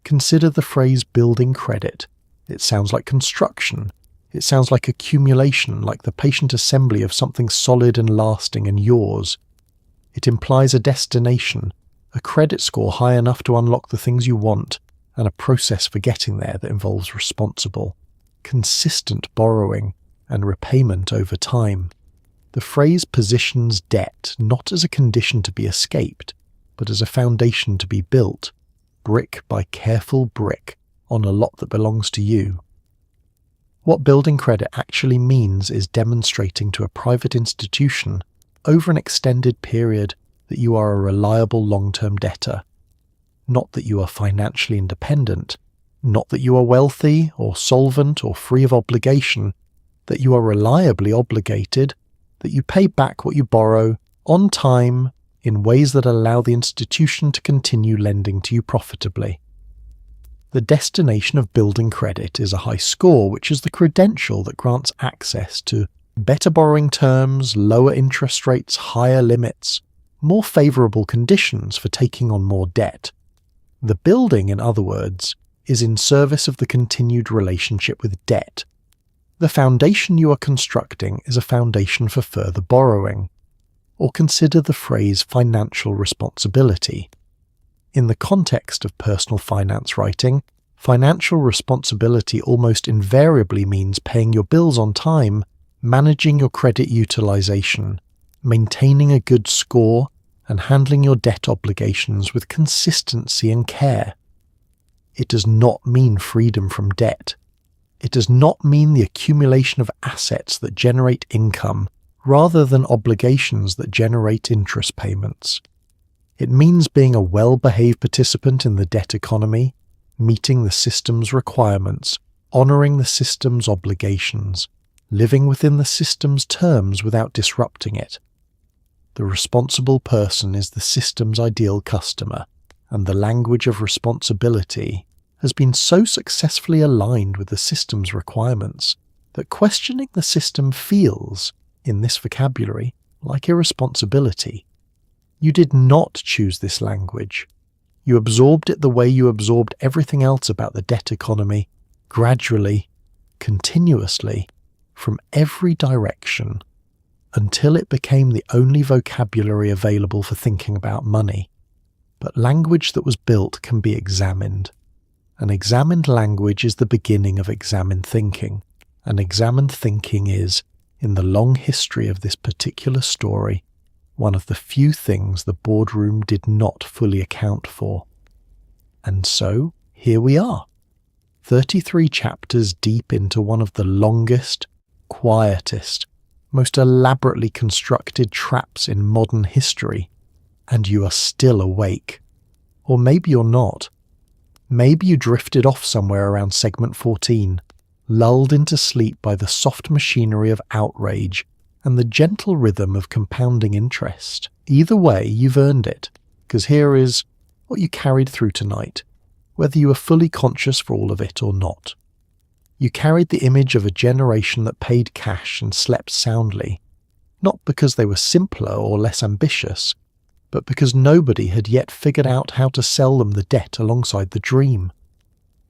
Consider the phrase building credit. It sounds like construction. It sounds like accumulation, like the patient assembly of something solid and lasting and yours. It implies a destination, a credit score high enough to unlock the things you want, and a process for getting there that involves responsible, consistent borrowing and repayment over time. The phrase positions debt not as a condition to be escaped, but as a foundation to be built, brick by careful brick, on a lot that belongs to you. What building credit actually means is demonstrating to a private institution over an extended period that you are a reliable long-term debtor. Not that you are financially independent, not that you are wealthy or solvent or free of obligation, that you are reliably obligated, that you pay back what you borrow on time in ways that allow the institution to continue lending to you profitably. The destination of building credit is a high score, which is the credential that grants access to better borrowing terms, lower interest rates, higher limits, more favourable conditions for taking on more debt. The building, in other words, is in service of the continued relationship with debt. The foundation you are constructing is a foundation for further borrowing. Or consider the phrase financial responsibility. In the context of personal finance writing, financial responsibility almost invariably means paying your bills on time, managing your credit utilization, maintaining a good score, and handling your debt obligations with consistency and care. It does not mean freedom from debt. It does not mean the accumulation of assets that generate income rather than obligations that generate interest payments. It means being a well-behaved participant in the debt economy, meeting the system's requirements, honouring the system's obligations, living within the system's terms without disrupting it. The responsible person is the system's ideal customer, and the language of responsibility has been so successfully aligned with the system's requirements that questioning the system feels, in this vocabulary, like irresponsibility. You did not choose this language. You absorbed it the way you absorbed everything else about the debt economy, gradually, continuously, from every direction, until it became the only vocabulary available for thinking about money. But language that was built can be examined. An examined language is the beginning of examined thinking, and examined thinking is, in the long history of this particular story, one of the few things the boardroom did not fully account for. And so, here we are, 33 chapters deep into one of the longest, quietest, most elaborately constructed traps in modern history, and you are still awake. Or maybe you're not. Maybe you drifted off somewhere around segment 14, lulled into sleep by the soft machinery of outrage and the gentle rhythm of compounding interest. Either way, you've earned it, because here is what you carried through tonight, whether you were fully conscious for all of it or not. You carried the image of a generation that paid cash and slept soundly, not because they were simpler or less ambitious, but because nobody had yet figured out how to sell them the debt alongside the dream.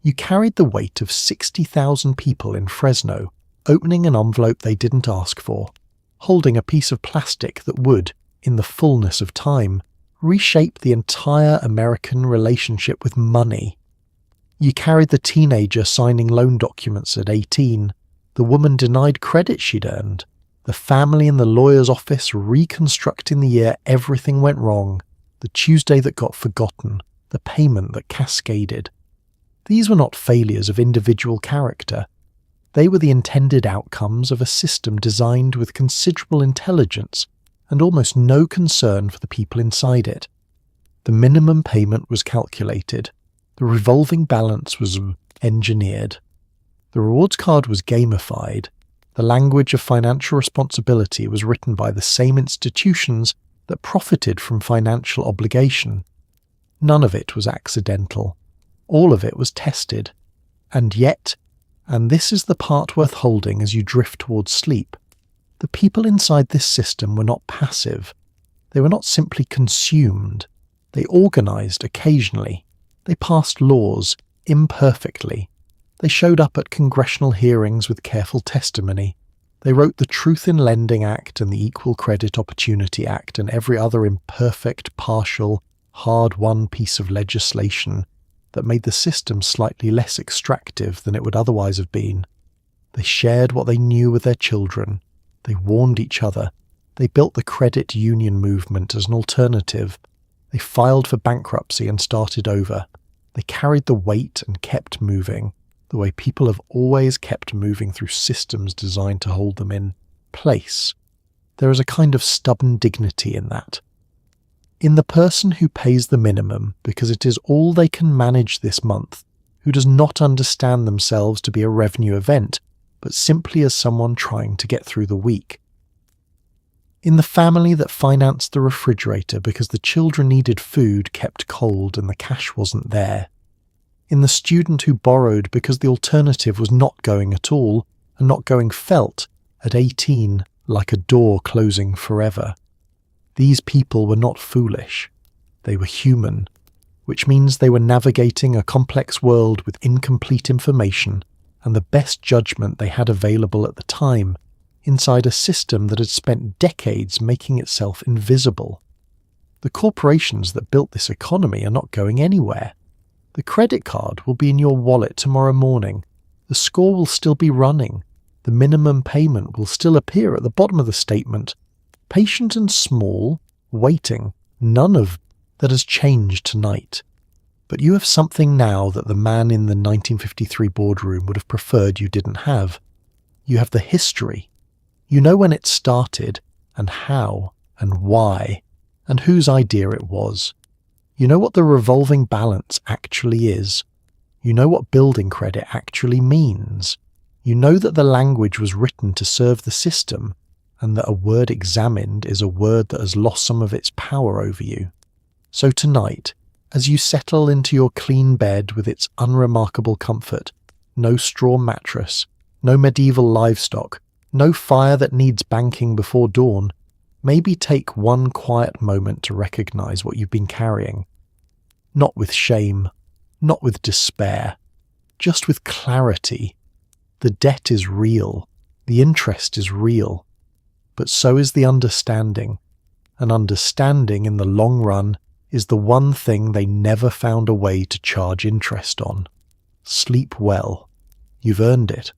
You carried the weight of 60,000 people in Fresno, opening an envelope they didn't ask for, holding a piece of plastic that would, in the fullness of time, reshape the entire American relationship with money. You carried the teenager signing loan documents at 18, the woman denied credit she'd earned, the family in the lawyer's office reconstructing the year everything went wrong, the Tuesday that got forgotten, the payment that cascaded. These were not failures of individual character. They were the intended outcomes of a system designed with considerable intelligence and almost no concern for the people inside it. The minimum payment was calculated. The revolving balance was engineered. The rewards card was gamified. The language of financial responsibility was written by the same institutions that profited from financial obligation. None of it was accidental. All of it was tested. And yet, and this is the part worth holding as you drift towards sleep, the people inside this system were not passive. They were not simply consumed. They organized occasionally. They passed laws imperfectly. They showed up at congressional hearings with careful testimony. They wrote the Truth in Lending Act and the Equal Credit Opportunity Act and every other imperfect, partial, hard-won piece of legislation that made the system slightly less extractive than it would otherwise have been. They shared what they knew with their children. They warned each other. They built the credit union movement as an alternative. They filed for bankruptcy and started over. They carried the weight and kept moving, the way people have always kept moving through systems designed to hold them in place. There is a kind of stubborn dignity in that. In the person who pays the minimum because it is all they can manage this month, who does not understand themselves to be a revenue event, but simply as someone trying to get through the week. In the family that financed the refrigerator because the children needed food kept cold and the cash wasn't there. In the student who borrowed because the alternative was not going at all, and not going felt, at 18, like a door closing forever. These people were not foolish. They were human, which means they were navigating a complex world with incomplete information and the best judgment they had available at the time, inside a system that had spent decades making itself invisible. The corporations that built this economy are not going anywhere. The credit card will be in your wallet tomorrow morning. The score will still be running. The minimum payment will still appear at the bottom of the statement. Patient and small, waiting, none of that has changed tonight. But you have something now that the man in the 1953 boardroom would have preferred you didn't have. You have the history. You know when it started, and how, and why, and whose idea it was. You know what the revolving balance actually is. You know what building credit actually means. You know that the language was written to serve the system, and that a word examined is a word that has lost some of its power over you. So tonight, as you settle into your clean bed with its unremarkable comfort, no straw mattress, no medieval livestock, no fire that needs banking before dawn, maybe take one quiet moment to recognize what you've been carrying. Not with shame, not with despair, just with clarity. The debt is real, the interest is real, but so is the understanding, and understanding in the long run is the one thing they never found a way to charge interest on. Sleep well. You've earned it.